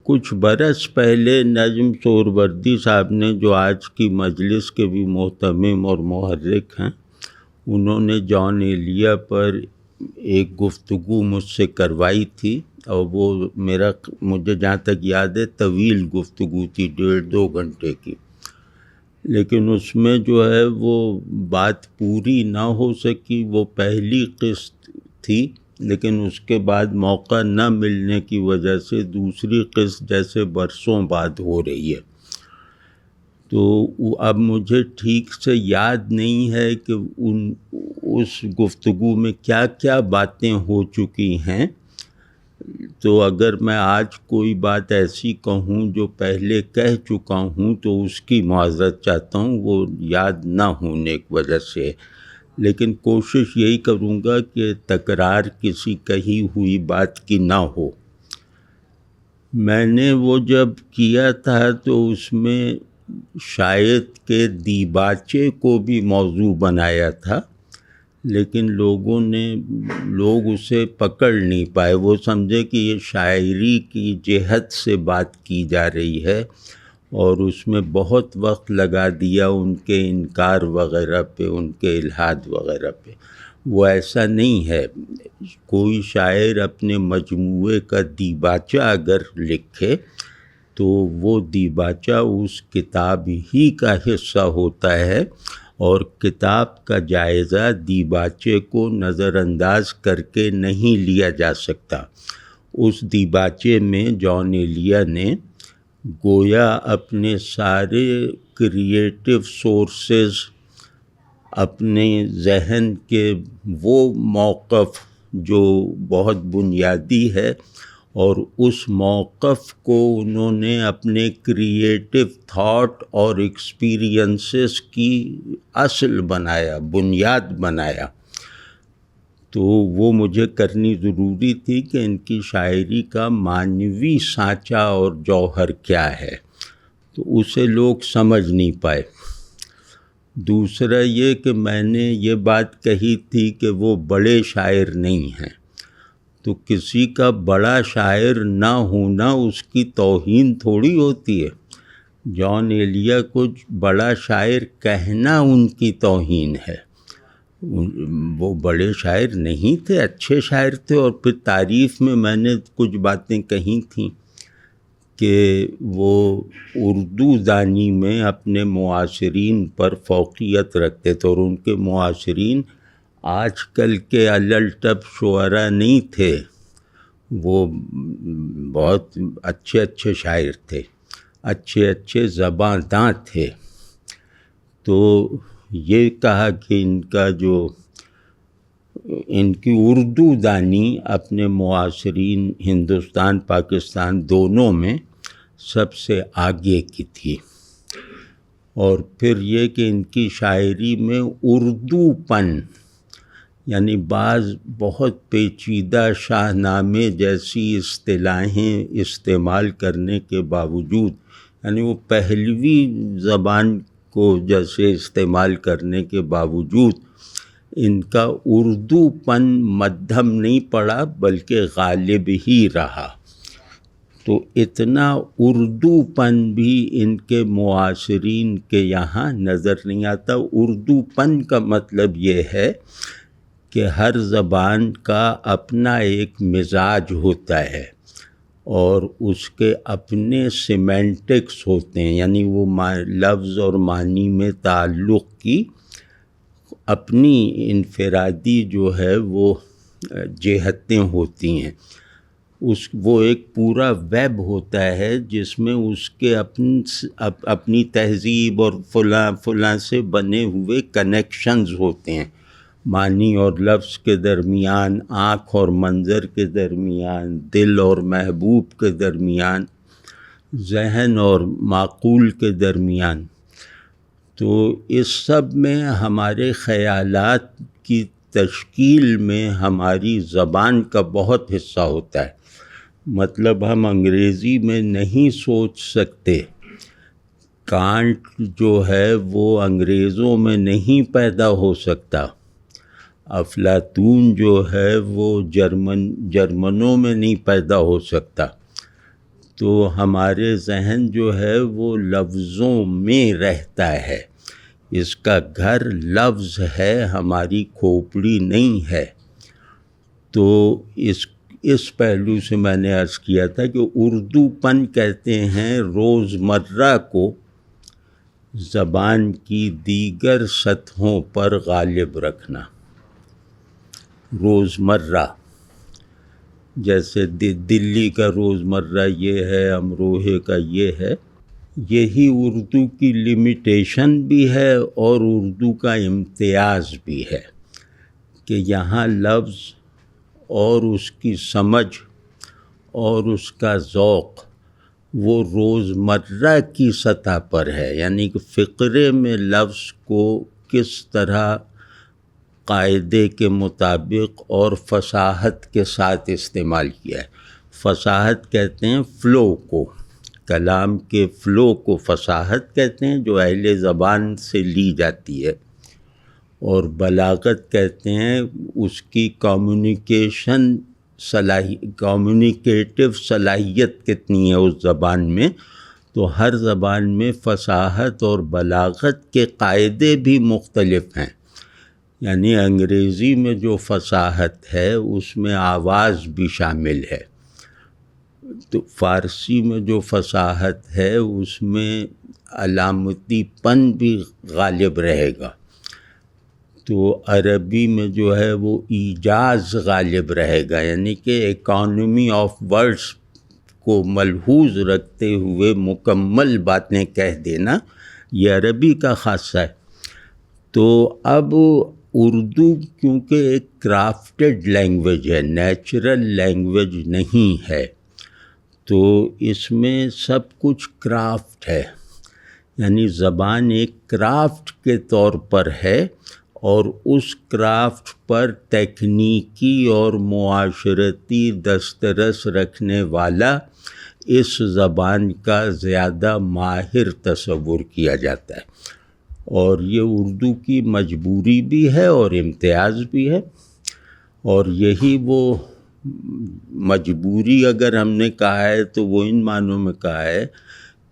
کچھ برس پہلے نجم سہروردی صاحب نے، جو آج کی مجلس کے بھی محتمم اور محرک ہیں، انہوں نے جان ایلیا پر ایک گفتگو مجھ سے کروائی تھی، اور وہ مجھے جہاں تک یاد ہے طویل گفتگو تھی، 1.5-2 گھنٹے کی، لیکن اس میں جو ہے وہ بات پوری نہ ہو سکی۔ وہ پہلی قسط تھی، لیکن اس کے بعد موقع نہ ملنے کی وجہ سے دوسری قسط جیسے برسوں بعد ہو رہی ہے۔ تو اب مجھے ٹھیک سے یاد نہیں ہے کہ اس گفتگو میں کیا کیا باتیں ہو چکی ہیں، تو اگر میں آج کوئی بات ایسی کہوں جو پہلے کہہ چکا ہوں تو اس کی معذرت چاہتا ہوں، وہ یاد نہ ہونے کی وجہ سے، لیکن کوشش یہی کروں گا کہ تکرار کسی کہی ہوئی بات کی نہ ہو۔ میں نے وہ جب کیا تھا تو اس میں شاید کہ دیباچے کو بھی موضوع بنایا تھا، لیکن لوگ اسے پکڑ نہیں پائے۔ وہ سمجھے کہ یہ شاعری کی جہت سے بات کی جا رہی ہے، اور اس میں بہت وقت لگا دیا ان کے انکار وغیرہ پہ، ان کے الحاد وغیرہ پہ۔ وہ ایسا نہیں ہے۔ کوئی شاعر اپنے مجموعے کا دیباچہ اگر لکھے تو وہ دیباچہ اس کتاب ہی کا حصہ ہوتا ہے، اور کتاب کا جائزہ دیباچے کو نظر انداز کر کے نہیں لیا جا سکتا۔ اس دیباچے میں جان ایلیا نے گویا اپنے سارے کریٹیو سورسز، اپنے ذہن کے وہ موقف جو بہت بنیادی ہے، اور اس موقف کو انہوں نے اپنے کریٹیو تھاٹ اور ایکسپیرینسز کی اصل بنایا، بنیاد بنایا۔ تو وہ مجھے کرنی ضروری تھی کہ ان کی شاعری کا معنوی سانچہ اور جوہر کیا ہے، تو اسے لوگ سمجھ نہیں پائے۔ دوسرا یہ کہ میں نے یہ بات کہی تھی کہ وہ بڑے شاعر نہیں ہیں، تو کسی کا بڑا شاعر نہ ہونا اس کی توہین تھوڑی ہوتی ہے۔ جان ایلیا کو بڑا شاعر کہنا ان کی توہین ہے۔ وہ بڑے شاعر نہیں تھے، اچھے شاعر تھے، اور پھر تعریف میں نے کچھ باتیں کہی تھیں کہ وہ اردو دانی میں اپنے معاصرین پر فوقیت رکھتے تھے، اور ان کے معاصرین آج کل کے الٹپ شعراء نہیں تھے، وہ بہت اچھے شاعر تھے، اچھے زباں داں تھے۔ تو یہ کہا کہ ان کی اردو دانی اپنے معاصرین ہندوستان پاکستان دونوں میں سب سے آگے کی تھی، اور پھر یہ کہ ان کی شاعری میں اردو پن، یعنی بعض بہت پیچیدہ شاہ نامے جیسی اصطلاحیں استعمال کرنے کے باوجود، یعنی وہ پہلوی زبان کو جیسے استعمال کرنے کے باوجود ان کا اردو پن مدھم نہیں پڑا بلکہ غالب ہی رہا۔ تو اتنا اردو پن بھی ان کے معاصرین کے یہاں نظر نہیں آتا۔ اردو پن کا مطلب یہ ہے کہ ہر زبان کا اپنا ایک مزاج ہوتا ہے، اور اس کے اپنے سیمینٹکس ہوتے ہیں، یعنی وہ لفظ اور معنی میں تعلق کی اپنی انفرادی جو ہے وہ جہتیں ہوتی ہیں۔ وہ ایک پورا ویب ہوتا ہے جس میں اس کے اپنی تہذیب اور فلاں سے بنے ہوئے کنیکشنز ہوتے ہیں، معنی اور لفظ کے درمیان، آنکھ اور منظر کے درمیان، دل اور محبوب کے درمیان، ذہن اور معقول کے درمیان۔ تو اس سب میں ہمارے خیالات کی تشکیل میں ہماری زبان کا بہت حصہ ہوتا ہے۔ مطلب ہم انگریزی میں نہیں سوچ سکتے، کانٹ جو ہے وہ انگریزوں میں نہیں پیدا ہو سکتا، افلاطون جو ہے وہ جرمنوں میں نہیں پیدا ہو سکتا۔ تو ہمارے ذہن جو ہے وہ لفظوں میں رہتا ہے، اس کا گھر لفظ ہے، ہماری کھوپڑی نہیں ہے۔ تو اس پہلو سے میں نے عرض کیا تھا کہ اردو پن کہتے ہیں روزمرہ کو زبان کی دیگر سطحوں پر غالب رکھنا۔ روزمرہ جیسے دلی کا روزمرہ یہ ہے، امروہے کا یہ ہے، یہی اردو کی لمیٹیشن بھی ہے اور اردو کا امتیاز بھی ہے کہ یہاں لفظ اور اس کی سمجھ اور اس کا ذوق وہ روزمرہ کی سطح پر ہے، یعنی کہ فقرے میں لفظ کو کس طرح قاعدے کے مطابق اور فصاحت کے ساتھ استعمال کیا ہے۔ فصاحت کہتے ہیں فلو کو، کلام کے فلو کو فصاحت کہتے ہیں جو اہل زبان سے لی جاتی ہے، اور بلاغت کہتے ہیں اس کی کمیونیکیٹو صلاحیت کتنی ہے اس زبان میں۔ تو ہر زبان میں فصاحت اور بلاغت کے قاعدے بھی مختلف ہیں، یعنی انگریزی میں جو فصاحت ہے اس میں آواز بھی شامل ہے، تو فارسی میں جو فصاحت ہے اس میں علامتی پن بھی غالب رہے گا، تو عربی میں جو ہے وہ ایجاز غالب رہے گا، یعنی کہ اکانومی آف ورڈز کو ملحوظ رکھتے ہوئے مکمل باتیں کہہ دینا، یہ عربی کا خاصہ ہے۔ تو اب اردو کیونکہ ایک کرافٹڈ لینگویج ہے، نیچرل لینگویج نہیں ہے، تو اس میں سب کچھ کرافٹ ہے، یعنی زبان ایک کرافٹ کے طور پر ہے، اور اس کرافٹ پر تکنیکی اور معاشرتی دسترس رکھنے والا اس زبان کا زیادہ ماہر تصور کیا جاتا ہے، اور یہ اردو کی مجبوری بھی ہے اور امتیاز بھی ہے۔ اور یہی وہ مجبوری اگر ہم نے کہا ہے تو وہ ان معنوں میں کہا ہے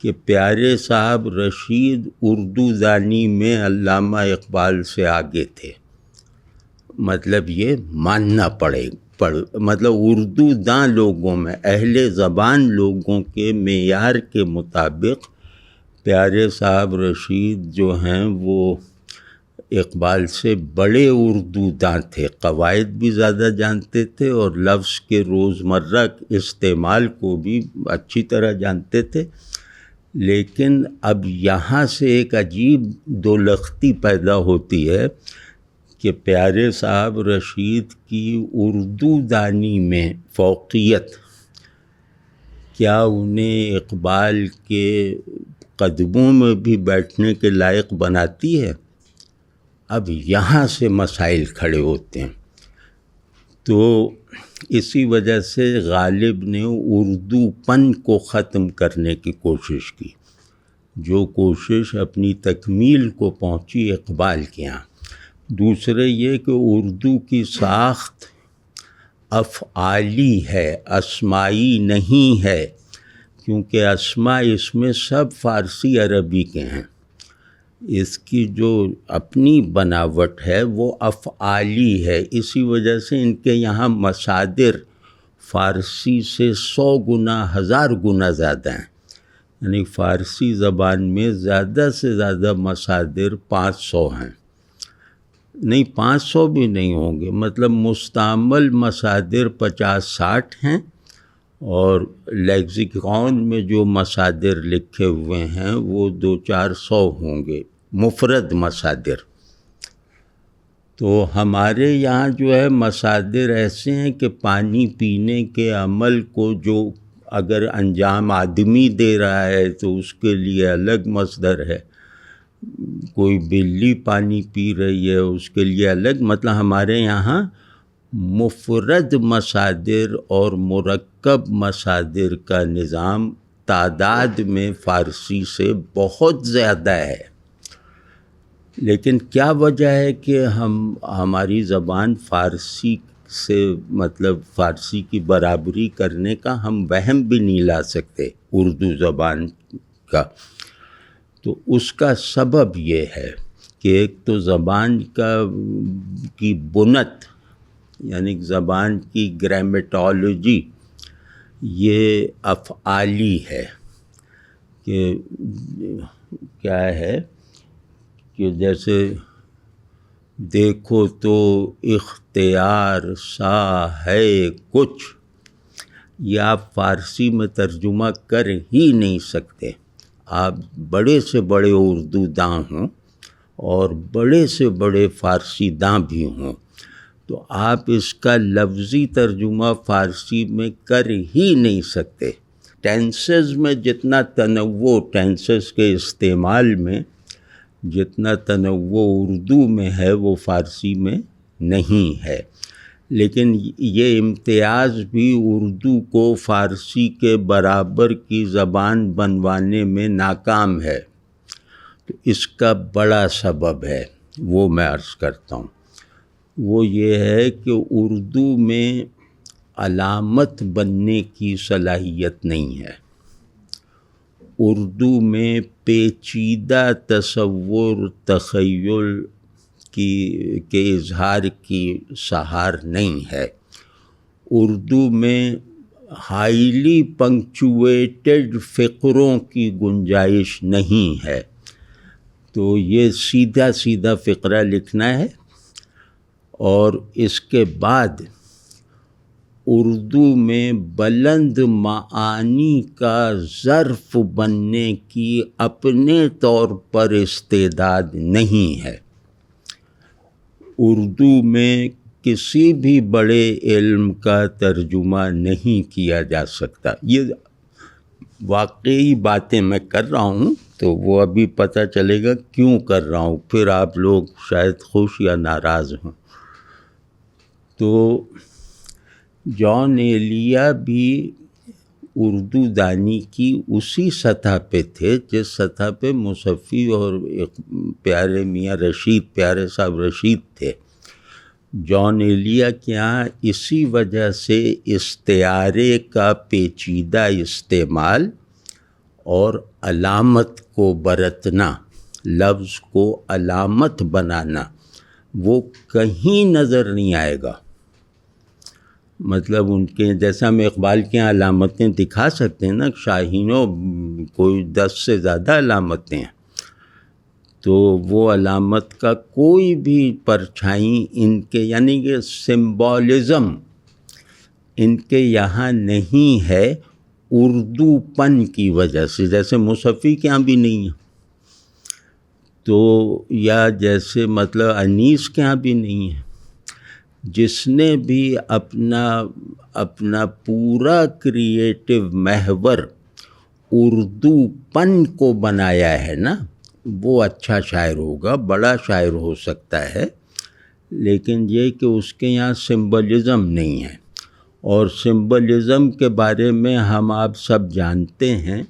کہ پیارے صاحب رشید اردو دانی میں علامہ اقبال سے آگے تھے، مطلب یہ ماننا مطلب اردو داں لوگوں میں، اہل زبان لوگوں کے معیار کے مطابق پیارے صاحب رشید جو ہیں وہ اقبال سے بڑے اردو داں تھے، قواعد بھی زیادہ جانتے تھے اور لفظ کے روزمرہ استعمال کو بھی اچھی طرح جانتے تھے۔ لیکن اب یہاں سے ایک عجیب دولختی پیدا ہوتی ہے کہ پیارے صاحب رشید کی اردو دانی میں فوقیت کیا انہیں اقبال کے قدموں میں بھی بیٹھنے کے لائق بناتی ہے؟ اب یہاں سے مسائل کھڑے ہوتے ہیں۔ تو اسی وجہ سے غالب نے اردو پن کو ختم کرنے کی کوشش کی، جو کوشش اپنی تکمیل کو پہنچی اقبال کے یہاں۔ دوسرے یہ کہ اردو کی ساخت افعالی ہے، اسمائی نہیں ہے، کیونکہ اسماء اس میں سب فارسی عربی کے ہیں، اس کی جو اپنی بناوٹ ہے وہ افعالی ہے۔ اسی وجہ سے ان کے یہاں مصادر فارسی سے 100 گنا 1000 گنا زیادہ ہیں، یعنی فارسی زبان میں زیادہ سے زیادہ مصادر 500 ہیں، نہیں 500 بھی نہیں ہوں گے، مطلب مستعمل مصادر 50-60 ہیں، اور لیکسیکون میں جو مصادر لکھے ہوئے ہیں وہ 200-400 ہوں گے مفرد مصادر۔ تو ہمارے یہاں جو ہے مصادر ایسے ہیں کہ پانی پینے کے عمل کو جو اگر انجام آدمی دے رہا ہے تو اس کے لیے الگ مصدر ہے، کوئی بلی پانی پی رہی ہے اس کے لیے الگ، مطلب ہمارے یہاں مفرد مصادر اور مرکب مصادر کا نظام تعداد میں فارسی سے بہت زیادہ ہے۔ لیکن کیا وجہ ہے کہ ہماری زبان فارسی سے مطلب فارسی کی برابری کرنے کا ہم وہم بھی نہیں لا سکتے اردو زبان کا. تو اس کا سبب یہ ہے کہ ایک تو زبان کی بنت یعنی زبان کی گرامیٹالوجی یہ افعالی ہے کہ کیا ہے کہ جیسے دیکھو تو اختیار سا ہے کچھ، یہ آپ فارسی میں ترجمہ کر ہی نہیں سکتے. آپ بڑے سے بڑے اردو داں ہوں اور بڑے سے بڑے فارسی داں بھی ہوں تو آپ اس کا لفظی ترجمہ فارسی میں کر ہی نہیں سکتے. ٹینسز میں جتنا تنوع، ٹینسز کے استعمال میں جتنا تنوع اردو میں ہے وہ فارسی میں نہیں ہے. لیکن یہ امتیاز بھی اردو کو فارسی کے برابر کی زبان بنوانے میں ناکام ہے. تو اس کا بڑا سبب ہے، وہ میں عرض کرتا ہوں. وہ یہ ہے کہ اردو میں علامت بننے کی صلاحیت نہیں ہے. اردو میں پیچیدہ تصور تخیل کے اظہار کی سہار نہیں ہے. اردو میں ہائیلی پنکچویٹڈ فقروں کی گنجائش نہیں ہے. تو یہ سیدھا سیدھا فقرہ لکھنا ہے اور اس کے بعد اردو میں بلند معانی کا ظرف بننے کی اپنے طور پر استعداد نہیں ہے. اردو میں کسی بھی بڑے علم کا ترجمہ نہیں کیا جا سکتا. یہ واقعی باتیں میں کر رہا ہوں تو وہ ابھی پتہ چلے گا کیوں کر رہا ہوں، پھر آپ لوگ شاید خوش یا ناراض ہوں. تو جان ایلیا بھی اردو دانی کی اسی سطح پہ تھے جس سطح پہ مصفی اور پیارے میاں رشید، پیارے صاحب رشید تھے. جان ایلیا کے یہاں اسی وجہ سے استعارے کا پیچیدہ استعمال اور علامت کو برتنا، لفظ کو علامت بنانا، وہ کہیں نظر نہیں آئے گا. مطلب ان کے جیسا ہم اقبال کے یہاں علامتیں دکھا سکتے ہیں نا، شاہینوں کوئی 10 سے زیادہ علامتیں ہیں، تو وہ علامت کا کوئی بھی پرچھائی ان کے یعنی کہ سمبولزم ان کے یہاں نہیں ہے اردو پن کی وجہ سے، جیسے مصفی کے یہاں بھی نہیں ہے تو، یا جیسے مطلب انیس کے یہاں بھی نہیں ہے. جس نے بھی اپنا پورا کریٹو محور اردو پن کو بنایا ہے نا، وہ اچھا شاعر ہوگا، بڑا شاعر ہو سکتا ہے. لیکن یہ کہ اس کے یہاں سمبلزم نہیں ہے. اور سمبلزم کے بارے میں ہم آپ سب جانتے ہیں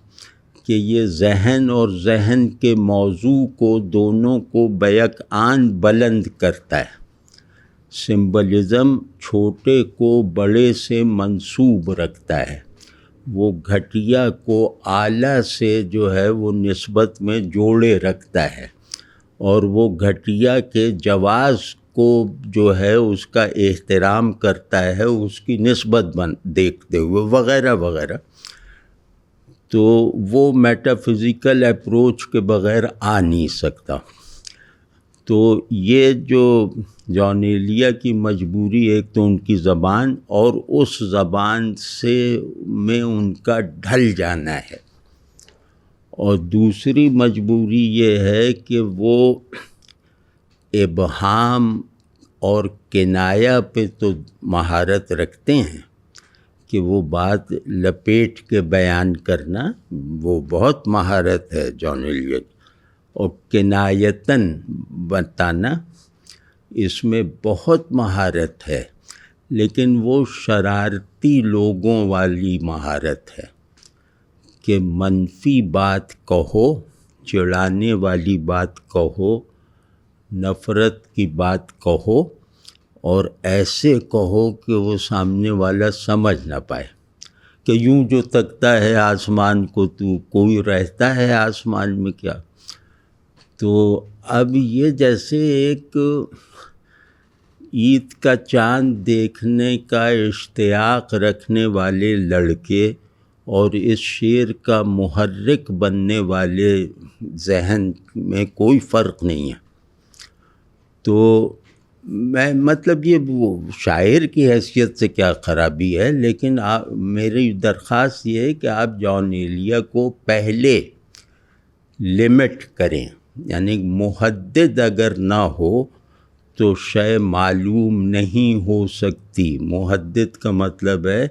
کہ یہ ذہن اور ذہن کے موضوع کو دونوں کو بیک آن بلند کرتا ہے. سمبلزم چھوٹے کو بڑے سے منسوب رکھتا ہے، وہ گھٹیا کو اعلیٰ سے جو ہے وہ نسبت میں جوڑے رکھتا ہے، اور وہ گھٹیا کے جواز کو جو ہے اس کا احترام کرتا ہے اس کی نسبت دیکھتے ہوئے وغیرہ وغیرہ. تو وہ میٹا فزیکل اپروچ کے بغیر آ نہیں سکتا. تو یہ جو جان ایلیا کی مجبوری، ایک تو ان کی زبان اور اس زبان سے میں ان کا ڈھل جانا ہے، اور دوسری مجبوری یہ ہے کہ وہ ابہام اور کنایہ پہ تو مہارت رکھتے ہیں کہ وہ بات لپیٹ کے بیان کرنا، وہ بہت مہارت ہے جان ایلیا کی، اور کنایتاً بتانا اس میں بہت مہارت ہے. لیکن وہ شرارتی لوگوں والی مہارت ہے کہ منفی بات کہو، چڑھانے والی بات کہو، نفرت کی بات کہو، اور ایسے کہو کہ وہ سامنے والا سمجھ نہ پائے کہ یوں جو تکتا ہے آسمان کو تو کوئی رہتا ہے آسمان میں کیا. تو اب یہ جیسے ایک عید کا چاند دیکھنے کا اشتیاق رکھنے والے لڑکے اور اس شعر کا محرک بننے والے ذہن میں کوئی فرق نہیں ہے. تو میں مطلب یہ وہ شاعر کی حیثیت سے کیا خرابی ہے، لیکن میری درخواست یہ ہے کہ آپ جان ایلیا کو پہلے لمٹ کریں، یعنی محدد اگر نہ ہو تو شے معلوم نہیں ہو سکتی. محدد کا مطلب ہے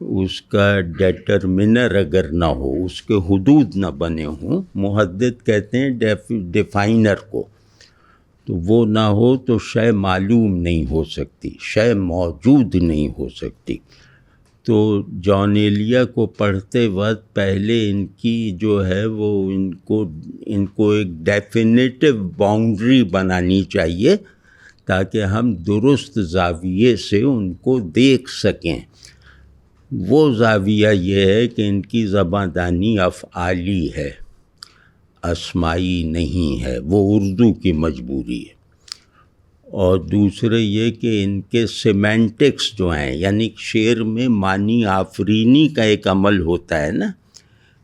اس کا ڈیٹرمنر اگر نہ ہو، اس کے حدود نہ بنے ہوں. محدد کہتے ہیں ڈیفائنر کو. تو وہ نہ ہو تو شے معلوم نہیں ہو سکتی، شے موجود نہیں ہو سکتی. تو جان ایلیا کو پڑھتے وقت پہلے ان کی جو ہے وہ ان کو ایک ڈیفینیٹو باؤنڈری بنانی چاہیے تاکہ ہم درست زاویے سے ان کو دیکھ سکیں. وہ زاویہ یہ ہے کہ ان کی زباں دانی افعالی ہے، اسمائی نہیں ہے، وہ اردو کی مجبوری ہے. اور دوسرے یہ کہ ان کے سیمینٹکس جو ہیں، یعنی شعر میں معنی آفرینی کا ایک عمل ہوتا ہے نا،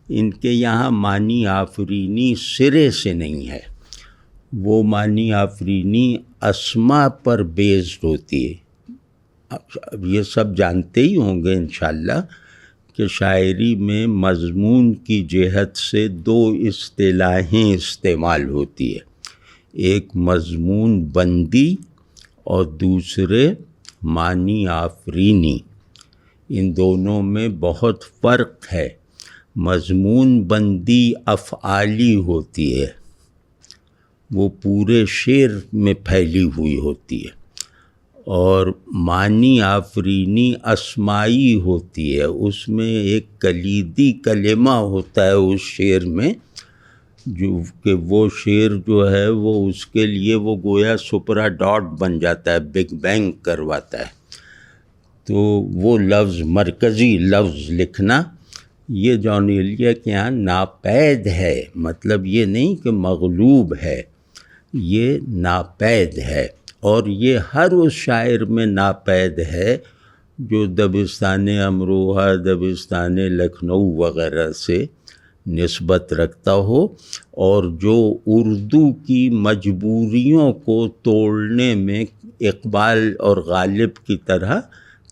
ان کے یہاں معنی آفرینی سرے سے نہیں ہے. وہ معنی آفرینی اسما پر بیسڈ ہوتی ہے. اب یہ سب جانتے ہی ہوں گے انشاءاللہ کہ شاعری میں مضمون کی جہت سے دو اصطلاحیں استعمال ہوتی ہے، ایک مضمون بندی اور دوسرے معنی آفرینی. ان دونوں میں بہت فرق ہے. مضمون بندی افعالی ہوتی ہے، وہ پورے شعر میں پھیلی ہوئی ہوتی ہے، اور معنی آفرینی اسمائی ہوتی ہے. اس میں ایک کلیدی کلمہ ہوتا ہے اس شعر میں، جو کہ وہ شعر جو ہے وہ اس کے لیے وہ گویا سپرا ڈاٹ بن جاتا ہے، بگ بینگ کرواتا ہے. تو وہ لفظ مرکزی لفظ لکھنا یہ جان ایلیا کے یہاں ناپید ہے. مطلب یہ نہیں کہ مغلوب ہے، یہ ناپید ہے. اور یہ ہر اس شاعر میں ناپید ہے جو دبستان امروہہ، دبستان لکھنؤ وغیرہ سے نسبت رکھتا ہو، اور جو اردو کی مجبوریوں کو توڑنے میں اقبال اور غالب کی طرح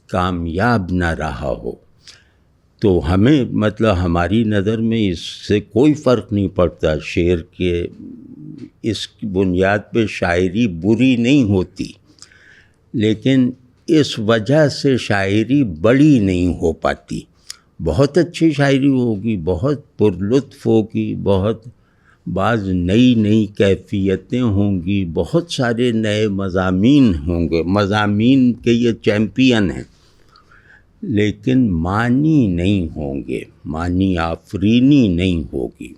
کامیاب نہ رہا ہو. تو ہمیں مطلب ہماری نظر میں اس سے کوئی فرق نہیں پڑتا. شعر کے اس بنیاد پہ شاعری بری نہیں ہوتی، لیکن اس وجہ سے شاعری بڑی نہیں ہو پاتی. بہت اچھی شاعری ہوگی، بہت پرلطف ہوگی، بہت بعض نئی کیفیتیں ہوں گی، بہت سارے نئے مضامین ہوں گے، مضامین کے یہ چیمپئن ہیں، لیکن معنی نہیں ہوں گے، معنی آفرینی نہیں ہوگی.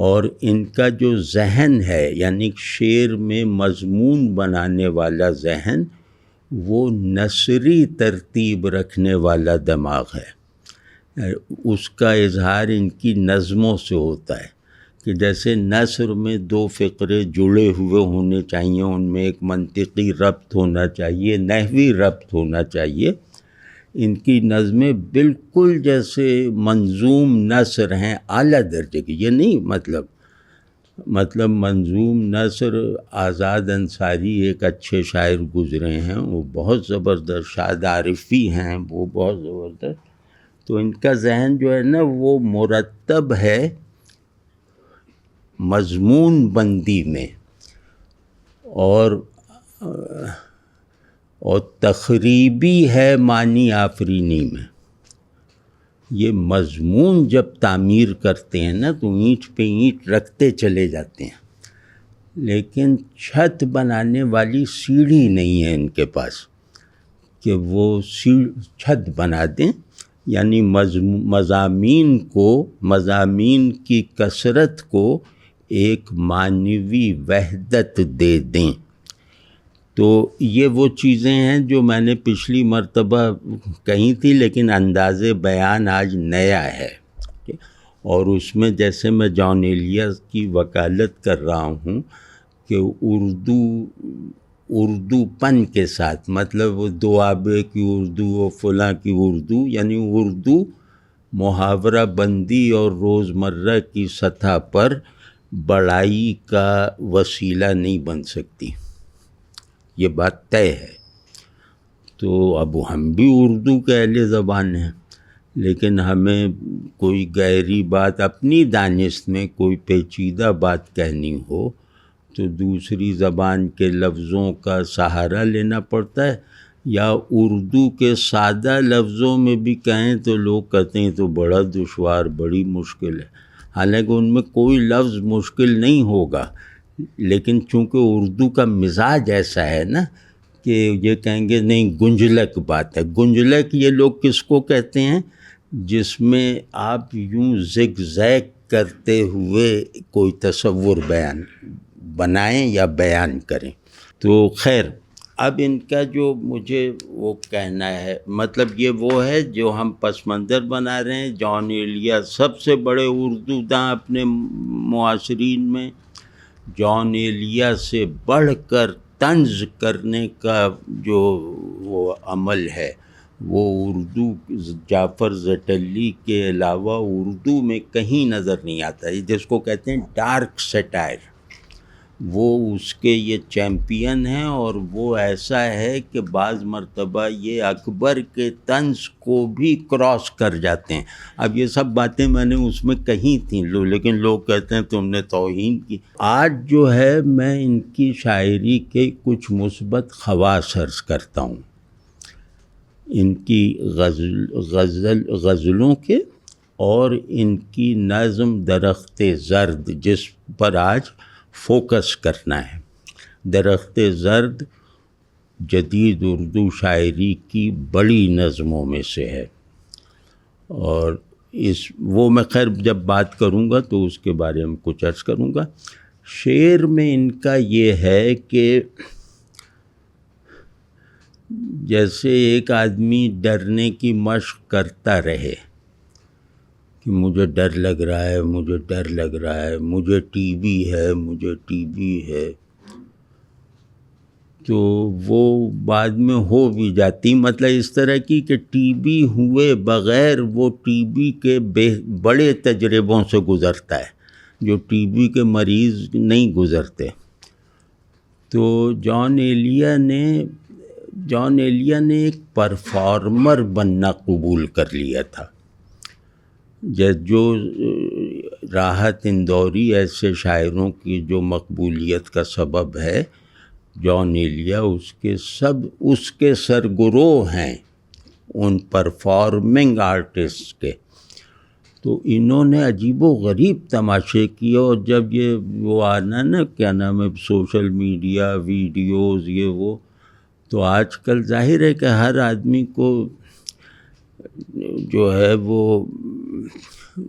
اور ان کا جو ذہن ہے، یعنی شعر میں مضمون بنانے والا ذہن، وہ نثری ترتیب رکھنے والا دماغ ہے. اس کا اظہار ان کی نظموں سے ہوتا ہے کہ جیسے نثر میں دو فقرے جڑے ہوئے ہونے چاہیے، ان میں ایک منطقی ربط ہونا چاہیے، نحوی ربط ہونا چاہیے. ان کی نظمیں بالکل جیسے منظوم نثر ہیں اعلیٰ درجے کی. یہ نہیں مطلب منظوم نثر آزاد انصاری ایک اچھے شاعر گزرے ہیں، وہ بہت زبردست، شاد عارفی ہیں وہ بہت زبردست. تو ان کا ذہن جو ہے نا وہ مرتب ہے مضمون بندی میں، اور تخریبی ہے معنی آفرینی میں. یہ مضمون جب تعمیر کرتے ہیں نا تو اینٹ پہ اینٹ رکھتے چلے جاتے ہیں، لیکن چھت بنانے والی سیڑھی نہیں ہے ان کے پاس کہ وہ چھت بنا دیں. یعنی مضامین کی کثرت کو ایک معنوی وحدت دے دیں. تو یہ وہ چیزیں ہیں جو میں نے پچھلی مرتبہ کہی تھی، لیکن انداز بیان آج نیا ہے، اور اس میں جیسے میں جان ایلیاس کی وکالت کر رہا ہوں کہ اردو پن کے ساتھ، مطلب وہ دوآبے کی اردو اور فلاں کی اردو، یعنی اردو محاورہ بندی اور روزمرہ کی سطح پر بڑائی کا وسیلہ نہیں بن سکتی، یہ بات طے ہے۔ تو اب ہم بھی اردو کے اہل زبان ہیں، لیکن ہمیں کوئی گہری بات اپنی دانست میں کوئی پیچیدہ بات کہنی ہو تو دوسری زبان کے لفظوں کا سہارا لینا پڑتا ہے، یا اردو کے سادہ لفظوں میں بھی کہیں تو لوگ کہتے ہیں تو بڑا دشوار، بڑی مشکل ہے، حالانکہ ان میں کوئی لفظ مشکل نہیں ہوگا، لیکن چونکہ اردو کا مزاج ایسا ہے نا کہ یہ کہیں گے نہیں گنجلک بات ہے۔ گنجلک یہ لوگ کس کو کہتے ہیں؟ جس میں آپ یوں زگ زیگ کرتے ہوئے کوئی تصور بنائیں یا بیان کریں۔ تو خیر، اب ان کا جو مجھے وہ کہنا ہے، مطلب یہ وہ ہے جو ہم پس منظر بنا رہے ہیں۔ جان ایلیاس سب سے بڑے اردو داں اپنے معاصرین میں، جان ایلیاس سے بڑھ کر طنز کرنے کا جو وہ عمل ہے وہ اردو جعفر زٹلی کے علاوہ اردو میں کہیں نظر نہیں آتا ہے، جس کو کہتے ہیں ڈارک سیٹائر، وہ اس کے یہ چیمپئن ہیں، اور وہ ایسا ہے کہ بعض مرتبہ یہ اکبر کے طنز کو بھی کراس کر جاتے ہیں۔ اب یہ سب باتیں میں نے اس میں کہی تھیں، لیکن لوگ کہتے ہیں تم نے توہین کی۔ آج جو ہے میں ان کی شاعری کے کچھ مثبت خواص عرض کرتا ہوں، ان کی غزلوں کے، اور ان کی نظم درخت زرد، جس پر آج فوکس کرنا ہے۔ درخت زرد جدید اردو شاعری کی بڑی نظموں میں سے ہے، اور وہ میں خیر جب بات کروں گا تو اس کے بارے میں کچھ عرض کروں گا۔ شعر میں ان کا یہ ہے کہ جیسے ایک آدمی ڈرنے کی مشق کرتا رہے کہ مجھے ڈر لگ رہا ہے، مجھے ڈر لگ رہا ہے، مجھے ٹی بی ہے، مجھے ٹی بی ہے، تو وہ بعد میں ہو بھی جاتی، مطلب اس طرح کی کہ ٹی بی ہوئے بغیر وہ ٹی بی کے بڑے تجربوں سے گزرتا ہے جو ٹی بی کے مریض نہیں گزرتے۔ تو جان ایلیا نے ایک پرفارمر بننا قبول کر لیا تھا، جو راحت اندوری ایسے شاعروں کی جو مقبولیت کا سبب ہے، جان ایلیا اس کے سرگروہ ہیں ان پرفارمنگ آرٹسٹ کے۔ تو انہوں نے عجیب و غریب تماشے کیے، اور جب یہ وہ آنا نا کیا نام ہے سوشل میڈیا ویڈیوز یہ وہ، تو آج کل ظاہر ہے کہ ہر آدمی کو جو ہے وہ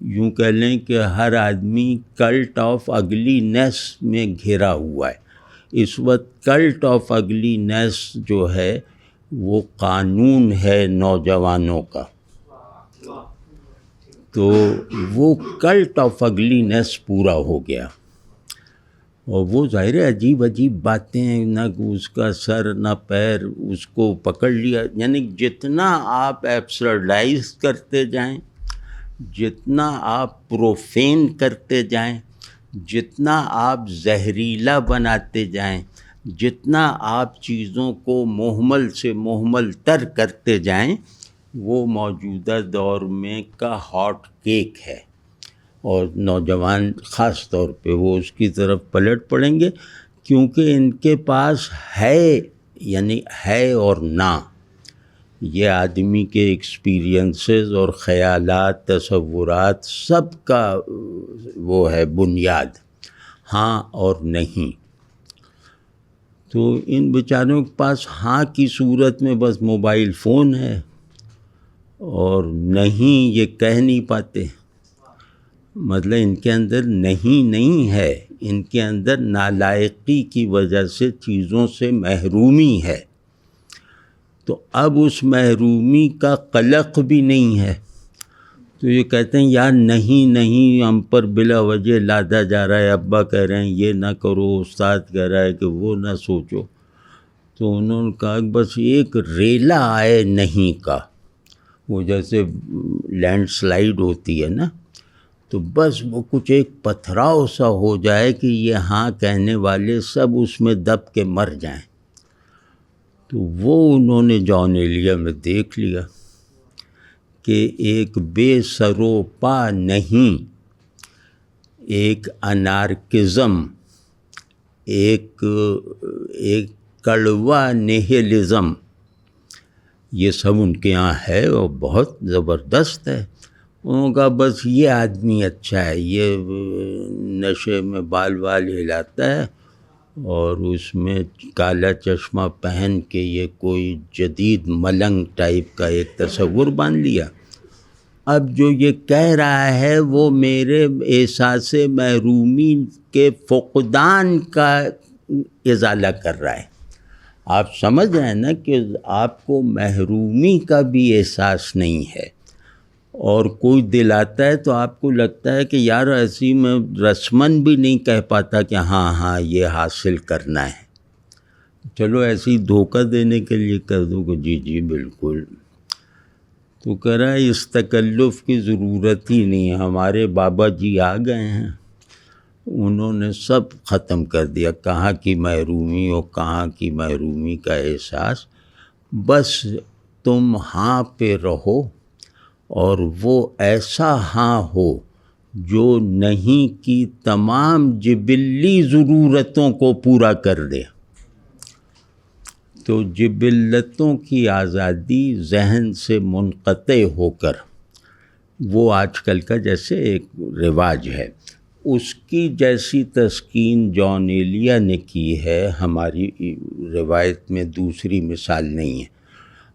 یوں کہہ لیں کہ ہر آدمی کلٹ آف اگلی نیس میں گھرا ہوا ہے۔ اس وقت کلٹ آف اگلی نیس جو ہے وہ قانون ہے نوجوانوں کا، تو وہ کلٹ آف اگلی نیس پورا ہو گیا، اور وہ ظاہر عجیب باتیں، نہ اس کا سر نہ پیر، اس کو پکڑ لیا۔ یعنی جتنا آپ ایبسرڈائز کرتے جائیں، جتنا آپ پروفین کرتے جائیں، جتنا آپ زہریلا بناتے جائیں، جتنا آپ چیزوں کو مہمل سے مہمل تر کرتے جائیں، وہ موجودہ دور میں کا ہاٹ کیک ہے، اور نوجوان خاص طور پہ وہ اس کی طرف پلٹ پڑیں گے، کیونکہ ان کے پاس ہے، یعنی ہے اور نہ، یہ آدمی کے ایکسپیرینسز اور خیالات، تصورات، سب کا وہ ہے بنیاد، ہاں اور نہیں۔ تو ان بیچاروں کے پاس ہاں کی صورت میں بس موبائل فون ہے، اور نہیں یہ کہہ نہیں پاتے، مطلب ان کے اندر نہیں ہے، ان کے اندر نالائقی کی وجہ سے چیزوں سے محرومی ہے، تو اب اس محرومی کا قلق بھی نہیں ہے، تو یہ کہتے ہیں یار نہیں ہم پر بلا وجہ لادا جا رہا ہے، ابا کہہ رہے ہیں یہ نہ کرو، استاد کہہ رہا ہے کہ وہ نہ سوچو، تو انہوں نے کہا کہ بس ایک ریلا آئے نہیں کا، وہ جیسے لینڈ سلائیڈ ہوتی ہے نا، تو بس وہ کچھ ایک پتھراؤ سا ہو جائے کہ یہ ہاں کہنے والے سب اس میں دب کے مر جائیں، تو وہ انہوں نے جان ایلیا میں دیکھ لیا کہ ایک بے سر و پا نہیں، ایک انارکزم، ایک کڑوا نیہلزم، یہ سب ان کے ہاں ہے اور بہت زبردست ہے۔ انہوں نے کہا بس یہ آدمی اچھا ہے، یہ نشے میں بال ہلاتا ہے اور اس میں کالا چشمہ پہن کے یہ کوئی جدید ملنگ ٹائپ کا ایک تصور باندھ لیا، اب جو یہ کہہ رہا ہے وہ میرے احساس محرومی کے فقدان کا ازالہ کر رہا ہے۔ آپ سمجھ رہے ہیں نا کہ آپ کو محرومی کا بھی احساس نہیں ہے، اور کوئی دلاتا ہے تو آپ کو لگتا ہے کہ یار ایسی میں رسمن بھی نہیں کہہ پاتا کہ ہاں یہ حاصل کرنا ہے، چلو ایسی دھوکہ دینے کے لیے کہہ دو کہ جی بالکل، تو کہہ رہا ہے اس تکلف کی ضرورت ہی نہیں ہے، ہمارے بابا جی آ گئے ہیں، انہوں نے سب ختم کر دیا، کہاں کی محرومی اور کہاں کی محرومی کا احساس، بس تم ہاں پہ رہو اور وہ ایسا ہاں ہو جو نہیں کی تمام جبلی ضرورتوں کو پورا کر دے۔ تو جبلتوں کی آزادی ذہن سے منقطع ہو کر، وہ آج کل کا جیسے ایک رواج ہے، اس کی جیسی تسکین جان ایلیا نے کی ہے، ہماری روایت میں دوسری مثال نہیں ہے۔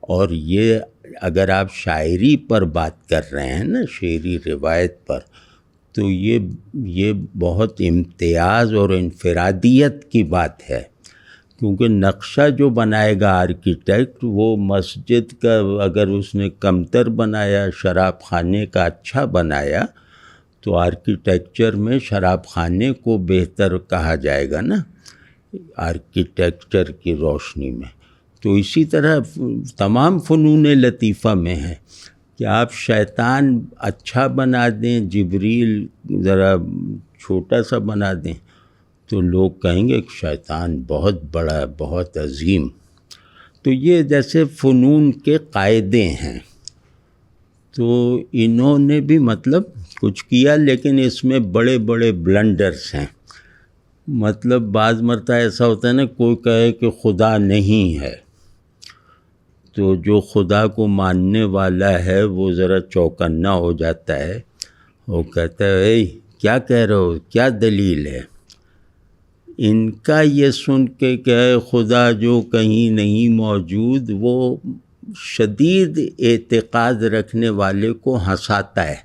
اور یہ اگر آپ شاعری پر بات کر رہے ہیں نا، شعری روایت پر، تو یہ بہت امتیاز اور انفرادیت کی بات ہے، کیونکہ نقشہ جو بنائے گا آرکیٹیکٹ، وہ مسجد کا اگر اس نے کمتر بنایا، شراب خانے کا اچھا بنایا، تو آرکیٹیکچر میں شراب خانے کو بہتر کہا جائے گا نا آرکیٹیکچر کی روشنی میں۔ تو اسی طرح تمام فنون لطیفہ میں ہے کہ آپ شیطان اچھا بنا دیں، جبریل ذرا چھوٹا سا بنا دیں، تو لوگ کہیں گے کہ شیطان بہت بڑا ہے، بہت عظیم۔ تو یہ جیسے فنون کے قاعدے ہیں، تو انہوں نے بھی مطلب کچھ کیا، لیکن اس میں بڑے بڑے بلنڈرز ہیں۔ مطلب بعض مرتبہ ایسا ہوتا ہے نا، کوئی کہے کہ خدا نہیں ہے، تو جو خدا کو ماننے والا ہے وہ ذرا چوکنا ہو جاتا ہے، وہ کہتا ہے اے کیا کہہ رہے ہو، کیا دلیل ہے؟ ان کا یہ سن کے کہ خدا جو کہیں نہیں موجود، وہ شدید اعتقاد رکھنے والے کو ہنساتا ہے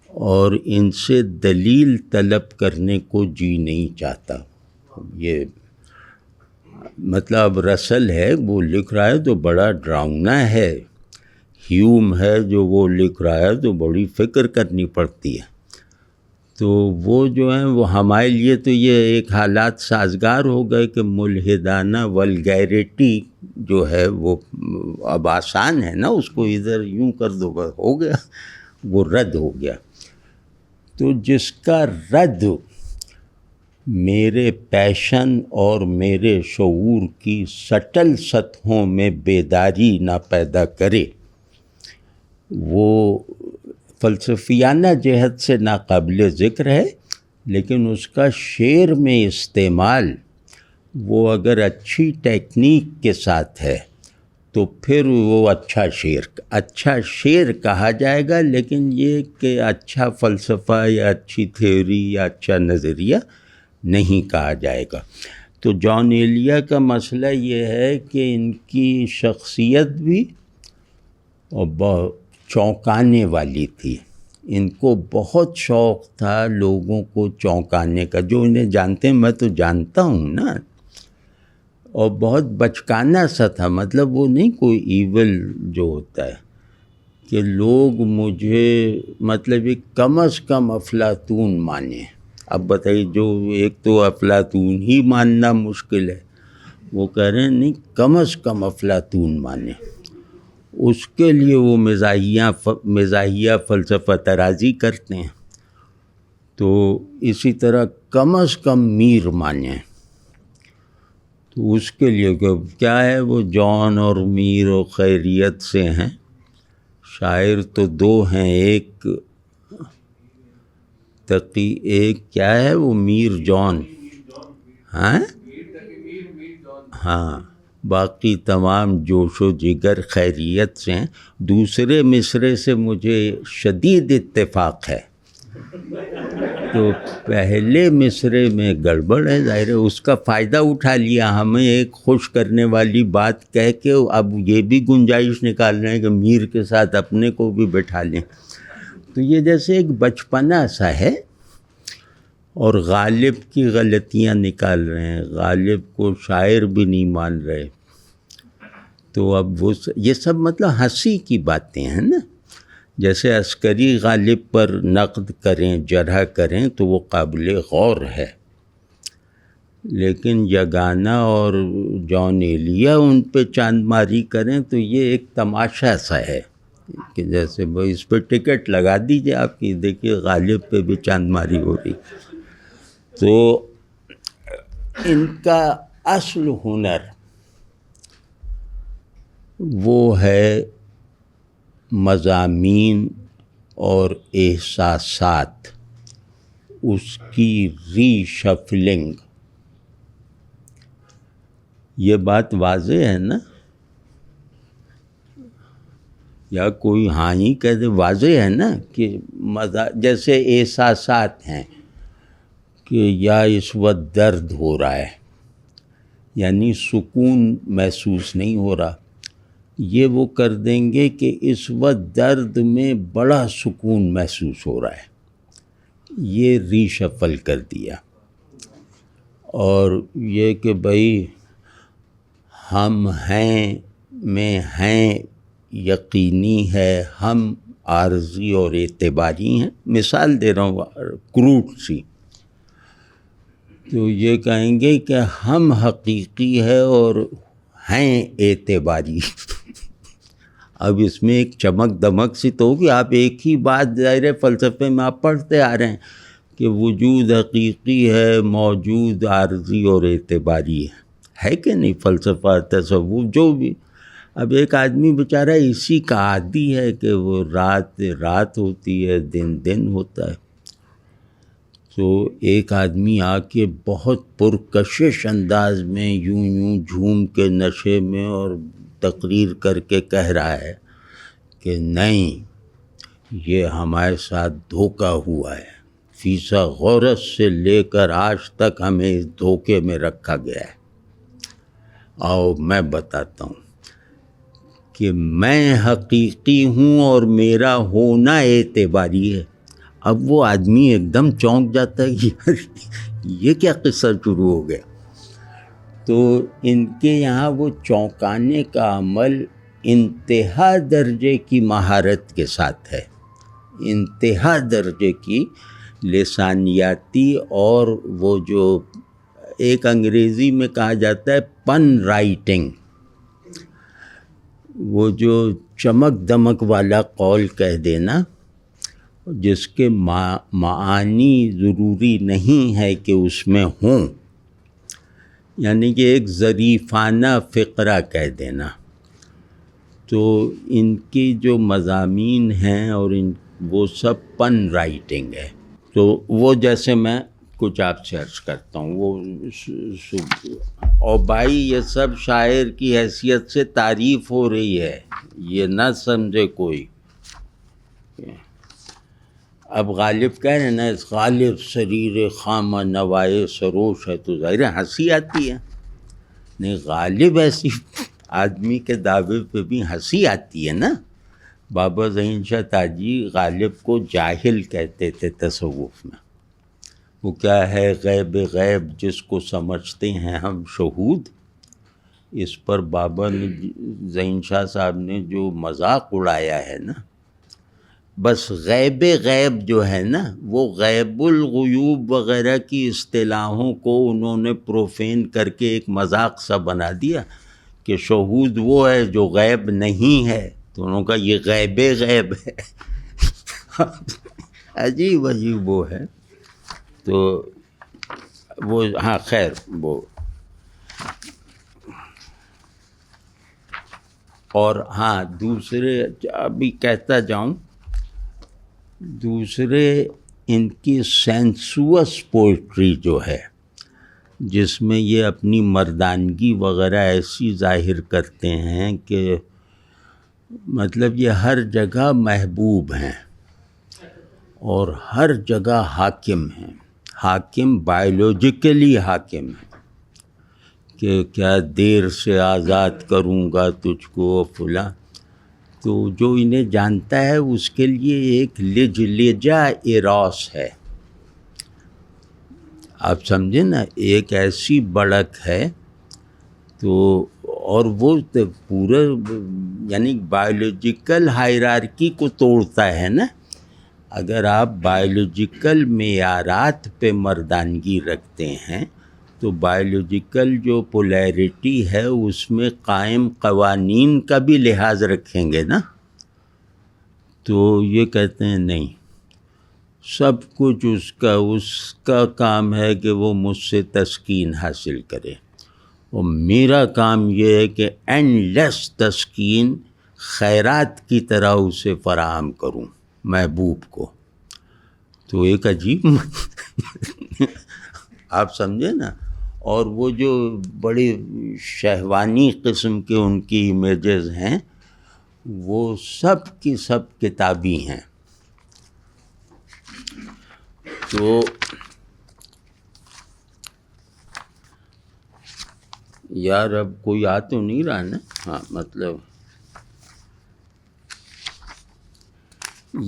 اور ان سے دلیل طلب کرنے کو جی نہیں چاہتا۔ یہ مطلب رسل ہے، وہ لکھ رہا ہے تو بڑا ڈراؤنا ہے، ہیوم ہے جو وہ لکھ رہا ہے تو بڑی فکر کرنی پڑتی ہے۔ تو وہ جو ہیں وہ ہمارے لیے تو یہ ایک حالات سازگار ہو گئے کہ ملحدانہ ولگیرٹی جو ہے وہ اب آسان ہے نا، اس کو ادھر یوں کر دو بس ہو گیا، وہ رد ہو گیا۔ تو جس کا رد میرے پیشن اور میرے شعور کی سٹل سطحوں میں بیداری نہ پیدا کرے، وہ فلسفیانہ جہت سے ناقابل ذکر ہے، لیکن اس کا شعر میں استعمال وہ اگر اچھی ٹیکنیک کے ساتھ ہے تو پھر وہ اچھا شعر کہا جائے گا، لیکن یہ کہ اچھا فلسفہ یا اچھی تھیوری یا اچھا نظریہ نہیں کہا جائے گا۔ تو جان ایلیا کا مسئلہ یہ ہے کہ ان کی شخصیت بھی بہت چونکانے والی تھی، ان کو بہت شوق تھا لوگوں کو چونکانے کا. جو انہیں جانتے ہیں میں تو جانتا ہوں نا, اور بہت بچکانہ سا تھا. مطلب وہ نہیں کوئی ایول جو ہوتا ہے کہ لوگ مجھے مطلب ایک کم از کم افلاطون مانیں. اب بتائیے, جو ایک تو افلاطون ہی ماننا مشکل ہے, وہ کہہ رہے ہیں نہیں کم از کم افلاطون مانیں. اس کے لیے وہ مزاحیہ فلسفہ طرازی کرتے ہیں. تو اسی طرح کم از کم میر مانیں. تو اس کے لیے کیا ہے, وہ جان اور میر و خیریت سے ہیں. شاعر تو دو ہیں, ایک تقی, ایک کیا ہے وہ میر جان, ہاں باقی تمام جوش و جگر خیریت سے ہیں. دوسرے مصرے سے مجھے شدید اتفاق ہے. تو پہلے مصرے میں گڑبڑ ہے, ظاہر ہے اس کا فائدہ اٹھا لیا, ہمیں ایک خوش کرنے والی بات کہہ کے اب یہ بھی گنجائش نکال رہے ہیں کہ میر کے ساتھ اپنے کو بھی بٹھا لیں. تو یہ جیسے ایک بچپنا سا ہے. اور غالب کی غلطیاں نکال رہے ہیں, غالب کو شاعر بھی نہیں مان رہے. تو اب وہ یہ سب مطلب ہنسی کی باتیں ہیں نا. جیسے عسکری غالب پر نقد کریں, جرح کریں تو وہ قابل غور ہے, لیکن یگانہ اور جان ایلیا ان پہ چاند ماری کریں تو یہ ایک تماشا سا ہے کہ جیسے بھائی اس پہ ٹکٹ لگا دیجیے آپ کی, دیکھیے غالب پہ بھی چاند ماری ہو رہی. تو ان کا اصل ہنر وہ ہے مضامین اور احساسات, اس کی ری شفلنگ. یہ بات واضح ہے نا, یا کوئی ہاں ہی کہہ دے, واضح ہے نا کہ جیسے احساسات ہیں کہ یا اس وقت درد ہو رہا ہے, یعنی سکون محسوس نہیں ہو رہا, یہ وہ کر دیں گے کہ اس وقت درد میں بڑا سکون محسوس ہو رہا ہے, یہ ری شفل کر دیا. اور یہ کہ بھائی ہم ہیں میں ہیں یقینی ہے, ہم عارضی اور اعتباری ہیں. مثال دے رہا ہوں کروٹ سی. تو یہ کہیں گے کہ ہم حقیقی ہے اور ہیں اعتباری. اب اس میں ایک چمک دمک سی تو ہوگی. آپ ایک ہی بات ظاہر فلسفے میں آپ پڑھتے آ رہے ہیں کہ وجود حقیقی ہے, موجود عارضی اور اعتباری ہے کہ نہیں. فلسفہ تصوف جو بھی. اب ایک آدمی بیچارہ اسی کا عادی ہے کہ وہ رات ہوتی ہے, دن ہوتا ہے. تو ایک آدمی آ کے بہت پرکشش انداز میں یوں جھوم کے نشے میں اور تقریر کر کے کہہ رہا ہے کہ نہیں, یہ ہمارے ساتھ دھوکہ ہوا ہے, فیسا غورت سے لے کر آج تک ہمیں اس دھوکے میں رکھا گیا ہے. آؤ میں بتاتا ہوں کہ میں حقیقی ہوں اور میرا ہونا اعتباری ہے. اب وہ آدمی ایک دم چونک جاتا ہے کہ یہ کیا قصہ شروع ہو گیا. تو ان کے یہاں وہ چونکانے کا عمل انتہا درجے کی مہارت کے ساتھ ہے, انتہا درجے کی لسانیاتی. اور وہ جو ایک انگریزی میں کہا جاتا ہے پن رائٹنگ, وہ جو چمک دمک والا قول کہہ دینا جس کے معانی ضروری نہیں ہے کہ اس میں ہوں, یعنی کہ ایک ظریفانہ فقرہ کہہ دینا. تو ان کی جو مضامین ہیں اور وہ سب پن رائٹنگ ہے. تو وہ جیسے میں کچھ آپ سے عرض کرتا ہوں, وہ اور بھائی یہ سب شاعر کی حیثیت سے تعریف ہو رہی ہے, یہ نہ سمجھے کوئی. اب غالب کہہ رہے ہیں نا غالب سریر خامہ نوائے سروش ہے, تو ظاہر ہنسی آتی ہے. نہیں, غالب ایسی آدمی کے دعوے پہ بھی ہنسی آتی ہے نا. بابا ظہین شاہ تاجی غالب کو جاہل کہتے تھے تصوف میں. وہ کیا ہے غیب غیب جس کو سمجھتے ہیں ہم شہود. اس پر بابا نے ظہین شاہ صاحب نے جو مذاق اڑایا ہے نا، بس غیب غیب جو ہے نا وہ غیب الغیوب وغیرہ کی اصطلاحوں کو انہوں نے پروفین کر کے ایک مذاق سا بنا دیا کہ شہود وہ ہے جو غیب نہیں ہے. تو انہوں نے کہا یہ غیب غیب ہے. عجیب عجیب وہ ہے. تو وہ ہاں خیر وہ اور ہاں دوسرے ابھی کہتا جاؤں، دوسرے ان کی سینسوس پوئٹری جو ہے جس میں یہ اپنی مردانگی وغیرہ ایسی ظاہر کرتے ہیں کہ مطلب یہ ہر جگہ محبوب ہیں اور ہر جگہ حاکم ہیں. حاکم بائیولوجیکلی حاکم ہے کہ کیا دیر سے آزاد کروں گا تجھ کو فلاں. تو جو انہیں جانتا ہے اس کے لیے ایک لجلجہ ایروس ہے. آپ سمجھیں نا، ایک ایسی بڑک ہے. تو اور وہ پورا یعنی بائیولوجیکل ہائرارکی کو توڑتا ہے نا. اگر آپ بائیولوجیکل معیارات پہ مردانگی رکھتے ہیں تو بائیولوجیکل جو پولیرٹی ہے اس میں قائم قوانین کا بھی لحاظ رکھیں گے نا. تو یہ کہتے ہیں نہیں، سب کچھ اس کا کام ہے کہ وہ مجھ سے تسکین حاصل کرے، اور میرا کام یہ ہے کہ اینڈ لیس تسکین خیرات کی طرح اسے فراہم کروں محبوب کو. تو ایک عجیب آپ سمجھے نا. اور وہ جو بڑی شہوانی قسم کے ان کی امیجز ہیں وہ سب کی سب کتابی ہیں. تو یار اب کوئی آ تو نہیں رہا نا. ہاں مطلب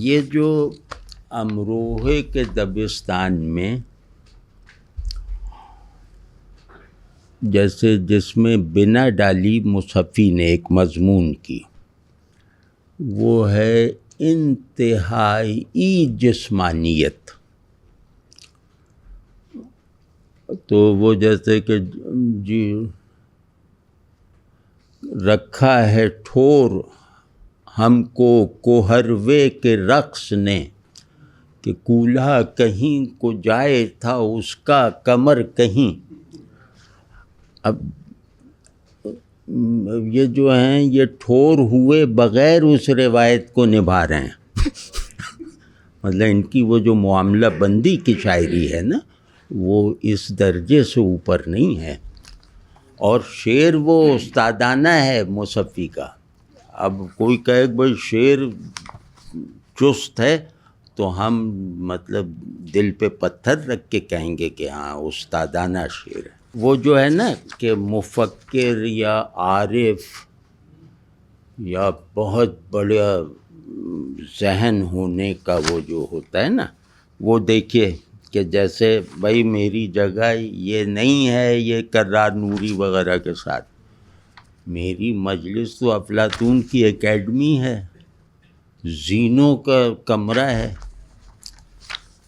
یہ جو امروہے کے دبستان میں جیسے جس میں بنا ڈالی مصحفی نے ایک مضمون کی، وہ ہے انتہائی جسمانیت. تو وہ جیسے کہ جی رکھا ہے ٹھور ہم کو کوہروے کے رقص نے، کہ کولہا کہیں کو جائے تھا اس کا کمر کہیں. اب یہ جو ہیں یہ ٹھور ہوئے بغیر اس روایت کو نبھا رہے ہیں. مطلب ان کی وہ جو معاملہ بندی کی شاعری ہے نا وہ اس درجے سے اوپر نہیں ہے. اور شعر وہ استادانہ ہے مصحفی کا. اب کوئی کہے کہ بھائی شعر چست ہے تو ہم مطلب دل پہ پتھر رکھ کے کہیں گے کہ ہاں استادانہ شعر ہے. وہ جو ہے نا کہ مفکر یا عارف یا بہت بڑا ذہن ہونے کا وہ جو ہوتا ہے نا، وہ دیکھیے کہ جیسے بھائی میری جگہ یہ نہیں ہے یہ کرار نوری وغیرہ کے ساتھ، میری مجلس تو افلاطون کی اکیڈمی ہے، زینوں کا کمرہ ہے.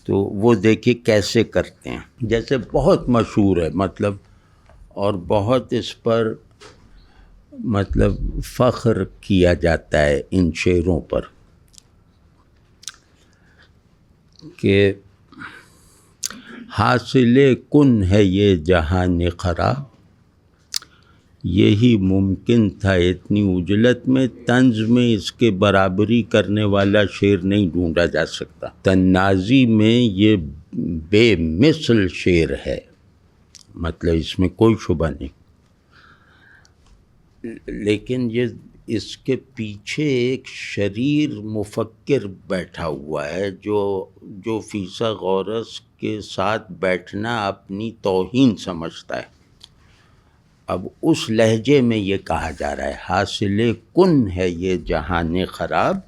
تو وہ دیکھیے کیسے کرتے ہیں. جیسے بہت مشہور ہے مطلب، اور بہت اس پر مطلب فخر کیا جاتا ہے ان شعروں پر کہ حاصل کن ہے یہ جہان خراب، یہی ممکن تھا اتنی اجلت میں، طنز میں اس کے برابری کرنے والا شعر نہیں ڈھونڈا جا سکتا. طنازی میں یہ بے مثل شعر ہے، مطلب اس میں کوئی شبہ نہیں. لیکن یہ اس کے پیچھے ایک شریر مفکر بیٹھا ہوا ہے جو فیسا غورس کے ساتھ بیٹھنا اپنی توہین سمجھتا ہے. اب اس لہجے میں یہ کہا جا رہا ہے حاصل کن ہے یہ جہان خراب،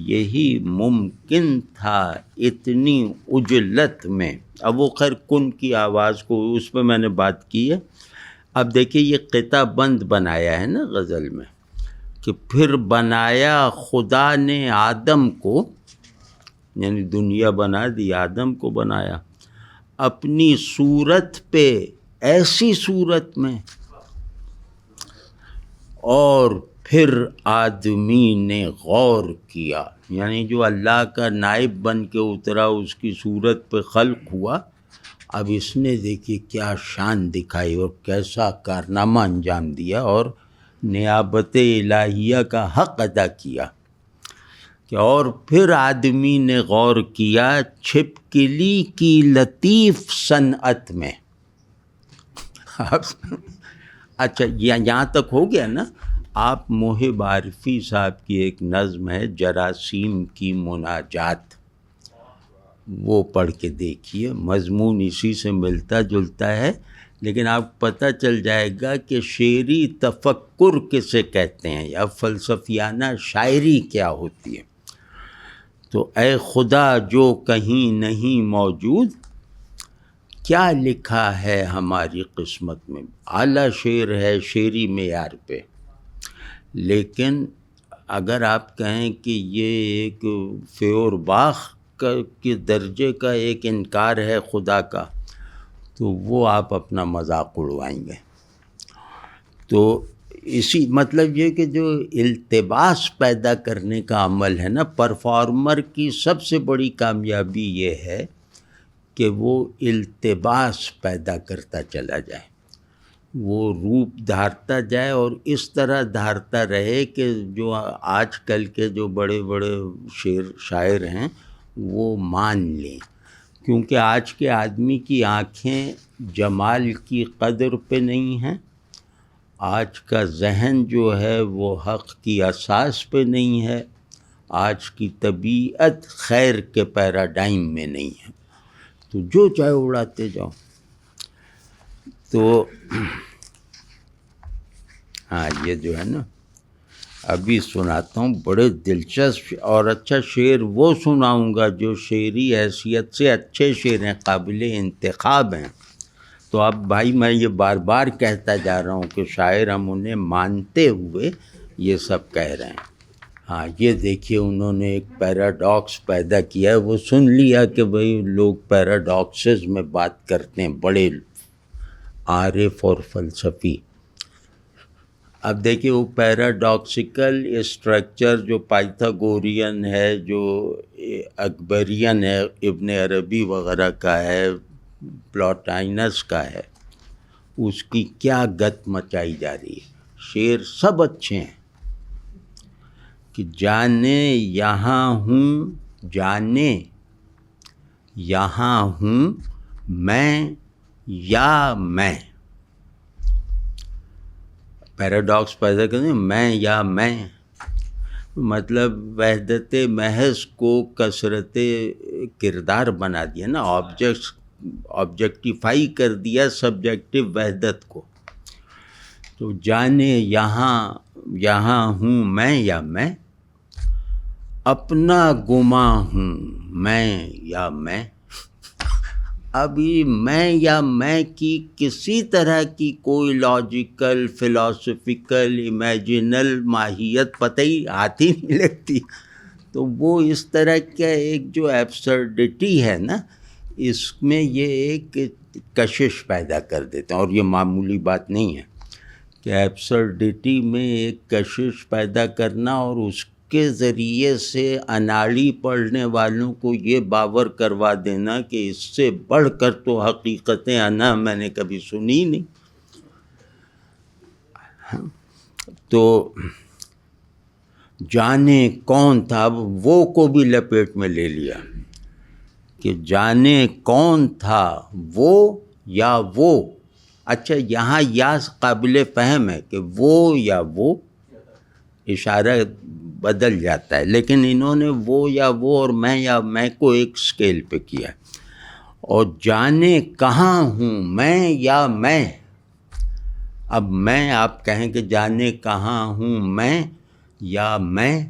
یہی ممکن تھا اتنی عجلت میں. اب وہ خیر کن کی آواز کو اس پہ میں نے بات کی ہے. اب دیکھیے یہ قطع بند بنایا ہے نا غزل میں کہ پھر بنایا خدا نے آدم کو، یعنی دنیا بنا دی، آدم کو بنایا اپنی صورت پہ، ایسی صورت میں، اور پھر آدمی نے غور کیا، یعنی جو اللہ کا نائب بن کے اترا اس کی صورت پہ خلق ہوا. اب اس نے دیکھیے کیا شان دکھائی اور کیسا کارنامہ انجام دیا اور نیابت الہیہ کا حق ادا کیا کہ اور پھر آدمی نے غور کیا چھپکلی کی لطیف صنعت میں. اچھا یہاں تک ہو گیا نا. آپ محب عارفی صاحب کی ایک نظم ہے جراثیم کی مناجات، وہ پڑھ کے دیکھیے، مضمون اسی سے ملتا جلتا ہے، لیکن آپ پتہ چل جائے گا کہ شعری تفکر کسے کہتے ہیں یا فلسفیانہ شاعری کیا ہوتی ہے. تو اے خدا جو کہیں نہیں موجود، کیا لکھا ہے ہماری قسمت میں. اعلیٰ شعر ہے شعری معیار پہ، لیکن اگر آپ کہیں کہ یہ ایک فیور باخ کے درجے کا ایک انکار ہے خدا کا، تو وہ آپ اپنا مذاق اڑوائیں گے. تو اسی مطلب یہ کہ جو التباس پیدا کرنے کا عمل ہے نا، پرفارمر کی سب سے بڑی کامیابی یہ ہے کہ وہ التباس پیدا کرتا چلا جائے، وہ روپ دھارتا جائے اور اس طرح دھارتا رہے کہ جو آج کل کے جو بڑے بڑے شاعر ہیں وہ مان لیں. کیونکہ آج کے آدمی کی آنکھیں جمال کی قدر پہ نہیں ہیں، آج کا ذہن جو ہے وہ حق کی اساس پہ نہیں ہے، آج کی طبیعت خیر کے پیراڈائم میں نہیں ہے، تو جو چاہے اڑاتے جاؤ. تو ہاں یہ جو ہے نا، ابھی سناتا ہوں بڑے دلچسپ اور اچھا شعر وہ سناؤں گا جو شعری حیثیت سے اچھے شعر ہیں، قابل انتخاب ہیں. تو اب بھائی میں یہ بار بار کہتا جا رہا ہوں کہ شاعر ہم انہیں مانتے ہوئے یہ سب کہہ رہے ہیں. ہاں یہ دیکھیے انہوں نے ایک پیراڈاکس پیدا کیا ہے، وہ سن لیا کہ بھئی لوگ پیراڈاکسز میں بات کرتے ہیں، بڑے عارف اور فلسفی. اب دیکھیے وہ پیراڈاکسیکل اسٹرکچر جو پائتھاگورین ہے، جو اکبرین ہے، ابن عربی وغیرہ کا ہے، پلاٹائنس کا ہے، اس کی کیا گت مچائی جا رہی ہے. شعر سب اچھے ہیں کہ جانے یہاں ہوں، جانے یہاں ہوں میں یا میں، پیراڈاکس پیدا کرتے ہیں میں یا میں، مطلب وحدت محض کو کثرت کردار بنا دیا نا، آبجیکٹیفائی کر دیا سبجیکٹو وحدت کو. تو جانے یہاں ہوں میں یا میں، اپنا گماں ہوں میں یا میں. ابھی میں یا میں کی کسی طرح کی کوئی لاجیکل، فلاسفیکل، امیجنل ماہیت پتہ ہی ہاتھ ہی نہیں لگتی. تو وہ اس طرح کا ایک جو ایبسرڈٹی ہے نا، اس میں یہ ایک کشش پیدا کر دیتے ہیں، اور یہ معمولی بات نہیں ہے کہ ایبسرڈٹی میں ایک کشش پیدا کرنا اور اس کے ذریعے سے اناڑی پڑھنے والوں کو یہ باور کروا دینا کہ اس سے بڑھ کر تو حقیقت انا میں نے کبھی سنی نہیں. تو جانے کون تھا، اب وہ کو بھی لپیٹ میں لے لیا کہ جانے کون تھا وہ یا وہ. اچھا یہاں یا قابل فہم ہے کہ وہ یا وہ اشارہ بدل جاتا ہے، لیکن انہوں نے وہ یا وہ اور میں یا میں کو ایک سکیل پہ کیا. اور جانے کہاں ہوں میں یا میں، اب میں آپ کہیں کہ جانے کہاں ہوں میں یا میں،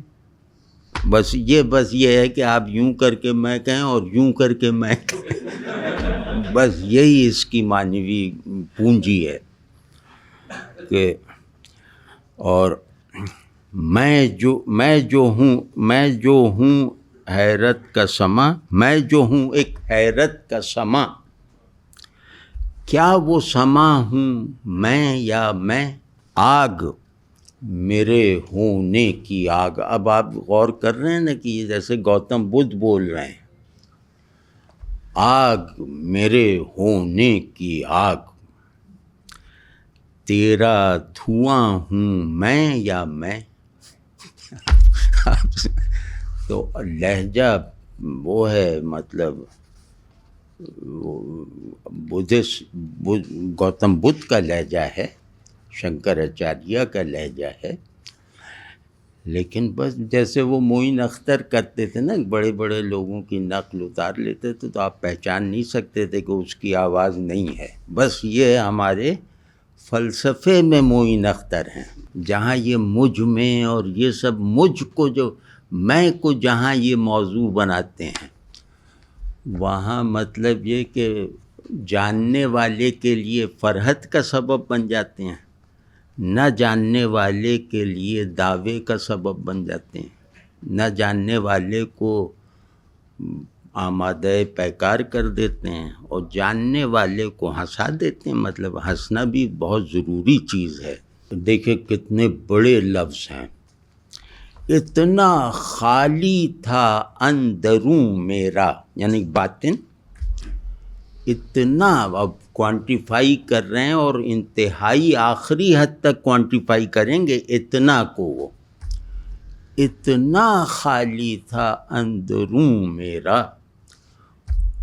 بس یہ ہے کہ آپ یوں کر کے میں کہیں اور یوں کر کے میں کہیں، بس یہی اس کی معنوی پونجی ہے کہ اور میں جو ہوں حیرت کا سما، میں جو ہوں ایک حیرت کا سما، کیا وہ سما ہوں میں یا میں آگ میرے ہونے کی آگ۔ اب آپ غور کر رہے ہیں نا کہ یہ جیسے گوتم بدھ بول رہے ہیں، آگ میرے ہونے کی آگ، تیرا دھواں ہوں میں یا میں۔ تو لہجہ وہ ہے، مطلب گوتم بدھ کا لہجہ ہے، شنکراچاریہ کا لہجہ ہے، لیکن بس جیسے وہ معین اختر کرتے تھے نا، بڑے بڑے لوگوں کی نقل اتار لیتے تھے تو آپ پہچان نہیں سکتے تھے کہ اس کی آواز نہیں ہے۔ بس یہ ہمارے فلسفے میں معین اختر ہیں، جہاں یہ مجھ میں اور یہ سب مجھ کو جو میں کو جہاں یہ موضوع بناتے ہیں، وہاں مطلب یہ کہ جاننے والے کے لیے فرحت کا سبب بن جاتے ہیں، نہ جاننے والے کے لیے دعوے کا سبب بن جاتے ہیں، نہ جاننے والے کو آمادہ پیکار کر دیتے ہیں اور جاننے والے کو ہنسا دیتے ہیں۔ مطلب ہنسنا بھی بہت ضروری چیز ہے۔ دیکھیں کتنے بڑے لفظ ہیں، اتنا خالی تھا اندروں میرا، یعنی باطن اتنا، اب کوانٹیفائی کر رہے ہیں اور انتہائی آخری حد تک کوانٹیفائی کریں گے اتنا کو، وہ اتنا خالی تھا اندروں میرا،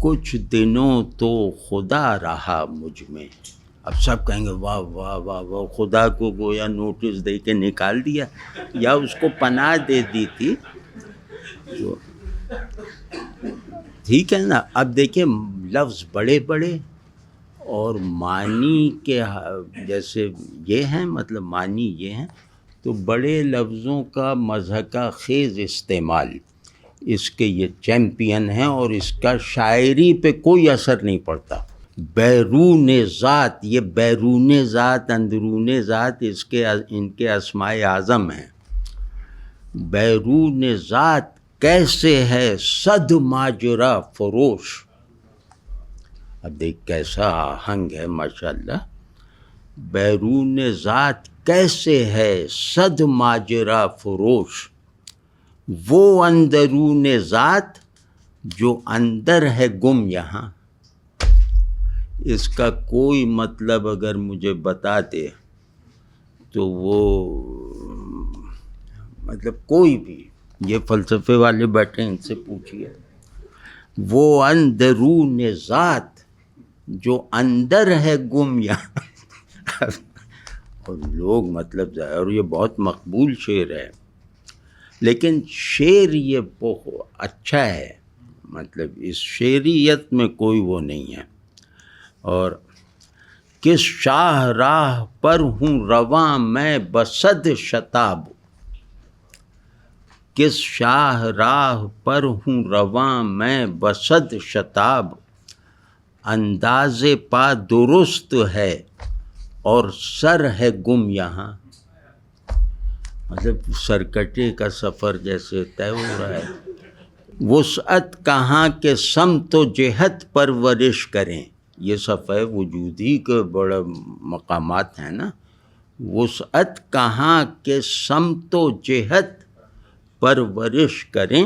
کچھ دنوں تو خدا رہا مجھ میں۔ اب سب کہیں گے واہ واہ واہ واہ، خدا کو گویا نوٹس دے کے نکال دیا یا اس کو پناہ دے دی تھی، تو ٹھیک ہے نا۔ اب دیکھیں لفظ بڑے بڑے اور معنی کے جیسے یہ ہیں، مطلب معنی یہ ہیں، تو بڑے لفظوں کا مضحکہ خیز استعمال اس کے یہ چیمپئن ہیں، اور اس کا شاعری پہ کوئی اثر نہیں پڑتا۔ بیرون ذات، یہ بیرون ذات اندرون ذات ان کے اسماء اعظم ہیں۔ بیرون ذات کیسے ہے صد ماجرا فروش، اب دیکھ کیسا آہنگ ہے ماشاءاللہ۔ بیرون ذات کیسے ہے صد ماجرا فروش، وہ اندرون ذات جو اندر ہے گم یہاں۔ اس کا کوئی مطلب اگر مجھے بتا دے تو وہ مطلب کوئی بھی، یہ فلسفے والے بیٹھے ان سے پوچھئے، وہ اندرون ذات جو اندر ہے گم یہاں۔ اور لوگ مطلب، اور یہ بہت مقبول شعر ہے، لیکن شعر یہ بہت اچھا ہے، مطلب اس شعریت میں کوئی وہ نہیں ہے۔ اور کس شاہ راہ پر ہوں رواں میں بصد شتاب، کس شاہ راہ پر ہوں رواں میں بصد شتاب، انداز پا درست ہے اور سر ہے گم یہاں۔ مطلب سرکٹے کا سفر جیسے طے ہو رہا ہے۔ وسعت کہاں کے سمت و جہت پرورش کریں، یہ صفحہ وجودی کے بڑے مقامات ہیں نا۔ وسعت کہاں کے سمت و جہت پرورش کریں،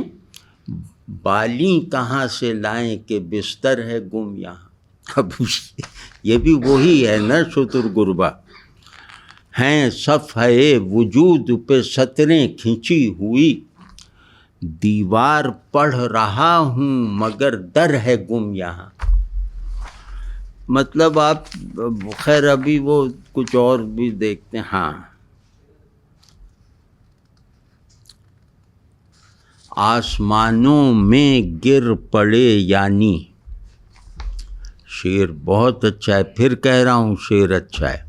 بالیں کہاں سے لائیں کہ بستر ہے گم یہاں۔ اب یہ بھی وہی ہے نا، شتر گربا ہیں صفحہ وجود پہ سطریں کھنچی ہوئی، دیوار پڑھ رہا ہوں مگر در ہے گم یہاں۔ مطلب آپ خیر ابھی وہ کچھ اور بھی دیکھتے ہیں۔ ہاں، آسمانوں میں گر پڑے یعنی، شعر بہت اچھا ہے، پھر کہہ رہا ہوں شعر اچھا ہے۔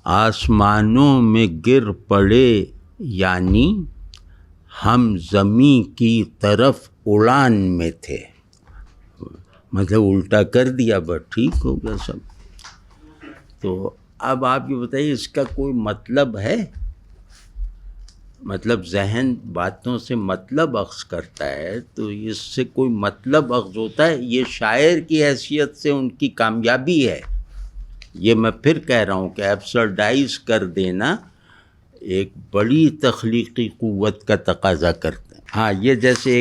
آسمانوں میں گر پڑے یعنی ہم زمین کی طرف اڑان میں تھے، مطلب الٹا کر دیا، بس ٹھیک ہو گیا سب۔ تو اب آپ یہ بتائیے اس کا کوئی مطلب ہے؟ مطلب ذہن باتوں سے مطلب اخذ کرتا ہے تو اس سے کوئی مطلب اخذ ہوتا ہے؟ یہ شاعر کی حیثیت سے ان کی کامیابی ہے۔ یہ میں پھر کہہ رہا ہوں کہ ایبسرڈائز کر دینا ایک بڑی تخلیقی قوت کا تقاضا کرتے ہیں۔ ہاں، یہ جیسے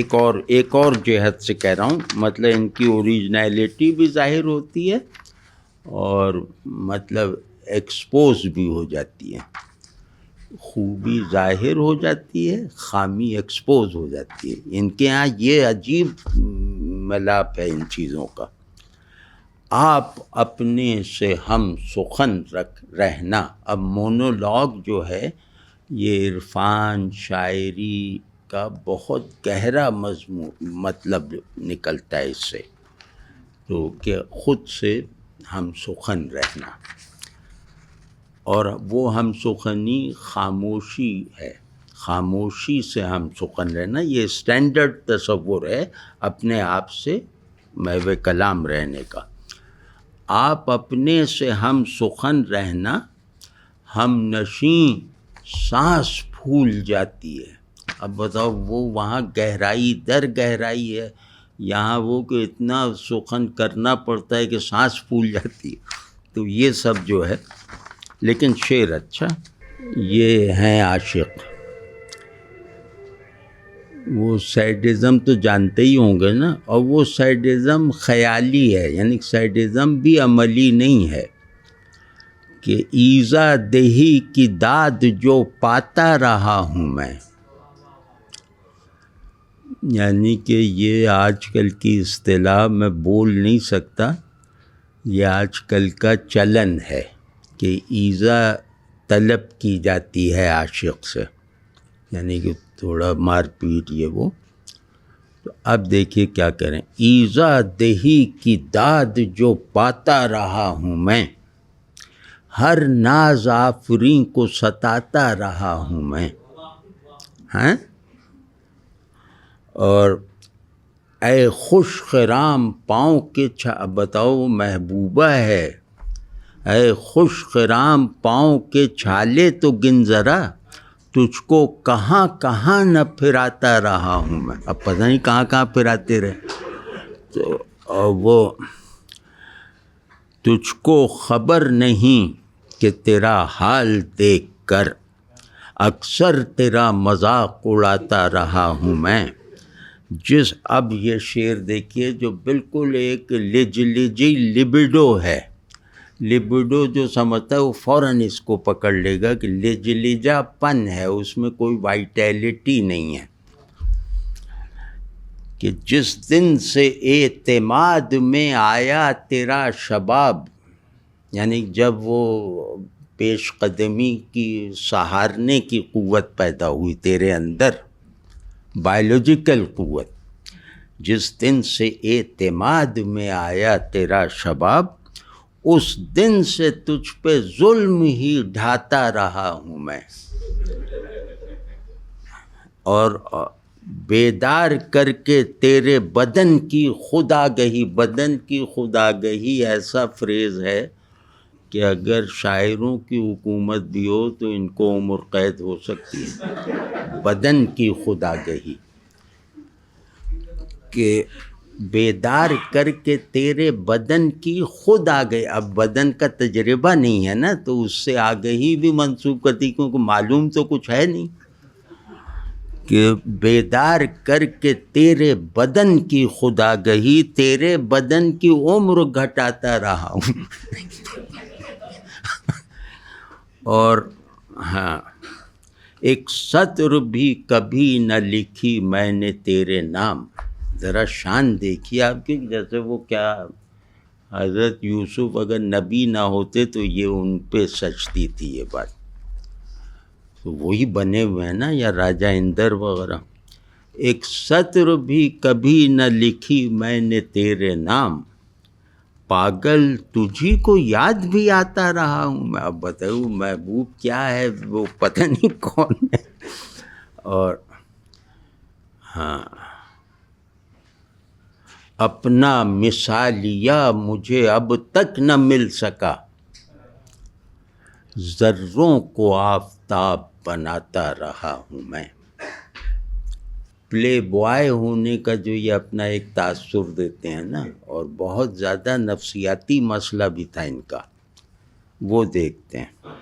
ایک اور جہت سے کہہ رہا ہوں، مطلب ان کی اوریجنلٹی بھی ظاہر ہوتی ہے اور مطلب ایکسپوز بھی ہو جاتی ہے، خوبی ظاہر ہو جاتی ہے، خامی ایکسپوز ہو جاتی ہے۔ ان کے ہاں یہ عجیب ملاپ ہے ان چیزوں کا۔ آپ اپنے سے ہم سخن رہنا، اب مونولوگ جو ہے یہ عرفان شاعری کا بہت گہرا مطلب نکلتا ہے اس سے، تو کہ خود سے ہم سخن رہنا، اور وہ ہم سخنی خاموشی ہے، خاموشی سے ہم سخن رہنا، یہ اسٹینڈرڈ تصور ہے اپنے آپ سے محو کلام رہنے کا۔ آپ اپنے سے ہم سخن رہنا، ہم نشیں سانس پھول جاتی ہے۔ اب بتاؤ، وہ وہاں گہرائی در گہرائی ہے، یہاں وہ کہ اتنا سخن کرنا پڑتا ہے کہ سانس پھول جاتی ہے۔ تو یہ سب جو ہے، لیکن شعر اچھا، یہ ہیں عاشق۔ وہ سیڈزم تو جانتے ہی ہوں گے نا، اور وہ سیڈزم خیالی ہے، یعنی سیڈزم بھی عملی نہیں ہے، کہ ایذا دہی کی داد جو پاتا رہا ہوں میں، یعنی کہ یہ آج کل کی اصطلاح میں بول نہیں سکتا، یہ آج کل کا چلن ہے کہ ایذا طلب کی جاتی ہے عاشق سے، یعنی کہ تھوڑا مار پیٹ یہ وہ۔ تو اب دیکھیے کیا کریں، ایذا دہی کی داد جو پاتا رہا ہوں میں، ہر ناز آفریں کو ستاتا رہا ہوں میں، ہیں؟ اور اے خوش خرام پاؤں کے بتاؤ محبوبہ ہے، اے خوش خرام پاؤں کے چھالے تو گن ذرا، تجھ کو کہاں کہاں نہ پھراتا رہا ہوں میں۔ اب پتہ نہیں کہاں کہاں پھراتے رہے۔ تو وہ تجھ کو خبر نہیں کہ تیرا حال دیکھ کر اکثر تیرا مذاق اڑاتا رہا ہوں میں، اب یہ شعر دیکھیے جو بالکل ایک لجی لبڈو ہے، لبڈو جو سمجھتا ہے وہ فوراً اس کو پکڑ لے گا کہ لجا پن ہے، اس میں کوئی وائٹیلٹی نہیں ہے، کہ جس دن سے اعتماد میں آیا تیرا شباب، یعنی جب وہ پیش قدمی کی سہارنے کی قوت پیدا ہوئی تیرے اندر، بائیولوجیکل قوت، جس دن سے اعتماد میں آیا تیرا شباب، اس دن سے تجھ پہ ظلم ہی ڈھاتا رہا ہوں میں، اور بیدار کر کے تیرے بدن کی خود آگہی، بدن کی خود آگہی ایسا فریز ہے کہ اگر شاعروں کی حکومت بھی ہو تو ان کو عمر قید ہو سکتی ہے، بدن کی خود آگہی، کہ بیدار کر کے تیرے بدن کی خود آگہی۔ اب بدن کا تجربہ نہیں ہے نا، تو اس سے آگہی بھی منسوب کرتی، کیونکہ معلوم تو کچھ ہے نہیں، کہ بیدار کر کے تیرے بدن کی خود آگہی، تیرے بدن کی عمر گھٹاتا رہا ہوں۔ اور ہاں، ایک سطر بھی کبھی نہ لکھی میں نے تیرے نام، ذرا شان دیکھیے آپ کی، جیسے وہ کیا حضرت یوسف اگر نبی نہ ہوتے تو یہ ان پہ سچتی تھی یہ بات، تو وہی بنے ہوئے ہیں نا، یا راجہ اندر وغیرہ۔ ایک سطر بھی کبھی نہ لکھی میں نے تیرے نام، پاگل تجھی کو یاد بھی آتا رہا ہوں میں۔ اب بتاؤ محبوب کیا ہے، وہ پتہ نہیں کون ہے۔ اور ہاں، اپنا مثالیہ مجھے اب تک نہ مل سکا، ذروں کو آفتاب بناتا رہا ہوں میں۔ پلے بوائے ہونے کا جو یہ اپنا ایک تاثر دیتے ہیں نا، اور بہت زیادہ نفسیاتی مسئلہ بھی تھا ان کا، وہ دیکھتے ہیں۔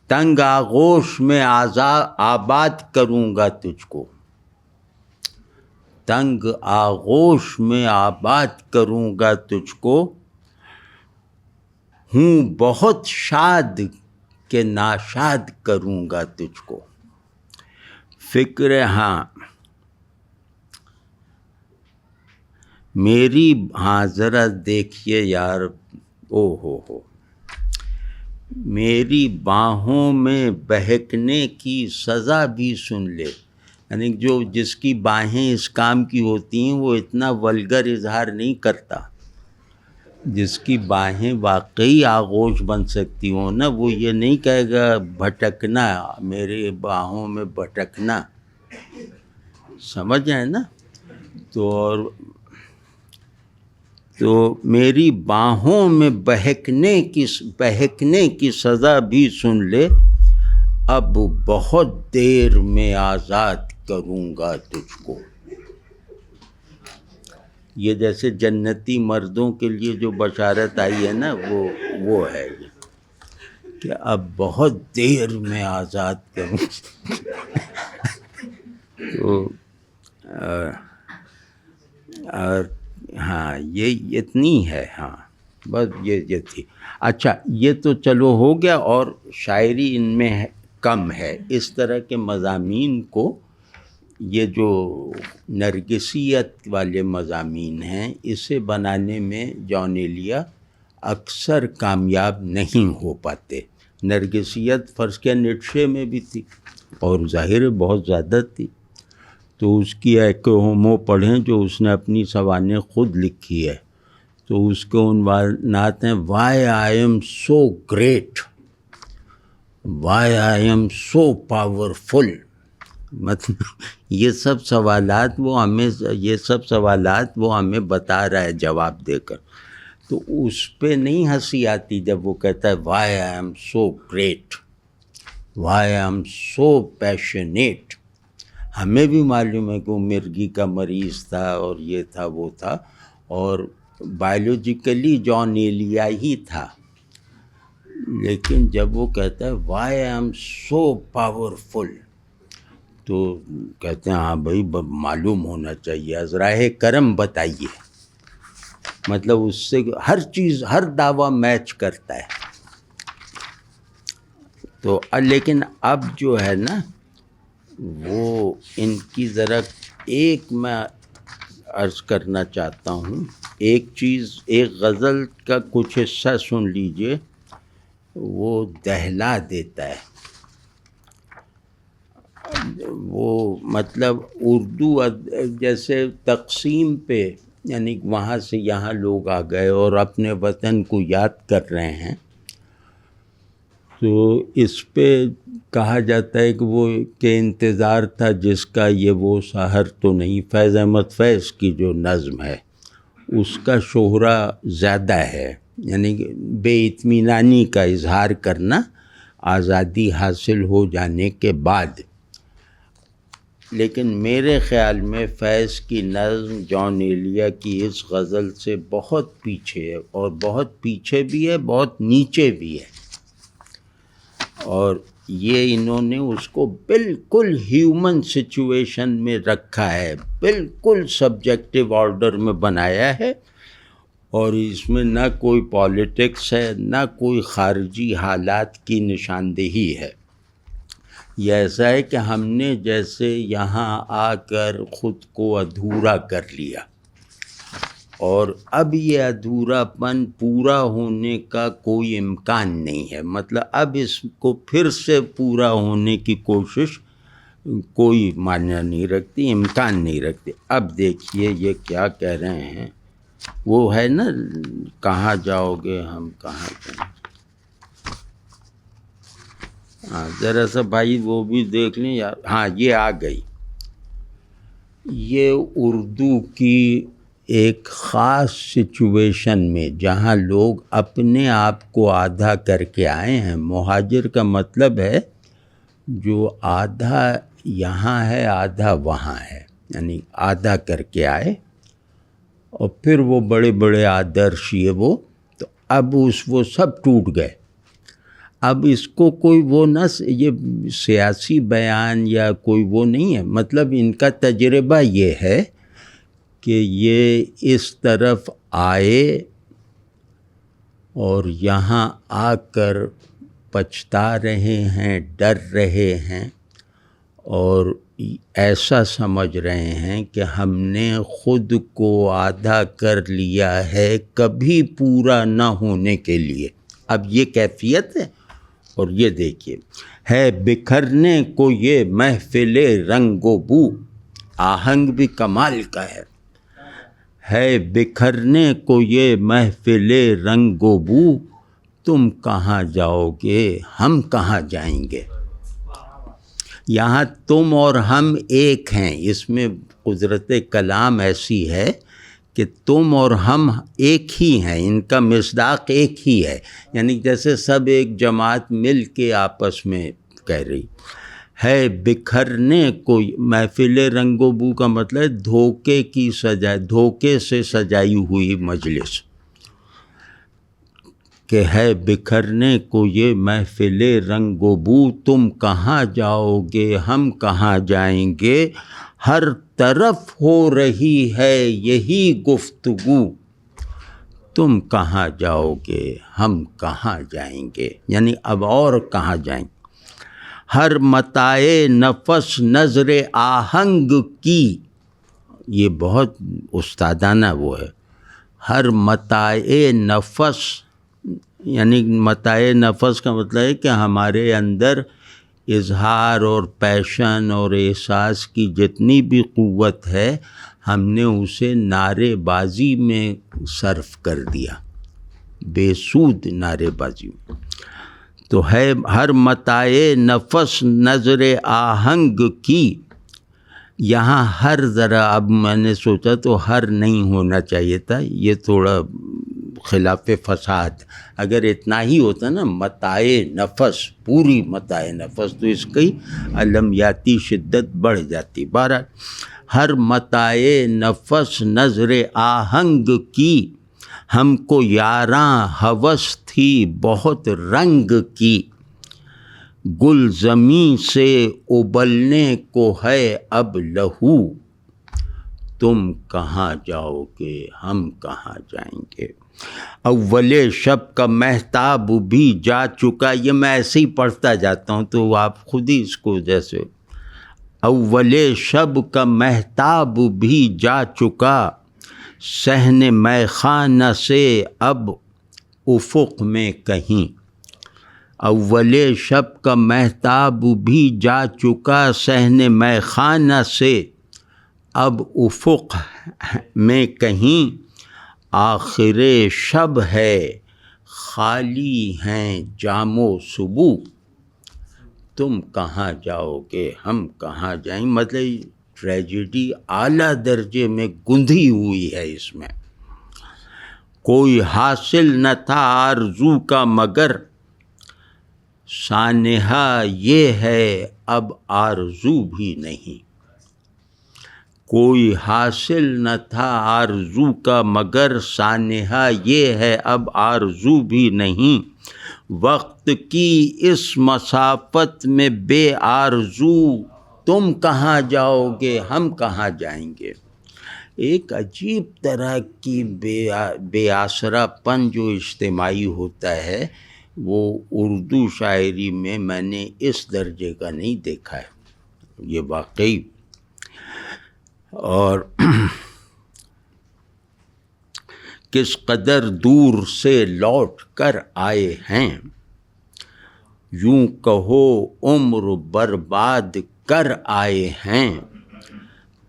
تنگ آغوش میں آباد کروں گا تجھ کو، تنگ آغوش میں آباد کروں گا تجھ کو، ہوں بہت شاد کہ ناشاد کروں گا تجھ کو۔ فکر ہاں میری، ہاں ذرا دیکھیے یار، او ہو، میری باہوں میں بہکنے کی سزا بھی سن لے، یعنی جو جس کی باہیں اس کام کی ہوتی ہیں وہ اتنا ولگر اظہار نہیں کرتا، جس کی باہیں واقعی آغوش بن سکتی ہوں نا، وہ یہ نہیں کہے گا بھٹکنا، میرے باہوں میں بھٹکنا، سمجھ آئے نا؟ تو میری باہوں میں بہکنے کی سزا بھی سن لے، اب بہت دیر میں آزاد کروں گا تجھ کو۔ یہ جیسے جنتی مردوں کے لیے جو بشارت آئی ہے نا، وہ ہے یہ کہ اب بہت دیر میں آزاد کروں تو اور ہاں یہ اتنی ہے، ہاں بس یہ تھی۔ اچھا یہ تو چلو ہو گیا، اور شاعری ان میں کم ہے اس طرح کے مضامین کو، یہ جو نرگسیت والے مضامین ہیں اسے بنانے میں جان ایلیا اکثر کامیاب نہیں ہو پاتے۔ نرگسیت فرض کیا نیٹشے میں بھی تھی، اور ظاہر بہت زیادہ تھی، تو اس کی ایک ہومو پڑھیں جو اس نے اپنی سوانح خود لکھی ہے، تو اس کے عنوانات ہیں why I am so great, why I am so powerful, مطلب یہ سب سوالات وہ ہمیں بتا رہا ہے جواب دے کر، تو اس پہ نہیں ہنسی آتی جب وہ کہتا ہے why I am so great, why I am so passionate. ہمیں بھی معلوم ہے کہ وہ مرگی کا مریض تھا اور یہ تھا وہ تھا، اور بائیولوجیکلی جان ایلیا ہی تھا، لیکن جب وہ کہتا ہے why I am so powerful, تو کہتے ہیں ہاں بھائی معلوم ہونا چاہیے، ازراہ کرم بتائیے، مطلب اس سے ہر چیز، ہر دعویٰ میچ کرتا ہے۔ تو لیکن اب جو ہے نا وہ ان کی ذرا ایک میں عرض کرنا چاہتا ہوں، ایک چیز، ایک غزل کا کچھ حصہ سن لیجئے، وہ دہلا دیتا ہے۔ وہ مطلب اردو جیسے تقسیم پہ، یعنی وہاں سے یہاں لوگ آ گئے اور اپنے وطن کو یاد کر رہے ہیں، تو اس پہ کہا جاتا ہے کہ وہ کہ انتظار تھا جس کا یہ وہ سحر تو نہیں، فیض احمد فیض کی جو نظم ہے اس کا شہرہ زیادہ ہے، یعنی بے اطمینانی کا اظہار کرنا آزادی حاصل ہو جانے کے بعد۔ لیکن میرے خیال میں فیض کی نظم جان ایلیا کی اس غزل سے بہت پیچھے ہے، اور بہت پیچھے بھی ہے، بہت نیچے بھی ہے، اور یہ انہوں نے اس کو بالکل ہیومن سچویشن میں رکھا ہے، بالکل سبجیکٹو آرڈر میں بنایا ہے، اور اس میں نہ کوئی پالیٹکس ہے، نہ کوئی خارجی حالات کی نشاندہی ہے۔ یہ ایسا ہے کہ ہم نے جیسے یہاں آ کر خود کو ادھورا کر لیا، اور اب یہ ادھورا پن پورا ہونے کا کوئی امکان نہیں ہے، مطلب اب اس کو پھر سے پورا ہونے کی کوشش کوئی معنی نہیں رکھتی، امکان نہیں رکھتی۔ اب دیکھیے یہ کیا کہہ رہے ہیں، وہ ہے نا کہاں جاؤ گے ہم کہاں جائیں، ہاں ذرا سا بھائی وہ بھی دیکھ لیں یار، ہاں یہ آ گئی۔ یہ اردو کی ایک خاص سچویشن میں جہاں لوگ اپنے آپ کو آدھا کر کے آئے ہیں. مہاجر کا مطلب ہے جو آدھا یہاں ہے آدھا وہاں ہے، یعنی آدھا کر کے آئے اور پھر وہ بڑے بڑے آدرش یہ وہ، تو اب وہ سب ٹوٹ گئے. اب اس کو کوئی وہ نہ یہ سیاسی بیان یا کوئی وہ نہیں ہے، مطلب ان کا تجربہ یہ ہے کہ یہ اس طرف آئے اور یہاں آ کر پچھتا رہے ہیں، ڈر رہے ہیں اور ایسا سمجھ رہے ہیں کہ ہم نے خود کو آدھا کر لیا ہے کبھی پورا نہ ہونے کے لیے. اب یہ کیفیت ہے. اور یہ دیکھیے، ہے بکھرنے کو یہ محفل رنگ و بو، آہنگ بھی کمال کا ہے بکھرنے کو یہ محفل رنگ و بو، تم کہاں جاؤ گے ہم کہاں جائیں گے. یہاں تم اور ہم ایک ہیں، اس میں قدرت کلام ایسی ہے کہ تم اور ہم ایک ہی ہیں، ان کا مصداق ایک ہی ہے. یعنی جیسے سب ایک جماعت مل کے آپس میں کہہ رہی ہے بکھرنے کو. محفل رنگ و بو کا مطلب ہے دھوکے سے سجائی ہوئی مجلس، کہ ہے بکھرنے کو یہ محفل رنگ و بو، تم کہاں جاؤ گے ہم کہاں جائیں گے. ہر طرف ہو رہی ہے یہی گفتگو، تم کہاں جاؤ گے ہم کہاں جائیں گے. یعنی اب اور کہاں جائیں. ہر متاع نفس نظر آہنگ کی، یہ بہت استادانہ وہ ہے. ہر متاع نفس، یعنی متاع نفس کا مطلب ہے کہ ہمارے اندر اظہار اور پیشن اور احساس کی جتنی بھی قوت ہے ہم نے اسے نعرے بازی میں صرف کر دیا، بے سود نعرے بازی میں. تو ہے ہر متاع نفس نظر آہنگ کی. یہاں ہر ذرا اب میں نے سوچا تو ہر نہیں ہونا چاہیے تھا، یہ تھوڑا خلاف فساد. اگر اتنا ہی ہوتا نا متاع نفس، پوری متاع نفس، تو اس کی علمیاتی شدت بڑھ جاتی. بہرحال ہر متاع نفس نظر آہنگ کی، ہم کو یاراں ہوس تھی بہت رنگ کی. گل زمیں سے ابلنے کو ہے اب لہو، تم کہاں جاؤ گے ہم کہاں جائیں گے. اول شب کا مہتاب بھی جا چکا. یہ میں ایسے ہی پڑھتا جاتا ہوں تو آپ خود ہی اس کو جیسے اول شب کا مہتاب بھی جا چکا، صحن میخانہ سے اب افق میں کہیں. اول شب کا مہتاب بھی جا چکا، صحن میخانہ سے اب افق میں کہیں. آخر شب ہے خالی ہیں جام و سبو، تم کہاں جاؤ گے ہم کہاں جائیں. مطلب ٹریجڈی اعلیٰ درجے میں گندھی ہوئی ہے اس میں. کوئی حاصل نہ تھا آرزو کا مگر، سانحہ یہ ہے اب آرزو بھی نہیں. کوئی حاصل نہ تھا آرزو کا مگر، سانحہ یہ ہے اب آرزو بھی نہیں. وقت کی اس مسافت میں بے آرزو، تم کہاں جاؤ گے ہم کہاں جائیں گے. ایک عجیب طرح کی بے آسرا پن جو اجتماعی ہوتا ہے وہ اردو شاعری میں میں نے اس درجے کا نہیں دیکھا ہے. یہ واقعی. اور کس قدر دور سے لوٹ کر آئے ہیں، یوں کہو عمر برباد کر آئے ہیں.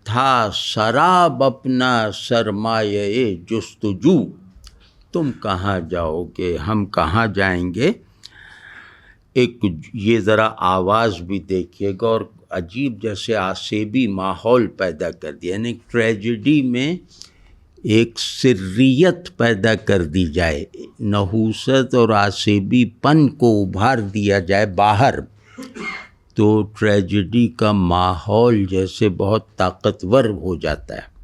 تھا سراب اپنا سرمایہ جستجو، تم کہاں جاؤ گے ہم کہاں جائیں گے. ایک یہ ذرا آواز بھی دیکھیے گا اور عجیب جیسے آسیبی ماحول پیدا کر دیا، یعنی ٹریجڈی میں ایک سریت پیدا کر دی جائے، نحوست اور آسیبی پن کو ابھار دیا جائے باہر، تو ٹریجڈی کا ماحول جیسے بہت طاقتور ہو جاتا ہے۔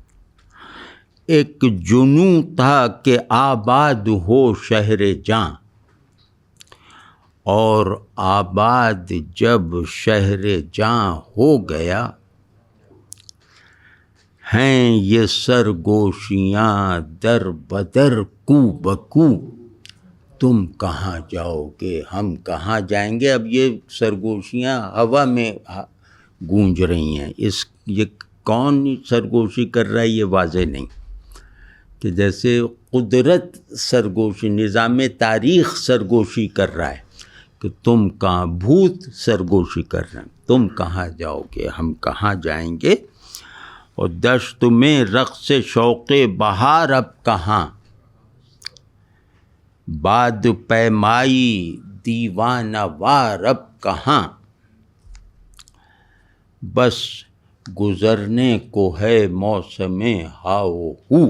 ایک جنوں تھا کہ آباد ہو شہر جاں، اور آباد جب شہر جاں ہو گیا، ہیں یہ سرگوشیاں در بدر کو بکو، تم کہاں جاؤ گے ہم کہاں جائیں گے۔ اب یہ سرگوشیاں ہوا میں گونج رہی ہیں، یہ کون سرگوشی کر رہا ہے یہ واضح نہیں، کہ جیسے قدرت سرگوشی، نظام تاریخ سرگوشی کر رہا ہے کہ تم کہاں، بھوت سرگوشی کر رہے ہیں، تم کہاں جاؤ گے ہم کہاں جائیں گے۔ اور دشت میں رقص شوق بہار اب کہاں، باد پیمائی دیوانہ وار اب کہاں، بس گزرنے کو ہے موسم ہاؤ ہو،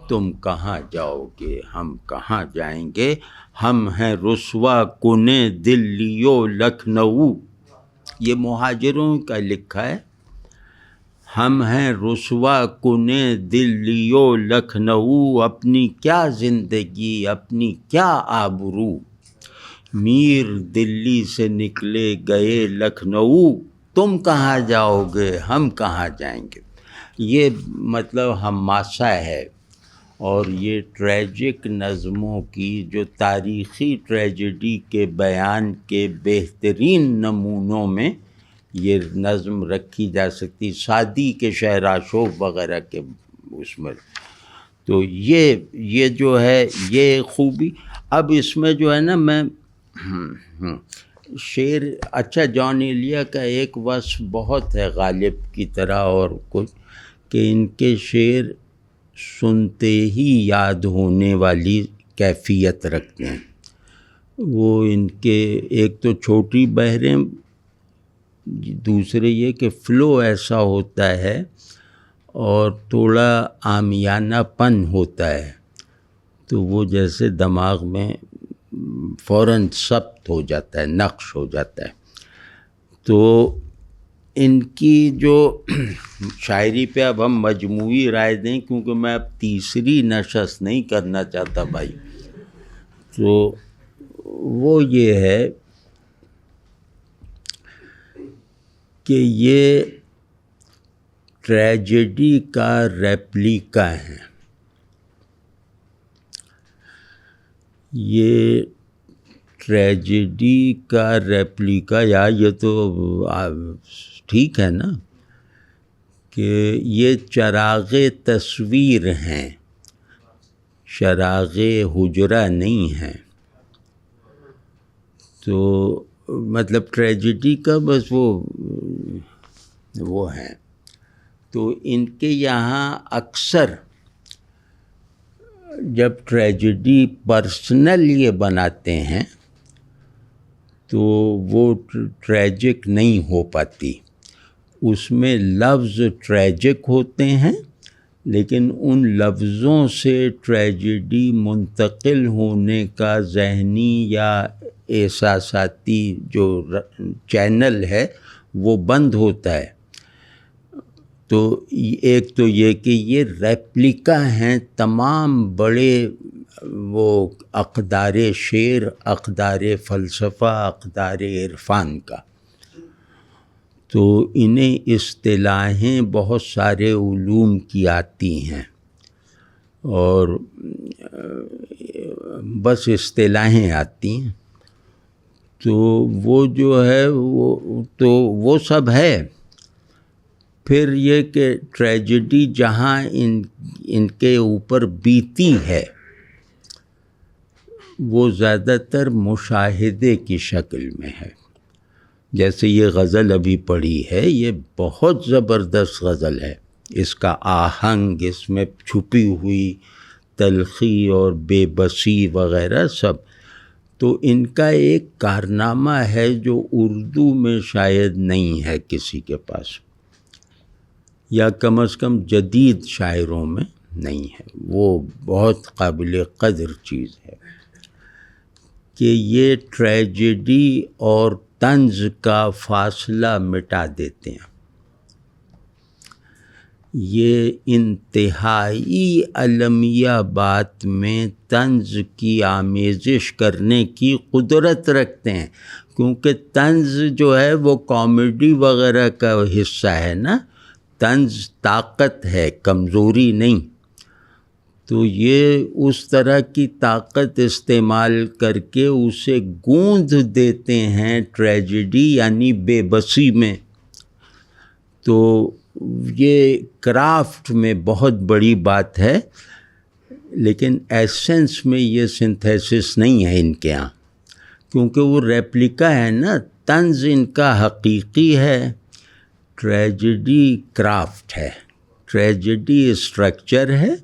تم کہاں جاؤ گے ہم کہاں جائیں گے۔ ہم ہیں رسوا کنے دلیو لکھنؤ، یہ مہاجروں کا لکھا ہے، ہم ہیں رسوا کنے دلیو لکھنؤ، اپنی کیا زندگی اپنی کیا آبرو، میر دلی سے نکلے گئے لکھنؤ، تم کہاں جاؤ گے ہم کہاں جائیں گے۔ یہ مطلب حماسہ ہے، اور یہ ٹریجک نظموں کی جو تاریخی ٹریجڈی کے بیان کے بہترین نمونوں میں یہ نظم رکھی جا سکتی، سعدی کے شعر آشوب وغیرہ کے اس میں۔ تو یہ جو ہے یہ خوبی۔ اب اس میں جو ہے نا میں شعر، اچھا جان ایلیا کا ایک وصف بہت ہے غالب کی طرح اور کچھ، کہ ان کے شعر سنتے ہی یاد ہونے والی کیفیت رکھتے ہیں۔ وہ ان کے ایک تو چھوٹی بحریں، دوسرے یہ کہ فلو ایسا ہوتا ہے اور تھوڑا عامیانہ پن ہوتا ہے، تو وہ جیسے دماغ میں فوراً ثبت ہو جاتا ہے، نقش ہو جاتا ہے۔ تو ان کی جو شاعری پہ اب ہم مجموعی رائے دیں، کیونکہ میں اب تیسری نشست نہیں کرنا چاہتا بھائی، تو وہ یہ ہے کہ یہ ٹریجڈی کا ریپلیکا ہے، یہ ٹریجڈی کا ریپلیکا، یا یہ تو ٹھیک ہے نا کہ یہ چراغ تصویر ہیں، چراغ حجرہ نہیں ہیں۔ تو مطلب ٹریجڈی کا بس وہ ہیں۔ تو ان کے یہاں اکثر جب ٹریجڈی پرسنل یہ بناتے ہیں تو وہ ٹریجک نہیں ہو پاتی، اس میں لفظ ٹریجک ہوتے ہیں، لیکن ان لفظوں سے ٹریجڈی منتقل ہونے کا ذہنی یا احساساتی جو چینل ہے وہ بند ہوتا ہے۔ تو ایک تو یہ کہ یہ ریپلیکا ہیں تمام بڑے وہ اقدار شعر، اقدار فلسفہ، اقدار عرفان کا۔ تو انہیں اصطلاحیں بہت سارے علوم کی آتی ہیں، اور بس اصطلاحیں آتی ہیں، تو وہ جو ہے وہ سب ہے۔ پھر یہ کہ ٹریجڈی جہاں ان کے اوپر بیتی ہے وہ زیادہ تر مشاہدے کی شکل میں ہے۔ جیسے یہ غزل ابھی پڑھی ہے، یہ بہت زبردست غزل ہے، اس کا آہنگ، اس میں چھپی ہوئی تلخی اور بے بسی وغیرہ سب، تو ان کا ایک کارنامہ ہے جو اردو میں شاید نہیں ہے کسی کے پاس، یا کم از کم جدید شاعروں میں نہیں ہے، وہ بہت قابل قدر چیز ہے کہ یہ ٹریجڈی اور طنز کا فاصلہ مٹا دیتے ہیں۔ یہ انتہائی المیہ بات میں طنز کی آمیزش کرنے کی قدرت رکھتے ہیں، کیونکہ طنز جو ہے وہ کامیڈی وغیرہ کا حصہ ہے نا، طنز طاقت ہے، کمزوری نہیں۔ تو یہ اس طرح کی طاقت استعمال کر کے اسے گوندھ دیتے ہیں ٹریجڈی یعنی بے بسی میں۔ تو یہ کرافٹ میں بہت بڑی بات ہے، لیکن ایسنس میں یہ سنتھیسس نہیں ہے ان کے ہاں، کیونکہ وہ ریپلیکا ہے نا، طنز ان کا حقیقی ہے، ٹریجڈی کرافٹ ہے، ٹریجڈی اسٹرکچر ہے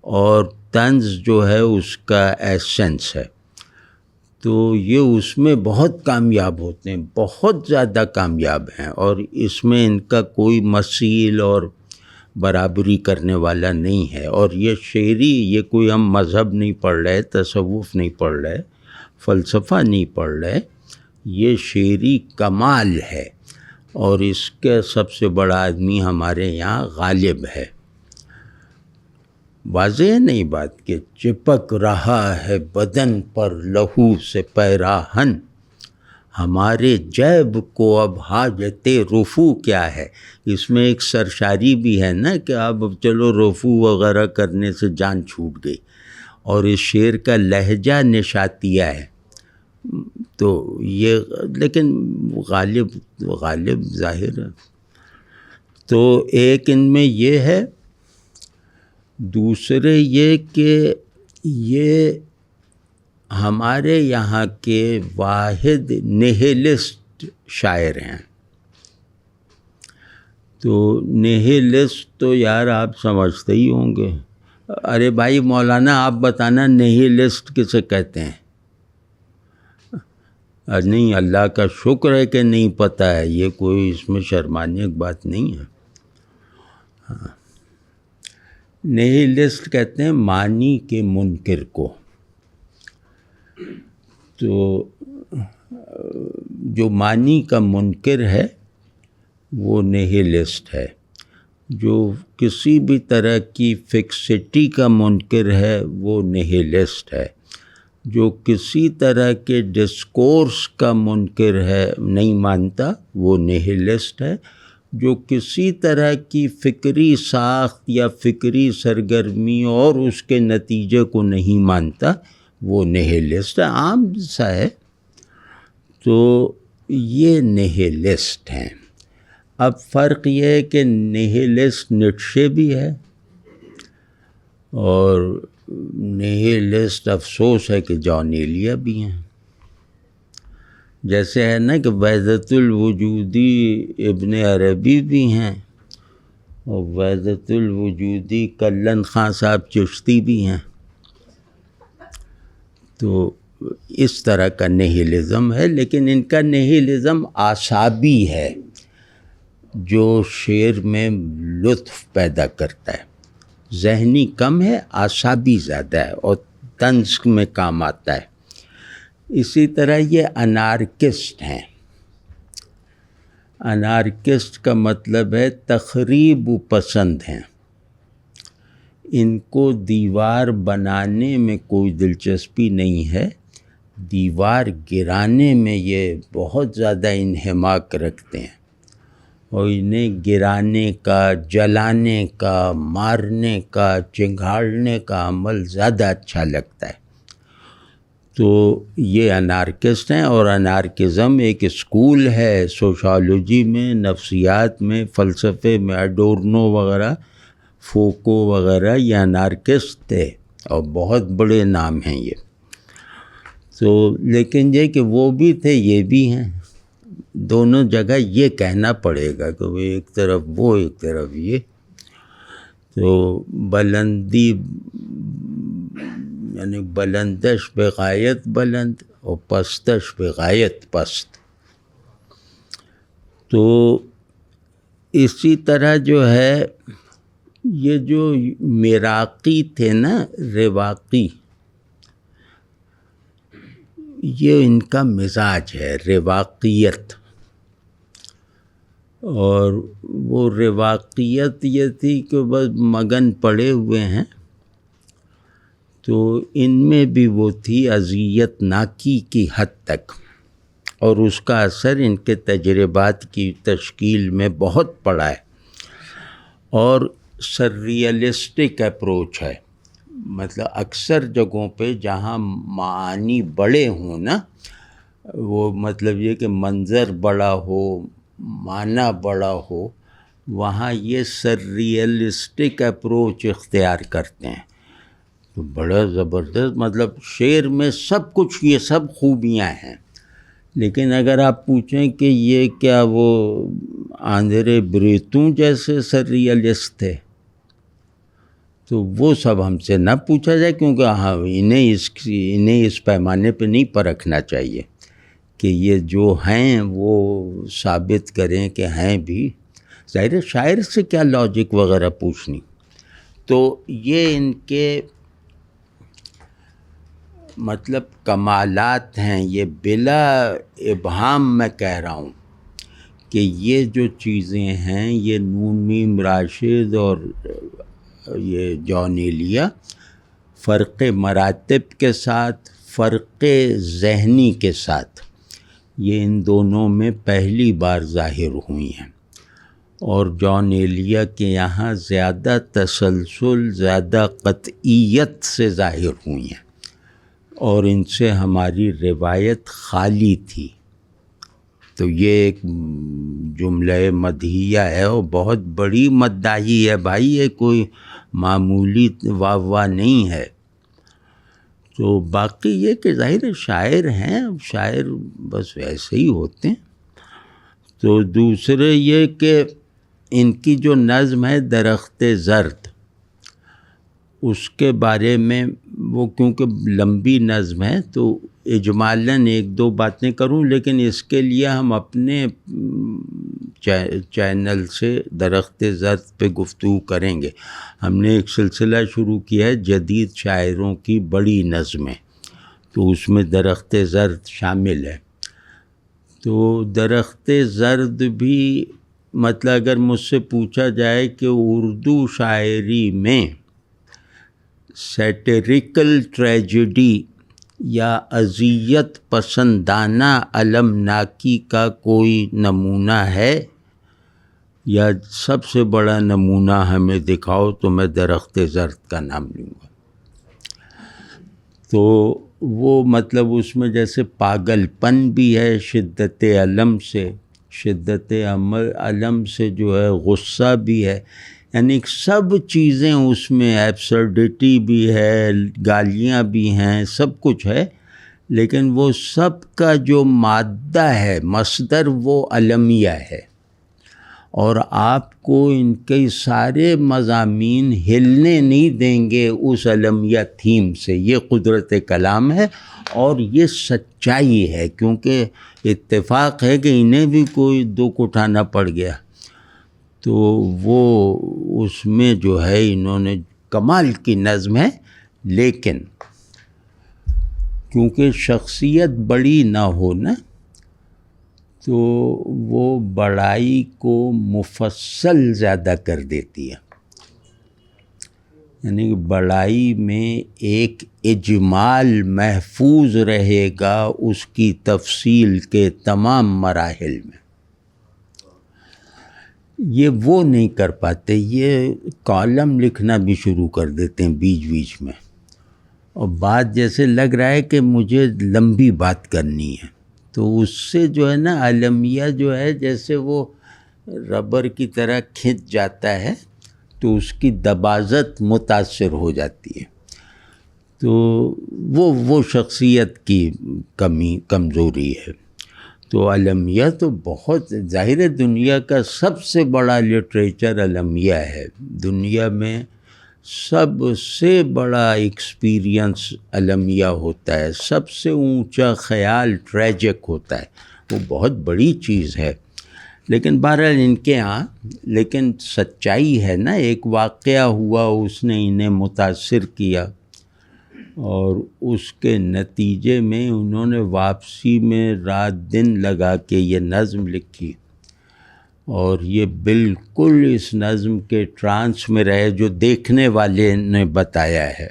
اور طنز جو ہے اس کا ایسنس ہے۔ تو یہ اس میں بہت کامیاب ہوتے ہیں، بہت زیادہ کامیاب ہیں، اور اس میں ان کا کوئی مثیل اور برابری کرنے والا نہیں ہے۔ اور یہ شعری، یہ کوئی ہم مذہب نہیں پڑھ رہے، تصوف نہیں پڑھ رہے، فلسفہ نہیں پڑھ رہے، یہ شعری کمال ہے، اور اس کے سب سے بڑا آدمی ہمارے یہاں غالب ہے۔ واضح ہے نہیں بات کہ چپک رہا ہے بدن پر لہو سے پیراہن، ہمارے جیب کو اب حاجت رفو کیا ہے۔ اس میں ایک سرشاری بھی ہے نا کہ اب چلو رفو وغیرہ کرنے سے جان چھوٹ گئی، اور اس شعر کا لہجہ نشاتیہ ہے۔ تو یہ لیکن غالب ظاہر ہے۔ تو ایک ان میں یہ ہے، دوسرے یہ کہ یہ ہمارے یہاں کے واحد نہیلسٹ شاعر ہیں۔ تو نہیلسٹ تو یار آپ سمجھتے ہی ہوں گے۔ ارے بھائی مولانا آپ بتانا نہیلسٹ کسے کہتے ہیں؟ نہیں، اللہ کا شکر ہے کہ نہیں پتہ ہے، یہ کوئی اس میں شرمانے کی بات نہیں ہے۔ ہاں، نہیلسٹ کہتے ہیں معنی کے منکر کو۔ تو جو معنی کا منکر ہے وہ نہیلسٹ ہے، جو کسی بھی طرح کی فکسٹی کا منکر ہے وہ نہیلسٹ ہے، جو کسی طرح کے ڈسکورس کا منکر ہے، نہیں مانتا، وہ نہیلسٹ ہے، جو کسی طرح کی فکری ساخت یا فکری سرگرمی اور اس کے نتیجے کو نہیں مانتا، وہ نہیلسٹ ہے، عام سا ہے۔ تو یہ نہیلسٹ ہیں۔ اب فرق یہ ہے کہ نہیلسٹ نیٹشے بھی ہے، اور نہیلسٹ افسوس ہے کہ جان ایلیا بھی ہیں۔ جیسے ہے نا کہ وحدت الوجودی ابن عربی بھی ہیں، اور وحدت الوجودی کلن خان صاحب چشتی بھی ہیں۔ تو اس طرح کا نہیلزم ہے، لیکن ان کا نہیلزم اعصابی ہے، جو شعر میں لطف پیدا کرتا ہے، ذہنی کم ہے، اعصابی زیادہ ہے، اور طنز میں کام آتا ہے۔ اسی طرح یہ انارکسٹ ہیں۔ انارکسٹ کا مطلب ہے تخریب پسند ہیں، ان کو دیوار بنانے میں کوئی دلچسپی نہیں ہے، دیوار گرانے میں یہ بہت زیادہ انہماک رکھتے ہیں، اور انہیں گرانے کا، جلانے کا، مارنے کا، چنگھاڑنے کا عمل زیادہ اچھا لگتا ہے۔ تو یہ انارکسٹ ہیں، اور انارکزم ایک اسکول ہے سوشالوجی میں، نفسیات میں، فلسفے میں، اڈورنو وغیرہ، فوکو وغیرہ، یہ انارکسٹ تھے، اور بہت بڑے نام ہیں یہ۔ تو لیکن یہ کہ وہ بھی تھے، یہ بھی ہیں، دونوں جگہ یہ کہنا پڑے گا کہ وہ ایک طرف وہ، ایک طرف یہ۔ تو بلندی یعنی بلندش بغایت بلند، اور پستش بغایت پست. تو اسی طرح جو ہے یہ جو مراقی تھے نا، رواقی، یہ ان کا مزاج ہے رواقیت. اور وہ رواقیت یہ تھی کہ بس مگن پڑے ہوئے ہیں. تو ان میں بھی وہ تھی اذیت ناکی کی حد تک، اور اس کا اثر ان کے تجربات کی تشکیل میں بہت پڑا ہے. اور سرریلسٹک اپروچ ہے، مطلب اکثر جگہوں پہ جہاں معانی بڑے ہوں نا، وہ مطلب یہ کہ منظر بڑا ہو، معنی بڑا ہو، وہاں یہ سرریلسٹک اپروچ اختیار کرتے ہیں. تو بڑا زبردست، مطلب شعر میں سب کچھ یہ سب خوبیاں ہیں. لیکن اگر آپ پوچھیں کہ یہ کیا وہ آندھرے بریتوں جیسے سرریلسٹ تھے، تو وہ سب ہم سے نہ پوچھا جائے، کیونکہ ہاں انہیں اس پیمانے پہ نہیں پرکھنا چاہیے کہ یہ جو ہیں وہ ثابت کریں کہ ہیں بھی. ظاہر شاعر سے کیا لاجک وغیرہ پوچھنی. تو یہ ان کے مطلب کمالات ہیں. یہ بلا ابہام میں کہہ رہا ہوں کہ یہ جو چیزیں ہیں، یہ نون میم راشد اور یہ جان ایلیا فرق مراتب کے ساتھ، فرق ذہنی کے ساتھ، یہ ان دونوں میں پہلی بار ظاہر ہوئی ہیں. اور جان ایلیا کے یہاں زیادہ تسلسل، زیادہ قطعیت سے ظاہر ہوئی ہیں، اور ان سے ہماری روایت خالی تھی. تو یہ ایک جملہ مدحیہ ہے، اور بہت بڑی مداحی ہے بھائی، یہ کوئی معمولی واہ واہ نہیں ہے. تو باقی یہ کہ ظاہر شاعر ہیں، شاعر بس ویسے ہی ہوتے ہیں. تو دوسرے یہ کہ ان کی جو نظم ہے درخت زرد، اس کے بارے میں وہ کیونکہ لمبی نظم ہے تو اجمالاً ایک دو باتیں کروں، لیکن اس کے لیے ہم اپنے چینل سے درخت زرد پہ گفتگو کریں گے. ہم نے ایک سلسلہ شروع کیا ہے جدید شاعروں کی بڑی نظمیں، تو اس میں درخت زرد شامل ہے. تو درخت زرد بھی مطلب اگر مجھ سے پوچھا جائے کہ اردو شاعری میں سیٹریکل ٹریجڈی یا اذیت پسندانہ المناکی کا کوئی نمونہ ہے یا سب سے بڑا نمونہ ہمیں دکھاؤ، تو میں درخت زرد کا نام لوں گا. تو وہ مطلب اس میں جیسے پاگل پن بھی ہے، شدت علم سے، شدت علم سے جو ہے غصہ بھی ہے، یعنی سب چیزیں اس میں، ایبسرڈیٹی بھی ہے، گالیاں بھی ہیں، سب کچھ ہے. لیکن وہ سب کا جو مادہ ہے، مصدر، وہ علمیہ ہے. اور آپ کو ان کے سارے مضامین ہلنے نہیں دیں گے اس علمیہ تھیم سے. یہ قدرت کلام ہے اور یہ سچائی ہے، کیونکہ اتفاق ہے کہ انہیں بھی کوئی دکھ اٹھانا پڑ گیا. تو وہ اس میں جو ہے انہوں نے کمال کی نظم ہے. لیکن کیونکہ شخصیت بڑی نہ ہو نا، تو وہ بڑائی کو مفصل زیادہ کر دیتی ہے. یعنی بڑائی میں ایک اجمال محفوظ رہے گا اس کی تفصیل کے تمام مراحل میں. یہ وہ نہیں کر پاتے. یہ کالم لکھنا بھی شروع کر دیتے ہیں بیچ بیچ میں، اور بات جیسے لگ رہا ہے کہ مجھے لمبی بات کرنی ہے، تو اس سے جو ہے نا علمیہ جو ہے جیسے وہ ربر کی طرح کھنچ جاتا ہے، تو اس کی دباغت متاثر ہو جاتی ہے. تو وہ شخصیت کی کمزوری ہے. تو علمیہ تو بہت ظاہر ہے، دنیا کا سب سے بڑا لٹریچر علمیہ ہے. دنیا میں سب سے بڑا ایکسپیرینس المیہ ہوتا ہے، سب سے اونچا خیال ٹریجک ہوتا ہے، وہ بہت بڑی چیز ہے۔ لیکن بہرحال ان کے ہاں، لیکن سچائی ہے نا، ایک واقعہ ہوا اس نے انہیں متاثر کیا، اور اس کے نتیجے میں انہوں نے واپسی میں رات دن لگا کے یہ نظم لکھی، اور یہ بالکل اس نظم کے ٹرانس میں رہے جو دیکھنے والے نے بتایا ہے،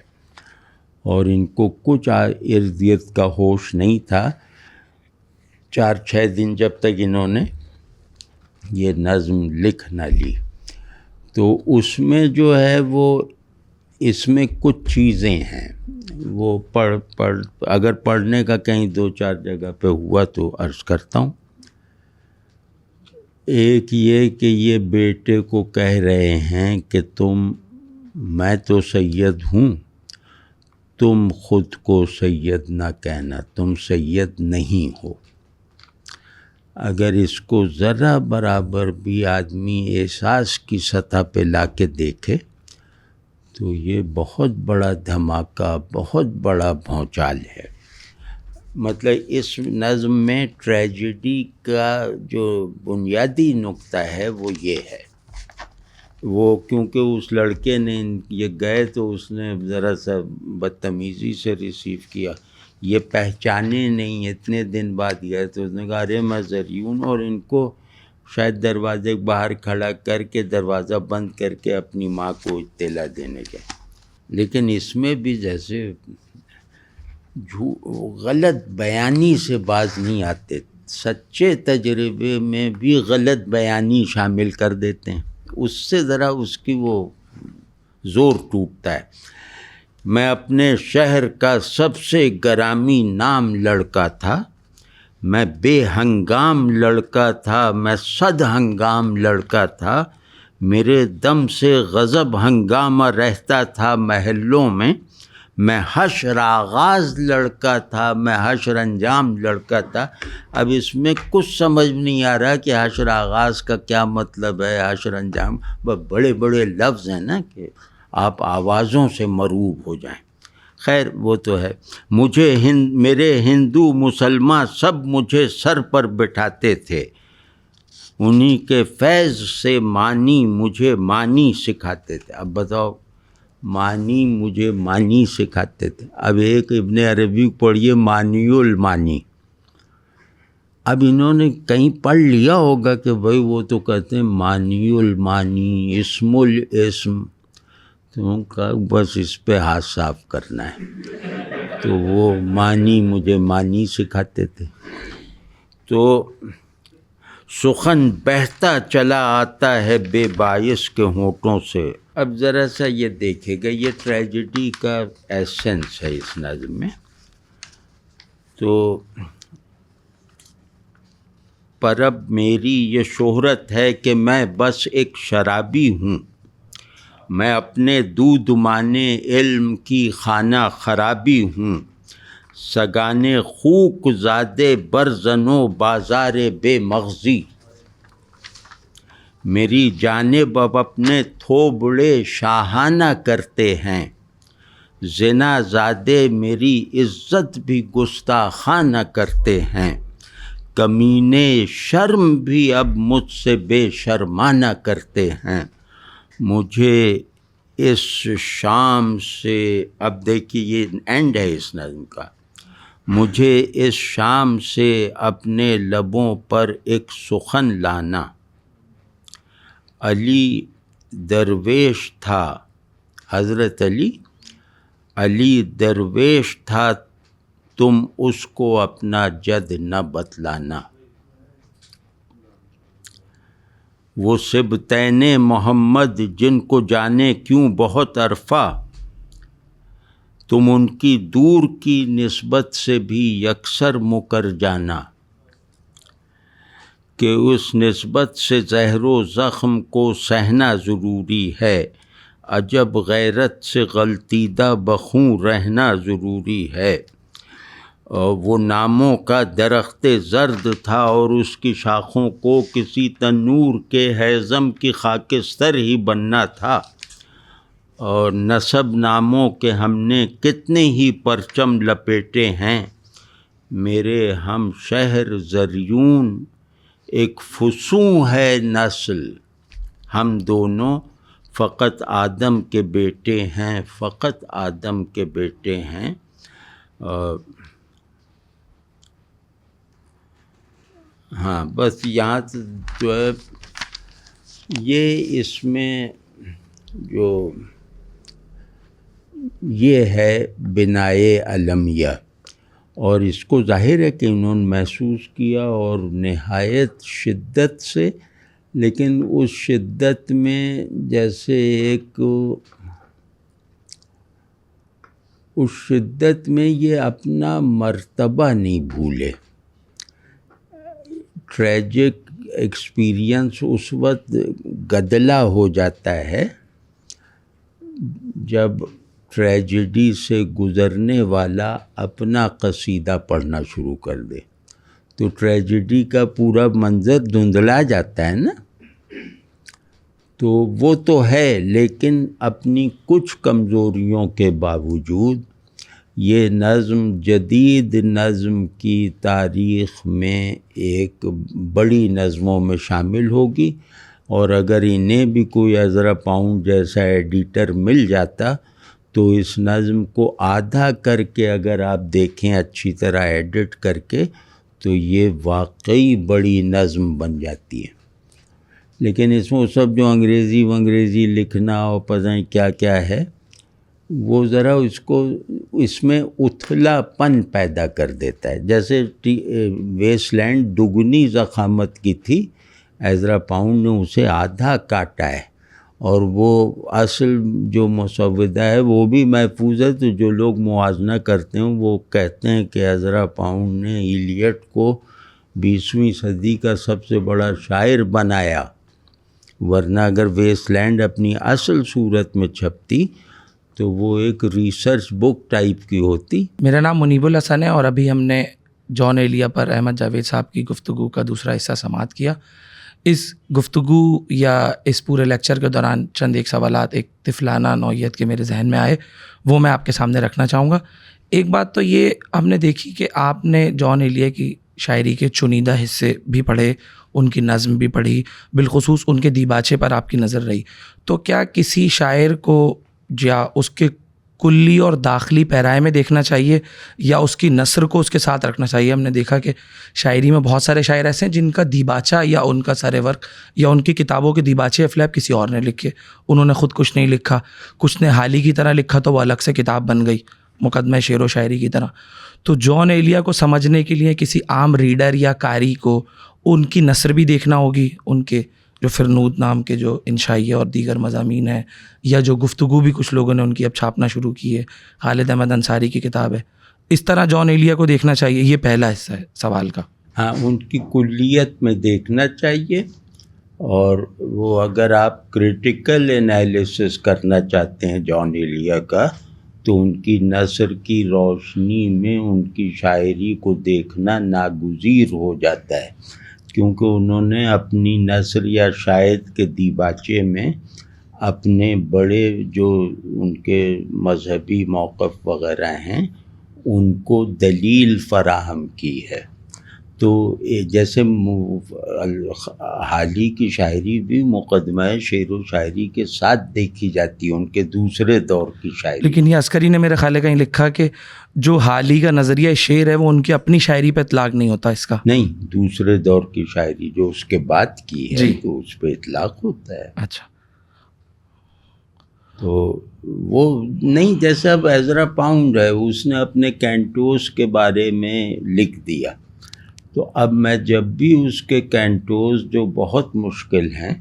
اور ان کو کچھ ارد گرد کا ہوش نہیں تھا 4-6 دن جب تک انہوں نے یہ نظم لکھ نہ لی۔ تو اس میں جو ہے وہ، اس میں کچھ چیزیں ہیں وہ اگر پڑھنے کا کہیں 2-4 جگہ پہ ہوا تو عرض کرتا ہوں۔ ایک یہ کہ یہ بیٹے کو کہہ رہے ہیں کہ میں تو سید ہوں، تم خود کو سید نہ کہنا، تم سید نہیں ہو۔ اگر اس کو ذرا برابر بھی آدمی احساس کی سطح پہ لا کے دیکھے تو یہ بہت بڑا دھماکہ، بہت بڑا بھونچال ہے۔ مطلب اس نظم میں ٹریجڈی کا جو بنیادی نقطہ ہے وہ یہ ہے، وہ کیونکہ اس لڑکے نے یہ گئے تو اس نے ذرا سا بدتمیزی سے ریسیو کیا، یہ پہچانے نہیں، اتنے دن بعد گئے تو اس نے کہا ارے میں زریون، اور ان کو شاید دروازے باہر کھڑا کر کے دروازہ بند کر کے اپنی ماں کو اطلاع دینے گئے۔ لیکن اس میں بھی جیسے غلط بیانی سے باز نہیں آتے، سچے تجربے میں بھی غلط بیانی شامل کر دیتے ہیں، اس سے ذرا اس کی وہ زور ٹوٹتا ہے۔ میں اپنے شہر کا سب سے گرامی نام لڑکا تھا، میں بے ہنگام لڑکا تھا، میں صد ہنگام لڑکا تھا، میرے دم سے غضب ہنگامہ رہتا تھا محلوں میں حشر آغاز لڑکا تھا، میں حشر انجام لڑکا تھا۔ اب اس میں کچھ سمجھ نہیں آ رہا کہ حشر آغاز کا کیا مطلب ہے، حشر انجام بڑے بڑے لفظ ہیں نا کہ آپ آوازوں سے مروب ہو جائیں۔ خیر وہ تو ہے۔ میرے ہندو مسلمان سب مجھے سر پر بٹھاتے تھے، انہی کے فیض سے معنی مجھے معنی سکھاتے تھے۔ اب بتاؤ، معنی مجھے معنی سکھاتے تھے۔ اب ایک ابن عربی پڑھیے معنی المعنی، اب انہوں نے کہیں پڑھ لیا ہوگا کہ بھئی وہ تو کہتے ہیں معنی المعنی، اسم الاسم، تو کہا بس اس پہ ہاتھ صاف کرنا ہے، تو وہ معنی مجھے معنی سکھاتے تھے۔ تو سخن بہتا چلا آتا ہے بے باعث کے ہونٹوں سے۔ اب ذرا سا یہ دیکھے گا، یہ ٹریجڈی کا ایسنس ہے اس نظم میں۔ تو پر اب میری یہ شہرت ہے کہ میں بس ایک شرابی ہوں، میں اپنے دودمانے علم کی خانہ خرابی ہوں، سگانے خوک زادے برزنوں بازار بے مغزی، میری جانب اب اپنے تھوبڑے شاہانہ کرتے ہیں، زنا زادے میری عزت بھی گستاخانہ کرتے ہیں، کمینے شرم بھی اب مجھ سے بے شرمانہ کرتے ہیں، مجھے اس شام سے، اب دیکھیے یہ اینڈ ہے اس نظم کا، مجھے اس شام سے اپنے لبوں پر ایک سخن لانا، علی درویش تھا، حضرت علی درویش تھا، تم اس کو اپنا جد نہ بتلانا، وہ سبطین محمد جن کو جانے کیوں بہت عرفہ، تم ان کی دور کی نسبت سے بھی یکسر مکر جانا، کہ اس نسبت سے زہر و زخم کو سہنا ضروری ہے، عجب غیرت سے غلطیدہ بخوں رہنا ضروری ہے، وہ ناموں کا درخت زرد تھا اور اس کی شاخوں کو کسی تنور کے ہیزم کی خاکستر ہی بننا تھا، اور نسب ناموں کے ہم نے کتنے ہی پرچم لپیٹے ہیں، میرے ہم شہر زریون ایک فسوں ہے نسل، ہم دونوں فقط آدم کے بیٹے ہیں، فقط آدم کے بیٹے ہیں۔ ہاں بس یہاں جو ہے یہ اس میں جو یہ ہے بنائے علمیہ، اور اس کو ظاہر ہے کہ انہوں نے محسوس کیا اور نہایت شدت سے، لیکن اس شدت میں جیسے اس شدت میں یہ اپنا مرتبہ نہیں بھولے۔ ٹریجک ایکسپیرینس اس وقت گدلا ہو جاتا ہے جب ٹریجڈی سے گزرنے والا اپنا قصیدہ پڑھنا شروع کر دے، تو ٹریجڈی کا پورا منظر دھندلا جاتا ہے نا۔ تو وہ تو ہے، لیکن اپنی کچھ کمزوریوں کے باوجود یہ نظم جدید نظم کی تاریخ میں ایک بڑی نظموں میں شامل ہوگی، اور اگر انہیں بھی کوئی عذرا پاؤنڈ جیسا ایڈیٹر مل جاتا تو اس نظم کو آدھا کر کے اگر آپ دیکھیں اچھی طرح ایڈٹ کر کے تو یہ واقعی بڑی نظم بن جاتی ہے۔ لیکن اس میں سب جو انگریزی لکھنا اور پتہ نہیں کیا کیا ہے، وہ ذرا اس میں اتھلا پن پیدا کر دیتا ہے۔ جیسے ویسٹ لینڈ دگنی ضخامت کی تھی، عزرا پاؤنڈ نے اسے آدھا کاٹا ہے، اور وہ اصل جو مسودہ ہے وہ بھی محفوظ ہے۔ تو جو لوگ موازنہ کرتے ہیں وہ کہتے ہیں کہ عزرا پاؤنڈ نے ایلیٹ کو 20ویں صدی کا سب سے بڑا شاعر بنایا، ورنہ اگر ویسٹ لینڈ اپنی اصل صورت میں چھپتی تو وہ ایک ریسرچ بک ٹائپ کی ہوتی۔ میرا نام منیب الحسن ہے، اور ابھی ہم نے جان ایلیا پر احمد جاوید صاحب کی گفتگو کا دوسرا حصہ سماعت کیا۔ اس گفتگو یا اس پورے لیکچر کے دوران چند ایک سوالات ایک طفلانہ نوعیت کے میرے ذہن میں آئے، وہ میں آپ کے سامنے رکھنا چاہوں گا۔ ایک بات تو یہ ہم نے دیکھی کہ آپ نے جان ایلیا کی شاعری کے چنیدہ حصے بھی پڑھے، ان کی نظم بھی پڑھی، بالخصوص ان کے دیباچے پر آپ کی نظر رہی۔ تو کیا کسی شاعر کو یا اس کے کلی اور داخلی پیرائے میں دیکھنا چاہیے، یا اس کی نثر کو اس کے ساتھ رکھنا چاہیے؟ ہم نے دیکھا کہ شاعری میں بہت سارے شاعر ایسے ہیں جن کا دیباچہ یا ان کا سارے ورک یا ان کی کتابوں کے دیباچے افلیپ کسی اور نے لکھے، انہوں نے خود کچھ نہیں لکھا، کچھ نے حالی کی طرح لکھا تو وہ الگ سے کتاب بن گئی، مقدمہ شعر و شاعری کی طرح۔ تو جان ایلیا کو سمجھنے کے لیے کسی عام ریڈر یا قاری کو ان کی نثر بھی دیکھنا ہوگی، ان کے جو فرنود نام کے جو انشائیہ اور دیگر مضامین ہیں، یا جو گفتگو بھی کچھ لوگوں نے ان کی اب چھاپنا شروع کی ہے، خالد احمد انصاری کی کتاب ہے، اس طرح جان ایلیا کو دیکھنا چاہیے؟ یہ پہلا حصہ ہے سوال کا۔ ہاں، ان کی کلیت میں دیکھنا چاہیے، اور وہ اگر آپ کریٹیکل انالیسس کرنا چاہتے ہیں جان ایلیا کا تو ان کی نثر کی روشنی میں ان کی شاعری کو دیکھنا ناگزیر ہو جاتا ہے، کیونکہ انہوں نے اپنی نثر یا شاعر کے دیباچے میں اپنے بڑے جو ان کے مذہبی موقف وغیرہ ہیں ان کو دلیل فراہم کی ہے۔ تو جیسے حالی کی شاعری بھی مقدمہ شعر و شاعری کے ساتھ دیکھی جاتی ہے، ان کے دوسرے دور کی شاعری۔ لیکن یہ عسکری نے میرے خیال ہے کہیں لکھا کہ جو حالی کا نظریہ شعر ہے وہ ان کی اپنی شاعری پہ اطلاق نہیں ہوتا اس کا۔ نہیں، دوسرے دور کی شاعری جو اس کے بعد کی ہے جی، تو اس پہ اطلاق ہوتا ہے۔ اچھا، تو وہ نہیں، جیسے اب عزرا پاؤنڈ ہے، اس نے اپنے کینٹوس کے بارے میں لکھ دیا، تو اب میں جب بھی اس کے کینٹوز جو بہت مشکل ہیں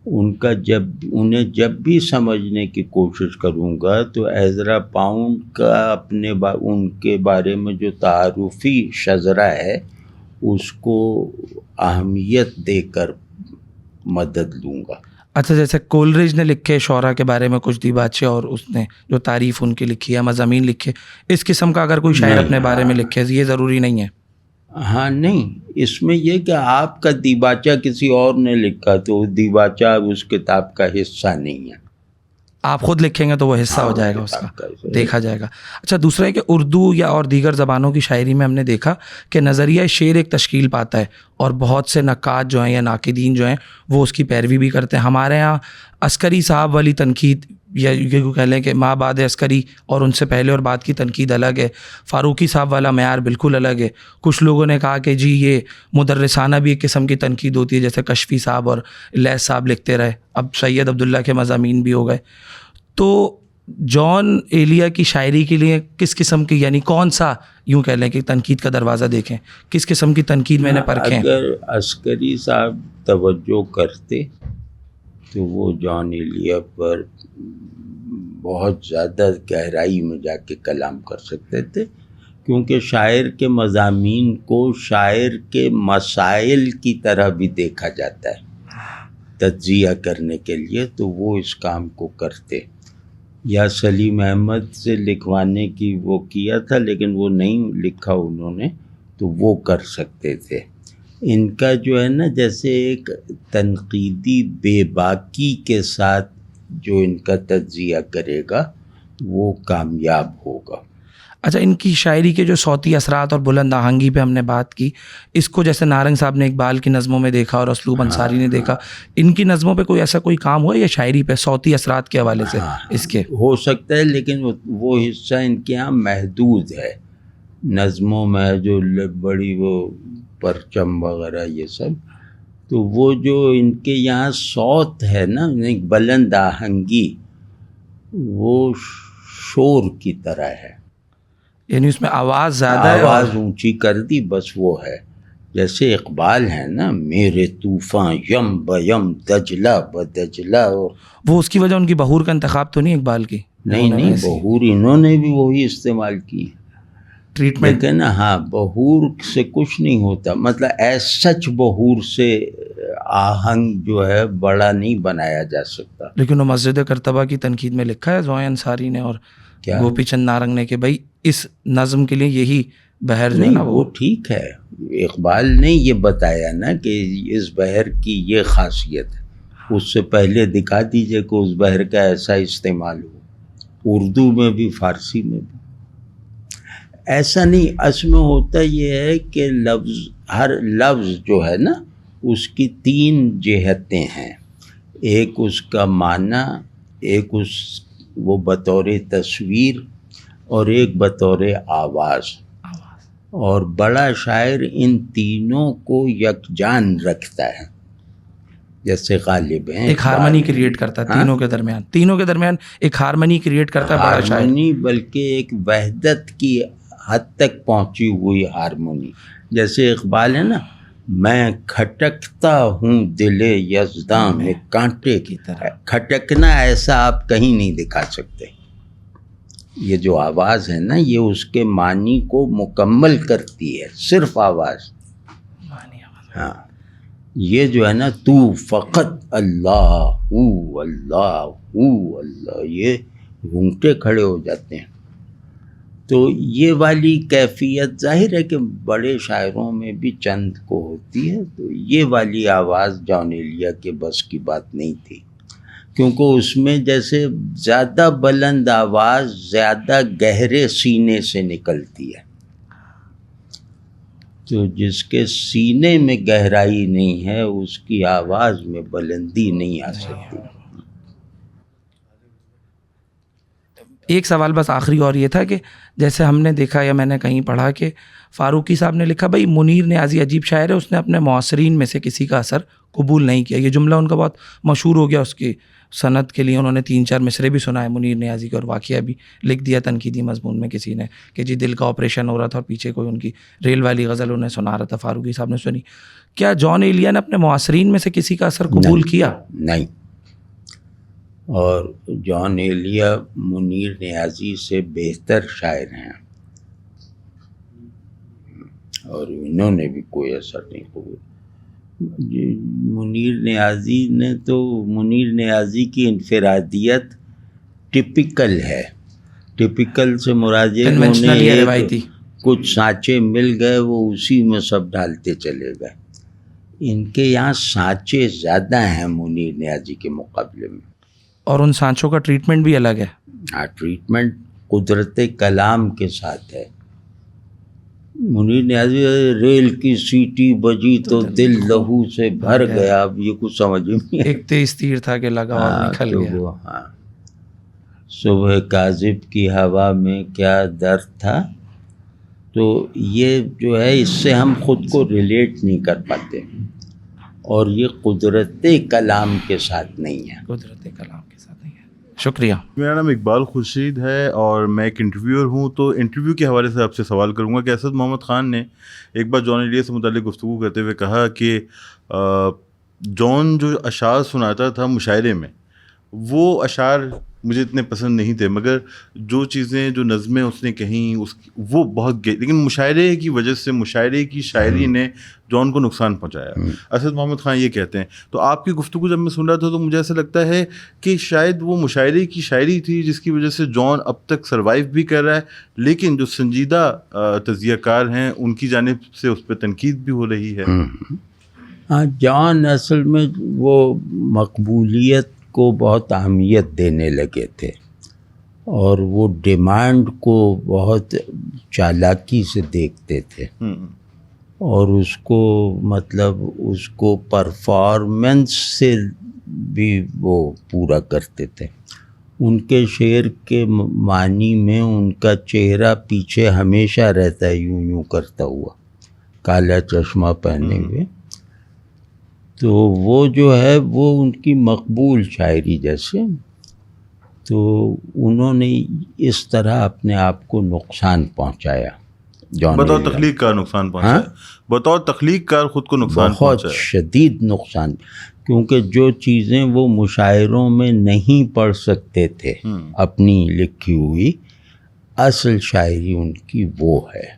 انہیں جب بھی سمجھنے کی کوشش کروں گا تو عزرا پاؤنڈ کا ان کے بارے میں جو تعارفی شذرہ ہے اس کو اہمیت دے کر مدد لوں گا۔ اچھا، جیسے کولریج نے لکھے شعراء کے بارے میں کچھ دیباچے، اور اس نے جو تعریف ان کی لکھی ہے، مضامین لکھے، اس قسم کا اگر کوئی شاعر اپنے بارے میں لکھے یہ ضروری نہیں ہے؟ ہاں نہیں، اس میں یہ کہ آپ کا دیباچہ کسی اور نے لکھا تو دیباچہ اس کتاب کا حصہ نہیں ہے۔ آپ خود لکھیں گے تو وہ حصہ ہو جائے گا اس کا، دیکھا جائے گا. اچھا دوسرا ہے کہ اردو یا اور دیگر زبانوں کی شاعری میں ہم نے دیکھا کہ نظریہ شعر ایک تشکیل پاتا ہے اور بہت سے نقاد جو ہیں یا ناقدین جو ہیں وہ اس کی پیروی بھی کرتے ہیں. ہمارے یہاں عسکری صاحب والی تنقید یا یہ کہہ لیں کہ ماں بعد عسکری اور ان سے پہلے اور بعد کی تنقید الگ ہے. فاروقی صاحب والا معیار بالکل الگ ہے. کچھ لوگوں نے کہا کہ جی یہ مدرسانہ بھی ایک قسم کی تنقید ہوتی ہے، جیسے کشفی صاحب اور لیث صاحب لکھتے رہے، اب سید عبداللہ کے مضامین بھی ہو گئے. تو جان ایلیا کی شاعری کے لیے کس قسم کی، یعنی کون سا یوں کہہ لیں کہ تنقید کا دروازہ دیکھیں، کس قسم کی تنقید میں نے پرکھیں؟ اگر عسکری صاحب توجہ کرتے تو وہ جان ایلیا پر بہت زیادہ گہرائی میں جا کے کلام کر سکتے تھے، کیونکہ شاعر کے مضامین کو شاعر کے مسائل کی طرح بھی دیکھا جاتا ہے تجزیہ کرنے کے لیے، تو وہ اس کام کو کرتے. یا سلیم احمد سے لکھوانے کی وہ کیا تھا لیکن وہ نہیں لکھا انہوں نے، تو وہ کر سکتے تھے. ان کا جو ہے نا جیسے ایک تنقیدی بے باکی کے ساتھ جو ان کا تجزیہ کرے گا وہ کامیاب ہوگا. اچھا ان کی شاعری کے جو صوتی اثرات اور بلند آہنگی پہ ہم نے بات کی، اس کو جیسے نارنگ صاحب نے اقبال کی نظموں میں دیکھا اور اسلوب انصاری نے دیکھا، ان کی نظموں پہ کوئی ایسا کوئی کام ہوا یا شاعری پہ صوتی اثرات کے حوالے سے اس کے؟ ہو سکتا ہے لیکن وہ حصہ ان کے یہاں محدود ہے. نظموں میں جو بڑی وہ پرچم وغیرہ یہ سب، تو وہ جو ان کے یہاں صوت ہے نا بلند آہنگی، وہ شور کی طرح ہے، یعنی اس میں آواز زیادہ ہے، آواز اونچی کر دی بس وہ ہے. جیسے اقبال ہے نا میرے طوفان یم بیم دجلہ بدجلہ، وہ اس کی وجہ ان کی بہور کا انتخاب تو نہیں اقبال کی؟ نہیں بہور انہوں نے بھی وہی استعمال کی ٹریٹمنٹ، لیکن نا ہاں بہور سے کچھ نہیں ہوتا، مطلب ایز سچ بہور سے آہنگ جو ہے بڑا نہیں بنایا جا سکتا. لیکن وہ مسجد کرتبہ کی تنقید میں لکھا ہے زوئے انصاری نے اور گوپی چند نارنگ نے کہ بھائی اس نظم کے لیے یہی بحر جو ہے نا وہ ٹھیک ہے. اقبال نے یہ بتایا نا کہ اس بحر کی یہ خاصیت ہے، اس سے پہلے دکھا دیجئے کہ اس بحر کا ایسا استعمال ہو، اردو میں بھی فارسی میں بھی. ایسا نہیں، اصل میں ہوتا یہ ہے کہ ہر لفظ جو ہے نا اس کی 3 جہتیں ہیں، ایک اس کا معنی، ایک وہ بطور تصویر اور ایک بطور آواز. اور بڑا شاعر ان تینوں کو یکجان رکھتا ہے، جیسے غالب ہیں ایک ہارمنی کریٹ کرتا ہے تینوں کے درمیان ایک ہارمنی کریٹ کرتا ہے بڑا شاعر، ہارمونی بلکہ ایک وحدت کی حد تک پہنچی ہوئی ہارمونی. جیسے اقبال ہے نا میں کھٹکتا ہوں دل یزداں میں کانٹے کی طرح، کھٹکنا ایسا آپ کہیں نہیں دکھا سکتے. یہ جو آواز ہے نا یہ اس کے معنی کو مکمل کرتی ہے، صرف آواز. ہاں یہ جو ہے نا تو فقط اللہ اللہ اللہ، یہ گھنٹے کھڑے ہو جاتے ہیں. تو یہ والی کیفیت ظاہر ہے کہ بڑے شاعروں میں بھی چند کو ہوتی ہے، تو یہ والی آواز جان ایلیا کے بس کی بات نہیں تھی، کیونکہ اس میں جیسے زیادہ بلند آواز زیادہ گہرے سینے سے نکلتی ہے، تو جس کے سینے میں گہرائی نہیں ہے اس کی آواز میں بلندی نہیں آ سکتی. ایک سوال بس آخری اور یہ تھا کہ جیسے ہم نے دیکھا یا میں نے کہیں پڑھا کہ فاروقی صاحب نے لکھا بھائی منیر نیازی عجیب شاعر ہے، اس نے اپنے معاصرین میں سے کسی کا اثر قبول نہیں کیا. یہ جملہ ان کا بہت مشہور ہو گیا، اس کی صنعت کے لیے انہوں نے 3-4 مصرے بھی سنائے منیر نیازی کے، اور واقعہ بھی لکھ دیا تنقیدی مضمون میں کسی نے کہ جی دل کا آپریشن ہو رہا تھا اور پیچھے کوئی ان کی ریل والی غزل انہیں سنا رہا تھا، فاروقی صاحب نے سنی. کیا جان ایلیا نے اپنے معاصرین میں سے کسی کا اثر قبول کیا؟ نہیں. اور جان ایلیا منیر نیازی سے بہتر شاعر ہیں اور انہوں نے بھی کوئی اثر نہیں قبول. منیر نیازی کی انفرادیت ٹپیکل ہے. ٹپیکل سے مراد یہ کہ انہیں کچھ سانچے مل گئے وہ اسی میں سب ڈالتے چلے گئے. ان کے یہاں سانچے زیادہ ہیں منیر نیازی کے مقابلے میں. اور ان سانچوں کا ٹریٹمنٹ بھی الگ ہے. ہاں ٹریٹمنٹ قدرت کلام کے ساتھ ہے. منیر نیازی ریل کی سیٹی بجی تو دل لہو سے بھر گیا. اب یہ کچھ سمجھ نہیں. ایک تیز تیر تھا کہ لگا اور نکل گیا. ہاں صبح کاذب کی ہوا میں کیا درد تھا. تو یہ جو ہے اس سے ہم خود کو ریلیٹ نہیں کر پاتے اور یہ قدرت کلام کے ساتھ نہیں ہے. قدرت کلام کے ساتھ نہیں ہے. شکریہ. میرا نام اقبال خورشید ہے اور میں ایک انٹرویور ہوں. تو انٹرویو کے حوالے سے آپ سے سوال کروں گا کہ اسد محمد خان نے ایک بار جان ایلیا سے متعلق گفتگو کرتے ہوئے کہا کہ جان جو اشعار سناتا تھا مشاعرے میں وہ اشعار مجھے اتنے پسند نہیں تھے، مگر جو چیزیں جو نظمیں اس نے کہیں وہ بہت گئی، لیکن مشاعرے کی وجہ سے مشاعرے کی شاعری نے جان کو نقصان پہنچایا. اسد محمد خان یہ کہتے ہیں. تو آپ کی گفتگو جب میں سن رہا تھا تو مجھے ایسا لگتا ہے کہ شاید وہ مشاعرے کی شاعری تھی جس کی وجہ سے جان اب تک سروائیو بھی کر رہا ہے، لیکن جو سنجیدہ تجزیہ کار ہیں ان کی جانب سے اس پہ تنقید بھی ہو رہی ہے. ہاں جان اصل میں وہ مقبولیت کو بہت اہمیت دینے لگے تھے اور وہ ڈیمانڈ کو بہت چالاکی سے دیکھتے تھے اور اس کو مطلب اس کو پرفارمنس سے بھی وہ پورا کرتے تھے. ان کے شعر کے معنی میں ان کا چہرہ پیچھے ہمیشہ رہتا ہے یوں یوں کرتا ہوا، کالا چشمہ پہنے ہوئے. تو وہ جو ہے وہ ان کی مقبول شاعری جیسے، تو انہوں نے اس طرح اپنے آپ کو نقصان پہنچایا. بطور تخلیق کار نقصان پہنچایا. بطور تخلیق کار خود کو نقصان بہت شدید نقصان، کیونکہ جو چیزیں وہ مشاعروں میں نہیں پڑھ سکتے تھے اپنی لکھی ہوئی، اصل شاعری ان کی وہ ہے.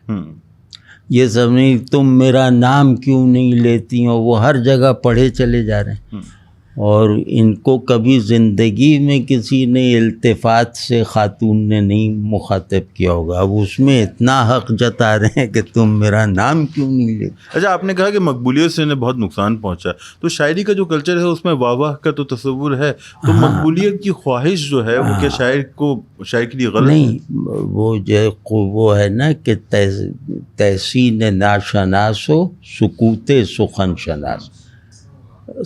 یہ سب نہیں تم میرا نام کیوں نہیں لیتی ہو، وہ ہر جگہ پڑھے چلے جا رہے ہیں اور ان کو کبھی زندگی میں کسی نے التفات سے خاتون نے نہیں مخاطب کیا ہوگا، اب اس میں اتنا حق جتا رہے ہیں کہ تم میرا نام کیوں نہیں لیتے. اچھا آپ نے کہا کہ مقبولیت سے انہیں بہت نقصان پہنچا، تو شاعری کا جو کلچر ہے اس میں واہ واہ کا تو تصور ہے، تو مقبولیت کی خواہش جو ہے وہ کیا شاعر کے لیے غلط نہیں؟ وہ ہے نا کہ تحسین ناشناس و سکوت سخن شناس،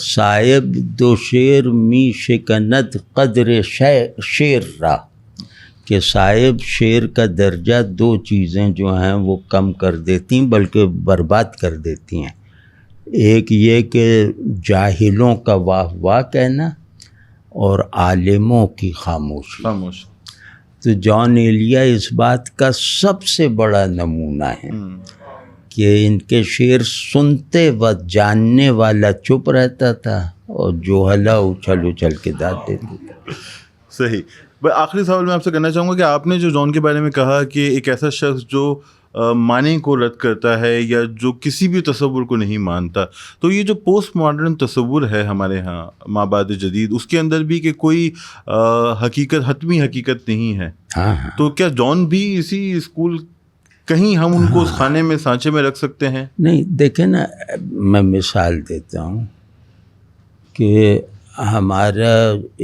صاحب دو شیر می شکند قدر شیر را، کہ صاحب شیر کا درجہ دو چیزیں جو ہیں وہ کم کر دیتی ہیں بلکہ برباد کر دیتی ہیں. ایک یہ کہ جاہلوں کا واہ واہ کہنا اور عالموں کی خاموشی. تو جان ایلیا اس بات کا سب سے بڑا نمونہ ہے کہ ان کے شعر سنتے وقت جاننے والا چپ رہتا تھا اور جوہلا اچھل اچھل کے داد دیتے تھے. صحیح. آخری سوال میں آپ سے کرنا چاہوں گا کہ آپ نے جو جان کے بارے میں کہا کہ ایک ایسا شخص جو معنی کو رد کرتا ہے یا جو کسی بھی تصور کو نہیں مانتا، تو یہ جو پوسٹ ماڈرن تصور ہے ہمارے ہاں مابعد جدید، اس کے اندر بھی کہ کوئی حقیقت حتمی حقیقت نہیں ہے. تو کیا جان بھی اسی اسکول، کہیں ہم ان کو اس خانے میں سانچے میں رکھ سکتے ہیں؟ نہیں دیکھیں نا، میں مثال دیتا ہوں کہ ہمارا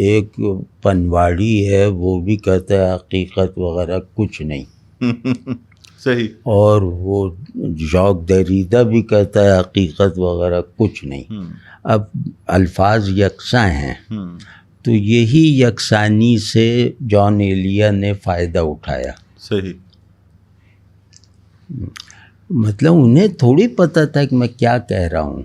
ایک پنواڑی ہے وہ بھی کہتا ہے حقیقت وغیرہ کچھ نہیں. صحیح. اور وہ ژاک دیریدا بھی کہتا ہے حقیقت وغیرہ کچھ نہیں. اب الفاظ یکساں ہیں تو یہی یکسانی سے جان ایلیا نے فائدہ اٹھایا. صحیح. مطلب انہیں تھوڑی پتہ تھا کہ میں کیا کہہ رہا ہوں.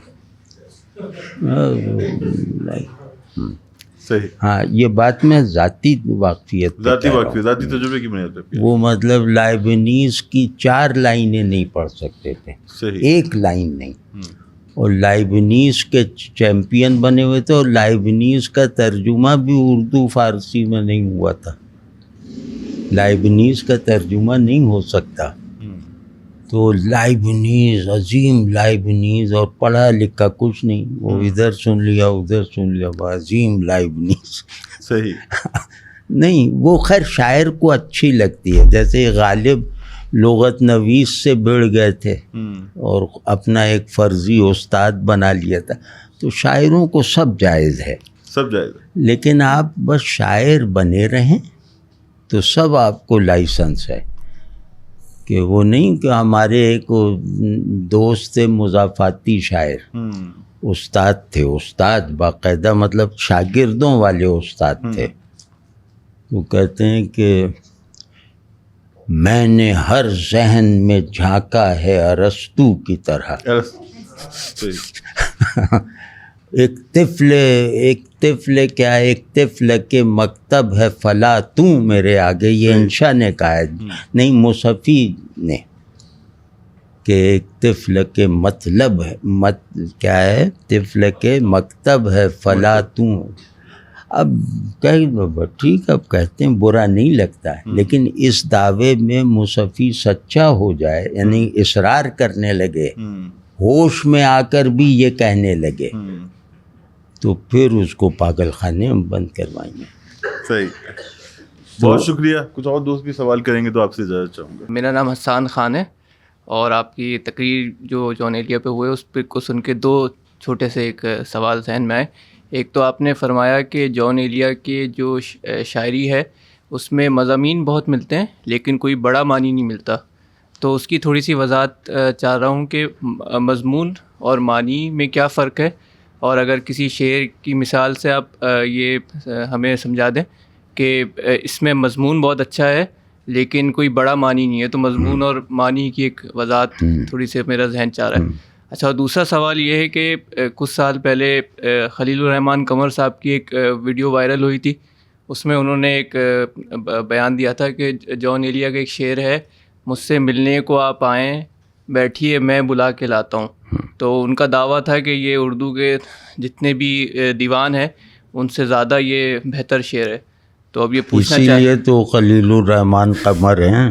صحیح. ہاں یہ بات میں ذاتی واقفیت ذاتی تجربے کی بنیاد پہ، وہ مطلب لائبنیز کی 4 لائنیں نہیں پڑھ سکتے تھے. صحیح. ایک لائن نہیں. اور لائبنیز کے چیمپئن بنے ہوئے تھے اور لائبنیز کا ترجمہ بھی اردو فارسی میں نہیں ہوا تھا. لائبنیز کا ترجمہ نہیں ہو سکتا. تو لائبنیز، عظیم لائبنیز، اور پڑھا لکھا کچھ نہیں، وہ ادھر سن لیا ادھر سن لیا، عظیم لائبنیز. صحیح. نہیں وہ خیر شاعر کو اچھی لگتی ہے، جیسے غالب لغت نویس سے بڑھ گئے تھے اور اپنا ایک فرضی استاد بنا لیا تھا. تو شاعروں کو سب جائز ہے. سب جائز ہے. لیکن آپ بس شاعر بنے رہیں تو سب آپ کو لائسنس ہے. کہ وہ نہیں کہ ہمارے ایک دوست تھے مضافاتی شاعر، استاد تھے، استاد باقاعدہ مطلب شاگردوں والے استاد تھے. وہ کہتے ہیں کہ میں نے ہر ذہن میں جھانکا ہے ارسطو کی طرح. ایک طفل کے مکتب ہے فلا تو میرے آگے. یہ انشا نے کہا ہے، نہیں مصفی نے، کہ ایک طفل کے مطلب ہے کیا ہے، طفل کے مکتب ہے فلا تو. اب ٹھیک اب کہتے ہیں برا نہیں لگتا ہے، لیکن اس دعوے میں مصفی سچا ہو جائے، یعنی اصرار کرنے لگے، ہوش میں آ کر بھی یہ کہنے لگے، تو پھر اس کو پاگل خانے میں بند کروائیں گے. صحیح. بہت شکریہ. کچھ اور دوست بھی سوال کریں گے تو آپ سے اجازت چاہوں گا. میرا نام حسان خان ہے، اور آپ کی تقریر جو جان ایلیا پہ ہوئے اس پہ کو سن کے دو چھوٹے سے ایک سوال ذہن میں آئے. ایک تو آپ نے فرمایا کہ جان ایلیا کے جو شاعری ہے اس میں مضامین بہت ملتے ہیں لیکن کوئی بڑا معنی نہیں ملتا، تو اس کی تھوڑی سی وضاحت چاہ رہا ہوں کہ مضمون اور معنی میں کیا فرق ہے، اور اگر کسی شعر کی مثال سے آپ یہ ہمیں سمجھا دیں کہ اس میں مضمون بہت اچھا ہے لیکن کوئی بڑا معنی نہیں ہے، تو مضمون اور معنی کی ایک وضاحت تھوڑی سی میرا ذہن چاہ رہا ہے. اچھا، دوسرا سوال یہ ہے کہ کچھ سال پہلے خلیل الرحمان قمر صاحب کی ایک ویڈیو وائرل ہوئی تھی، اس میں انہوں نے ایک بیان دیا تھا کہ جان ایلیا کا ایک شعر ہے، مجھ سے ملنے کو آپ آئیں بیٹھیے میں بلا کے لاتا ہوں. تو ان کا دعویٰ تھا کہ یہ اردو کے جتنے بھی دیوان ہیں ان سے زیادہ یہ بہتر شعر ہے. تو اب یہ پوچھنا اسی لیے تو خلیل الرحمان قمر ہیں.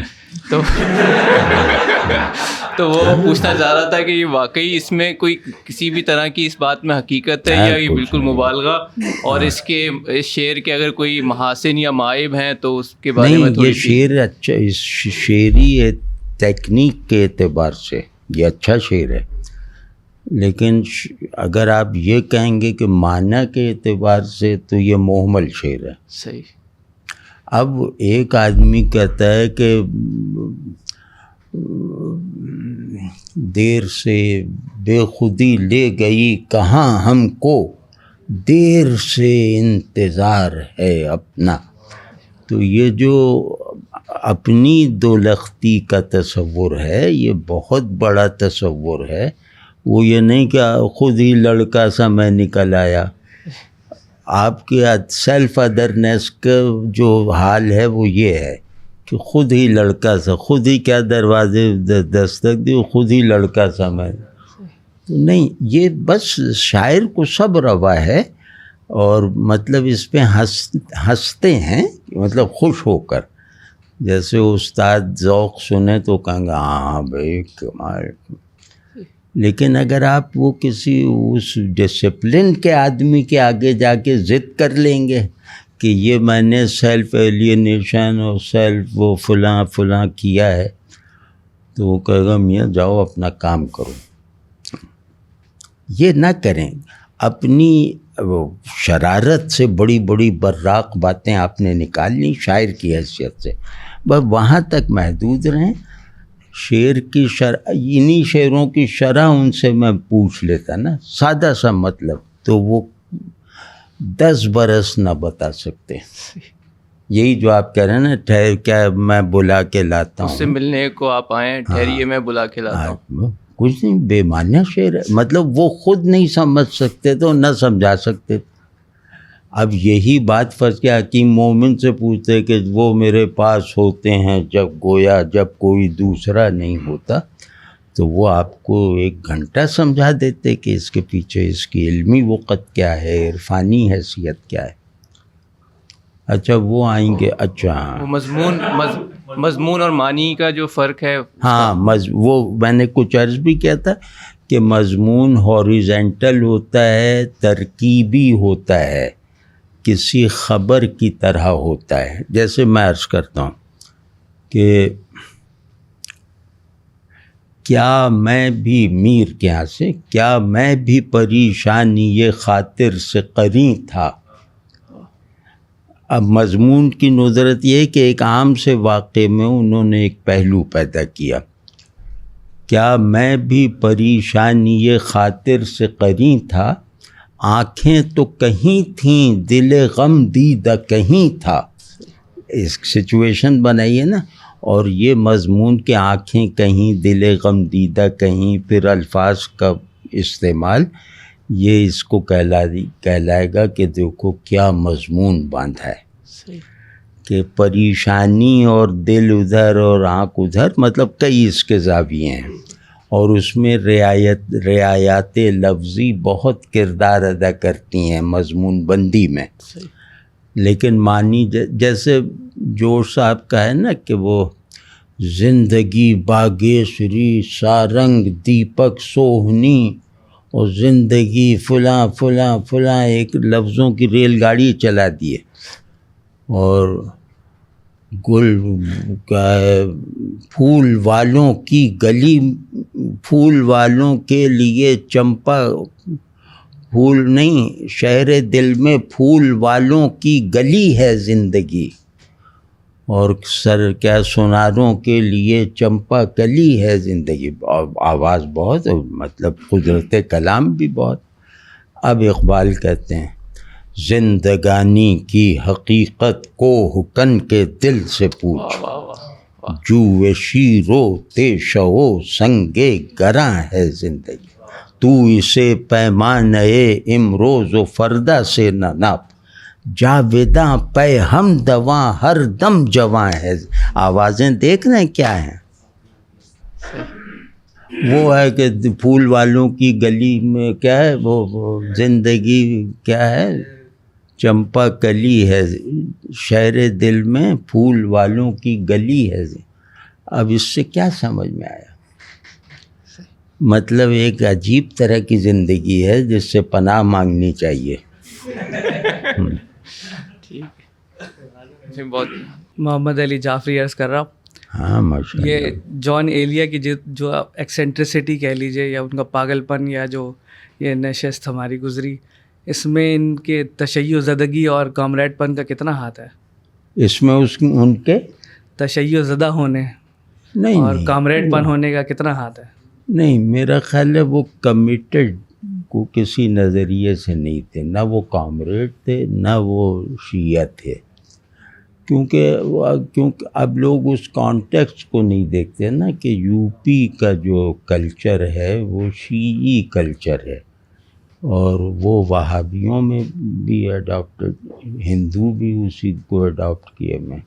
تو وہ پوچھنا چاہ رہا تھا کہ یہ واقعی اس میں کوئی کسی بھی طرح کی اس بات میں حقیقت ہے یا یہ بالکل مبالغہ، اور اس شعر کے اگر کوئی محاسن یا معائب ہیں تو اس کے بارے میں نہیں. یہ شعر اچھا، اس شعری تکنیک کے اعتبار سے یہ اچھا شعر ہے، لیکن اگر آپ یہ کہیں گے کہ معنی کے اعتبار سے تو یہ محمل شعر ہے. صحیح. اب ایک آدمی کہتا ہے کہ دیر سے بے خودی لے گئی کہاں ہم کو، دیر سے انتظار ہے اپنا. تو یہ جو اپنی دولختی کا تصور ہے یہ بہت بڑا تصور ہے. وہ یہ نہیں کہ خود ہی لڑکا سا میں نکل آیا. آپ کے سیلف ادرنیس کا جو حال ہے وہ یہ ہے کہ خود ہی لڑکا سا، خود ہی کیا دروازے دستک دی، خود ہی لڑکا سا میں. نہیں، یہ بس شاعر کو سب روا ہے، اور مطلب اس پہ ہنستے ہیں، مطلب خوش ہو کر. جیسے استاد ذوق سنے تو کہیں گے ہاں بھائی کمال. لیکن اگر آپ وہ کسی اس ڈسپلن کے آدمی کے آگے جا کے ضد کر لیں گے کہ یہ میں نے سیلف ایلینیشن اور سیلف وہ فلاں کیا ہے، تو وہ کہے گا میاں جاؤ اپنا کام کرو. یہ نہ کریں. اپنی شرارت سے بڑی بڑی براق باتیں آپ نے نکال لیں شاعر کی حیثیت سے، بس وہاں تک محدود رہیں. شعر کی انہی شعروں کی شرح ان سے میں پوچھ لیتا نا، سادہ سا مطلب، تو وہ 10 برس نہ بتا سکتے. یہی جو آپ کہہ رہے ہیں نا، ٹھہر کیا میں بلا کے لاتا ہوں، اس سے ملنے کو آپ آئیں ٹھہریے میں بلا کے لاتا ہوں. کچھ نہیں، بے معنی شعر ہے. مطلب وہ خود نہیں سمجھ سکتے تو نہ سمجھا سکتے. اب یہی بات فرض کے حکیم مومن سے پوچھتے کہ وہ میرے پاس ہوتے ہیں جب گویا جب کوئی دوسرا نہیں ہوتا، تو وہ آپ کو 1 گھنٹہ سمجھا دیتے کہ اس کے پیچھے اس کی علمی وقت کیا ہے، عرفانی حیثیت کیا ہے. اچھا وہ آئیں گے. اچھا مضمون اور معنی کا جو فرق ہے. ہاں وہ میں نے کچھ عرض بھی کیا تھا کہ مضمون ہاریزنٹل ہوتا ہے، ترکیبی ہوتا ہے، کسی خبر کی طرح ہوتا ہے. جیسے میں عرض کرتا ہوں کہ کیا میں بھی میر کے یہاں سے، کیا میں بھی پریشانی یہ خاطر سے قرین تھا اب مضمون کی نظرت یہ ہے کہ ایک عام سے واقعے میں انہوں نے ایک پہلو پیدا کیا. کیا میں بھی پریشانی خاطر سے قرین تھا، آنکھیں تو کہیں تھیں دل غم دیدہ کہیں تھا. اس سچویشن بنائیے نا، اور یہ مضمون کہ آنکھیں کہیں دل غم دیدہ کہیں، پھر الفاظ کا استعمال، یہ اس کو کہلائے گا کہ دیکھو کیا مضمون باندھا ہے کہ پریشانی اور دل ادھر اور آنکھ ادھر، مطلب کئی اس کے زاویے ہیں، اور اس میں رعایات لفظی بہت کردار ادا کرتی ہیں مضمون بندی میں. لیکن معنی جیسے جوش صاحب کا ہے نا کہ وہ زندگی باگیشری سارنگ دیپک سوہنی، اور زندگی فلاں فلاں فلاں، ایک لفظوں کی ریل گاڑی چلا دیے. اور گل کا پھول والوں کی گلی، پھول والوں کے لیے چمپا، پھول نہیں، شہر دل میں پھول والوں کی گلی ہے زندگی، اور کیا سناروں کے لیے چمپا کلی ہے زندگی. آواز بہت، مطلب قدرت کلام بھی بہت. اب اقبال کہتے ہیں زندگانی کی حقیقت کو حکن کے دل سے پوچھ، جو شیرو تیشو سنگے گراں ہے زندگی، تو اسے پیمانۂ امروز و فردا سے نہ ناپ، جاویداں پے ہم دواں ہر دم جواں ہے. آوازیں دیکھ رہے ہیں کیا ہیں؟ وہ ہے کہ پھول والوں کی گلی میں کیا ہے، وہ زندگی کیا ہے، چمپا کلی ہے، شہر دل میں پھول والوں کی گلی ہے. اب اس سے کیا سمجھ میں آیا؟ مطلب ایک عجیب طرح کی زندگی ہے جس سے پناہ مانگنی چاہیے. بہت محمد علی جعفری عرض کر رہا ہوں. ہاں ماشاء اللہ. یہ جان ایلیا کی جو ایکسینٹرسٹی کہہ لیجیے، یا ان کا پاگل پن، یا جو یہ نشست ہماری گزری، اس میں ان کے تشیع زدگی اور کامریڈ پن کا کتنا ہاتھ ہے؟ اس میں ان کے تشیع زدہ ہونے نہیں اور کامریڈ پن ہونے کا کتنا ہاتھ ہے؟ نہیں، میرا خیال ہے وہ کمیٹڈ کو کسی نظریے سے نہیں تھے، نہ وہ کامریڈ تھے نہ وہ شیعہ تھے، کیونکہ اب لوگ اس کانٹیکسٹ کو نہیں دیکھتے نا کہ یو پی کا جو کلچر ہے وہ شیعی کلچر ہے، اور وہ وہابیوں میں بھی اڈاپٹڈ، ہندو بھی اسی کو اڈاپٹ کیے میں،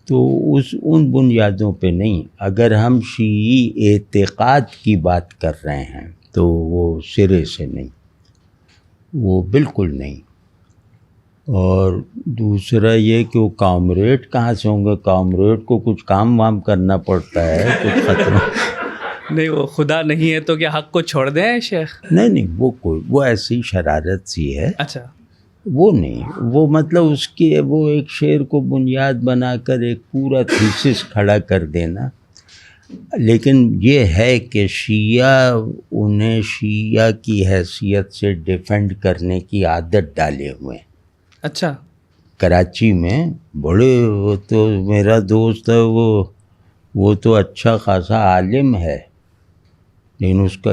تو ان بنیادوں پہ نہیں. اگر ہم شیعی اعتقاد کی بات کر رہے ہیں تو وہ سرے سے نہیں، وہ بالکل نہیں. اور دوسرا یہ کہ وہ کامریڈ کہاں سے ہوں گے؟ کامریڈ کو کچھ کام وام کرنا پڑتا ہے، کچھ ختم. نہیں، وہ خدا نہیں ہے تو کیا حق کو چھوڑ دیں شیخ؟ نہیں، وہ ایسی شرارت سی ہے. اچھا، وہ نہیں، وہ مطلب اس کی وہ ایک شعر کو بنیاد بنا کر ایک پورا تھیسس کھڑا کر دینا. لیکن یہ ہے کہ شیعہ انہیں شیعہ کی حیثیت سے ڈیفینڈ کرنے کی عادت ڈالے ہوئے ہیں. اچھا، کراچی میں بڑے، وہ تو میرا دوست ہے، وہ تو اچھا خاصا عالم ہے، لیکن اس کا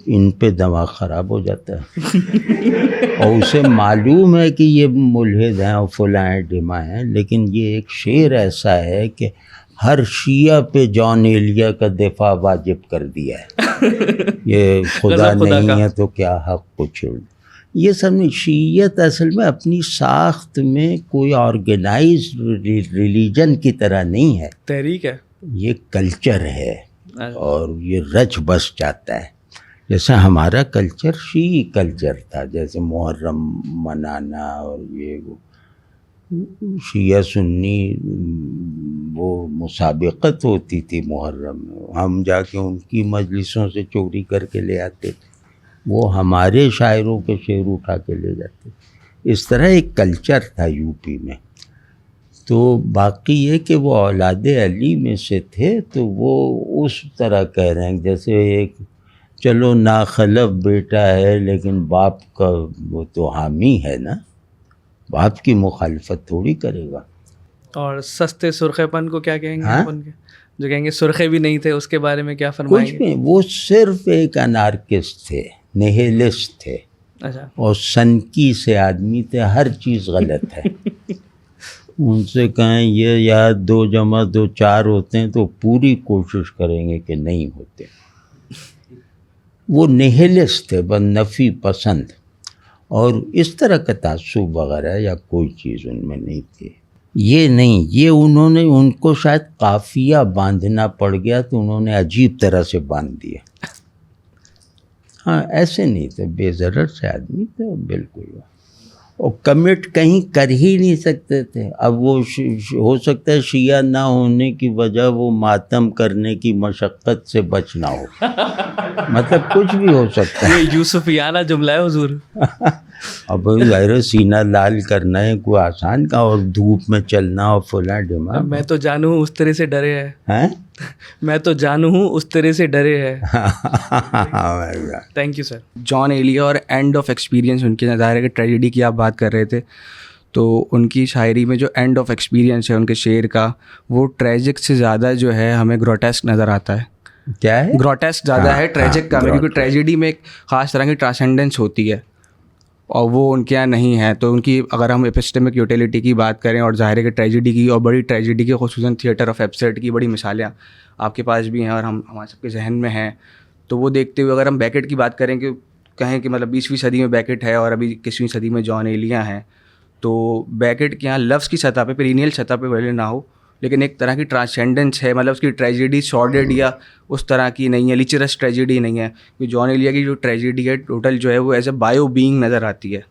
ان پہ دماغ خراب ہو جاتا ہے اور اسے معلوم ہے کہ یہ ملحد ہیں اور فلاں ہیں ڈھما ہیں، لیکن یہ ایک شعر ایسا ہے کہ ہر شیعہ پہ جان ایلیا کا دفاع واجب کر دیا ہے. یہ خدا نہیں ہے تو کیا حق کو چھوڑ. یہ سب نہیں. شیعیت اصل میں اپنی ساخت میں کوئی آرگنائزڈ ریلیجن کی طرح نہیں ہے، تحریک ہے، یہ کلچر ہے اور یہ رچ بس جاتا ہے. جیسے ہمارا کلچر شیعی کلچر تھا، جیسے محرم منانا، اور یہ شیعہ سنی وہ مسابقت ہوتی تھی محرم میں، ہم جا کے ان کی مجلسوں سے چوری کر کے لے آتے تھے، وہ ہمارے شاعروں کے شعر اٹھا کے لے جاتے. اس طرح ایک کلچر تھا یو پی میں. تو باقی یہ کہ وہ اولاد علی میں سے تھے تو وہ اس طرح کہہ رہے ہیں جیسے ایک چلو ناخلف بیٹا ہے لیکن باپ کا وہ تو حامی ہے نا، آپ کی مخالفت تھوڑی کرے گا. اور سستے سرخے پن کو کیا کہیں گے ہاں؟ آپ ان کے جو کہیں گے سرخے بھی نہیں تھے، اس کے بارے میں کیا فرمائیں کچھ گے؟ بھی، وہ صرف ایک انارکسٹ تھے، نہیلسٹ تھے، اچھا، اور سنکی سے آدمی تھے، ہر چیز غلط ہے. ان سے کہیں یہ یا 2 + 2 4 ہوتے ہیں تو پوری کوشش کریں گے کہ نہیں ہوتے. وہ نہیلسٹ تھے، بس نفی پسند، اور اس طرح کا تعصب وغیرہ یا کوئی چیز ان میں نہیں تھی. یہ نہیں، یہ انہوں نے، ان کو شاید قافیہ باندھنا پڑ گیا تو انہوں نے عجیب طرح سے باندھ دیا. ہاں ایسے نہیں تھے، بے ضرر سے آدمی تھے بالکل، اور کمٹ کہیں کر ہی نہیں سکتے تھے. اب وہ ہو سکتا ہے شیعہ نہ ہونے کی وجہ وہ ماتم کرنے کی مشقت سے بچنا ہو، مطلب کچھ بھی ہو سکتا ہے. یہ یوسفیانہ جملہ ہے حضور. اب ظاہر سینہ لال کرنا ہے کوئی آسان کا، اور دھوپ میں چلنا اور فلاں ڈماغ. میں تو جانوں ہوں اس طرح سے ڈرے ہے، میں تو جانوں ہوں اس طرح سے ڈرے ہے. Thank you sir. جان ایلیا اور اینڈ آف ایکسپیرینس، ان کے ظاہر ہے کہ ٹریجڈی کی آپ بات کر رہے تھے، تو ان کی شاعری میں جو اینڈ آف ایکسپیرینس ہے ان کے شعر کا، وہ ٹریجک سے زیادہ جو ہے ہمیں گروٹیسک نظر آتا ہے. کیا ہے؟ گروٹیسک زیادہ ہے ٹریجک کا، کیونکہ ٹریجڈی میں ایک خاص طرح کی ٹرانسینڈنس ہوتی ہے اور وہ ان کے یہاں نہیں ہے. تو ان کی اگر ہم ایپسٹمک یوٹیلیٹی کی بات کریں، اور ظاہر ہے کہ ٹریجڈی کی اور بڑی ٹریجڈی کی، خصوصاً تھیٹر آف ایبسرڈ کی بڑی مثالیں آپ کے پاس بھی ہیں اور ہمارے سب کے ذہن میں ہیں. تو وہ دیکھتے ہوئے اگر ہم بیکٹ کی بات کریں، کہ کہیں کہ مطلب 20ویں صدی میں بیکٹ ہے اور ابھی 21ویں صدی میں جان ایلیا ہیں، تو بیکٹ کے یہاں لفظ کی سطح پہ، پرینیل سطح پہ بھلے نہ ہو، لیکن ایک طرح کی ٹرانسینڈنس ہے. مطلب اس کی ٹریجڈی سارڈیڈ یا اس طرح کی نہیں ہے، لیچرس ٹریجڈی نہیں ہے. کہ جان ایلیا کی جو ٹریجڈی ہے ٹوٹل جو ہے وہ ایز اے بایو بینگ نظر آتی ہے،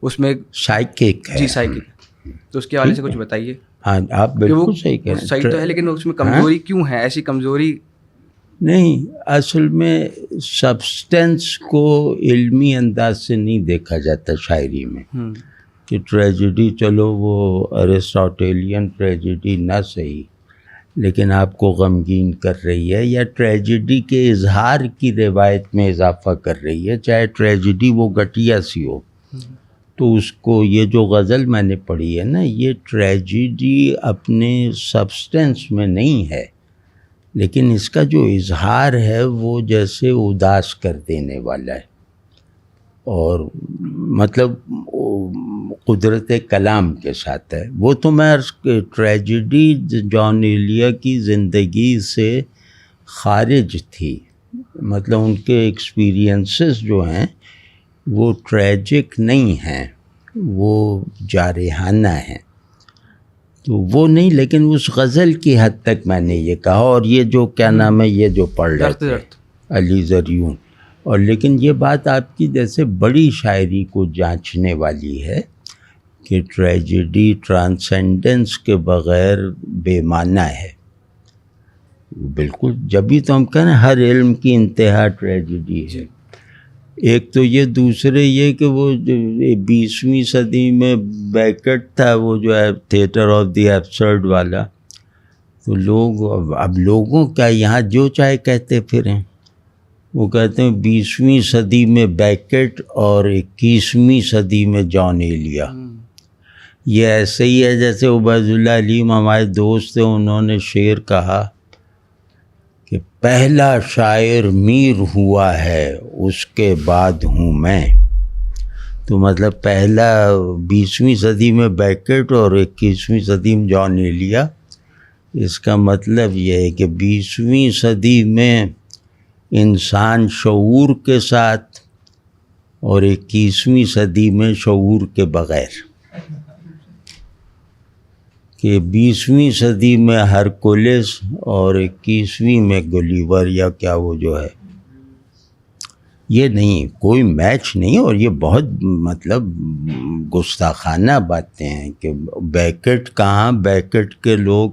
اس میں سائیکک ہے. جی سائیکک. تو اس کے حوالے سے کچھ بتائیے. ہاں آپ بالکل صحیح کہہ رہے ہیں. صحیح تو ہے، لیکن اس میں کمزوری کیوں ہے؟ ایسی کمزوری نہیں، اصل میں سبسٹنس کو علمی انداز سے نہیں دیکھا جاتا شاعری میں، کہ ٹریجڈی چلو وہ ایرسٹوٹیلین ٹریجڈی نہ صحیح، لیکن آپ کو غمگین کر رہی ہے یا ٹریجڈی کے اظہار کی روایت میں اضافہ کر رہی ہے، چاہے ٹریجڈی وہ گھٹیا سی ہو. تو اس کو، یہ جو غزل میں نے پڑھی ہے نا، یہ ٹریجڈی اپنے سبسٹنس میں نہیں ہے، لیکن اس کا جو اظہار ہے وہ جیسے اداس کر دینے والا ہے، اور مطلب قدرت کلام کے ساتھ ہے. وہ تو میں ٹریجڈی جان ایلیا کی زندگی سے خارج تھی، مطلب ان کے ایکسپیرینسز جو ہیں وہ ٹریجک نہیں ہیں، وہ جارحانہ ہیں. تو وہ نہیں، لیکن اس غزل کی حد تک میں نے یہ کہا. اور یہ جو کیا نام ہے، یہ جو پڑھ رہے تھے علی زریون، اور لیکن یہ بات آپ کی جیسے بڑی شاعری کو جانچنے والی ہے کہ ٹریجڈی ٹرانسینڈنس کے بغیر بے معنی ہے. بالکل، جبھی تو ہم کہنا ہر علم کی انتہا ٹریجڈی ہے. ایک تو یہ، دوسرے یہ کہ وہ 20ویں صدی میں بیکٹ تھا، وہ جو ہے تھیٹر آف دی ایبسرڈ والا، تو لوگ اب لوگوں کا یہاں جو چاہے کہتے پھریں. وہ کہتے ہیں 20ویں صدی میں بیکٹ اور 21ویں صدی میں جان ایلیا. یہ ایسے ہی ہے جیسے عبید اللہ علیم ہمارے دوست تھے، انہوں نے شعر کہا کہ پہلا شاعر میر ہوا ہے، اس کے بعد ہوں میں. تو مطلب پہلا 20ویں صدی میں بیکٹ اور 21ویں صدی میں جان ایلیا. اس کا مطلب یہ ہے کہ 20ویں صدی میں انسان شعور کے ساتھ اور 21ویں صدی میں شعور کے بغیر. کہ 20ویں صدی میں ہرکولس اور 21ویں میں گلیور، یا کیا وہ جو ہے، یہ نہیں، کوئی میچ نہیں. اور یہ بہت مطلب گستاخانہ باتیں ہیں کہ بیکٹ کہاں، بیکٹ کے لوگ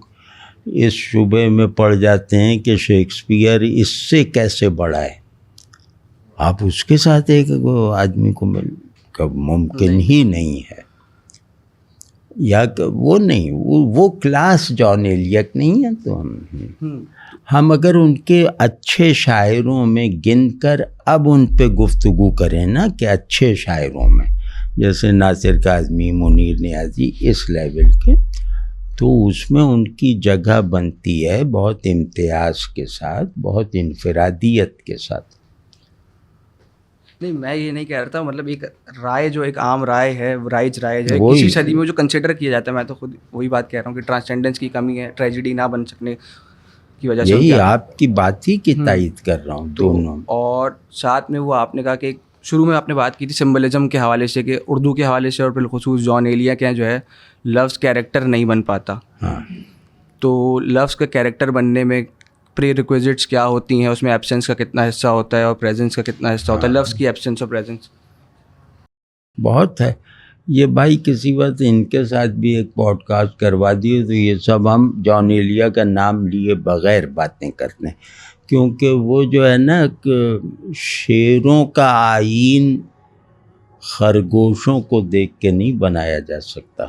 اس شبے میں پڑ جاتے ہیں کہ شیکسپیئر اس سے کیسے بڑا ہے. آپ اس کے ساتھ ایک آدمی کو مل کب ممکن ہی نہیں ہے، یا وہ نہیں، وہ کلاس جان ایلیا نہیں ہے. تو ہم اگر ان کے اچھے شاعروں میں گن کر اب ان پہ گفتگو کریں نا، کہ اچھے شاعروں میں، جیسے ناصر کاظمی، منیر نیازی، اس لیول کے، تو اس میں ان کی جگہ بنتی ہے بہت امتیاز کے ساتھ، بہت انفرادیت کے ساتھ۔ نہیں، میں یہ نہیں کہہ رہا تھا، مطلب ایک رائے جو ایک عام رائے ہے، رائج رائے جو ہے وہی کسی صدی میں جو کنسیڈر کیا جاتا ہے، میں تو خود وہی بات کہہ رہا ہوں کہ ٹرانسجینڈنس کی کمی ہے، ٹریجڈی نہ بن سکنے کی وجہ سے یہی آپ کی بات ہی کی تائید کر رہا ہوں دونوں۔ اور ساتھ میں وہ آپ نے کہا کہ شروع میں آپ نے بات کی تھی سمبلزم کے حوالے سے کہ اردو کے حوالے سے اور بالخصوص جان ایلیا کے جو ہے لفظ کیریکٹر نہیں بن پاتا، ہاں، تو لفظ کا کیریکٹر بننے میں پری ریکویزٹس کیا ہوتی ہیں، اس میں ایبسنس کا کتنا حصہ ہوتا ہے اور پریزنس کا کتنا حصہ ہوتا ہے، لفظ کی ایبسنس اور پریزنس؟ بہت ہے یہ بھائی، کسی وقت ان کے ساتھ بھی ایک پوڈ کاسٹ کروا دیے تو یہ سب ہم جان ایلیا کا نام لیے بغیر باتیں کرتے ہیں، کیونکہ وہ جو ہے نا کہ شیروں کا آئین خرگوشوں کو دیکھ کے نہیں بنایا جا سکتا۔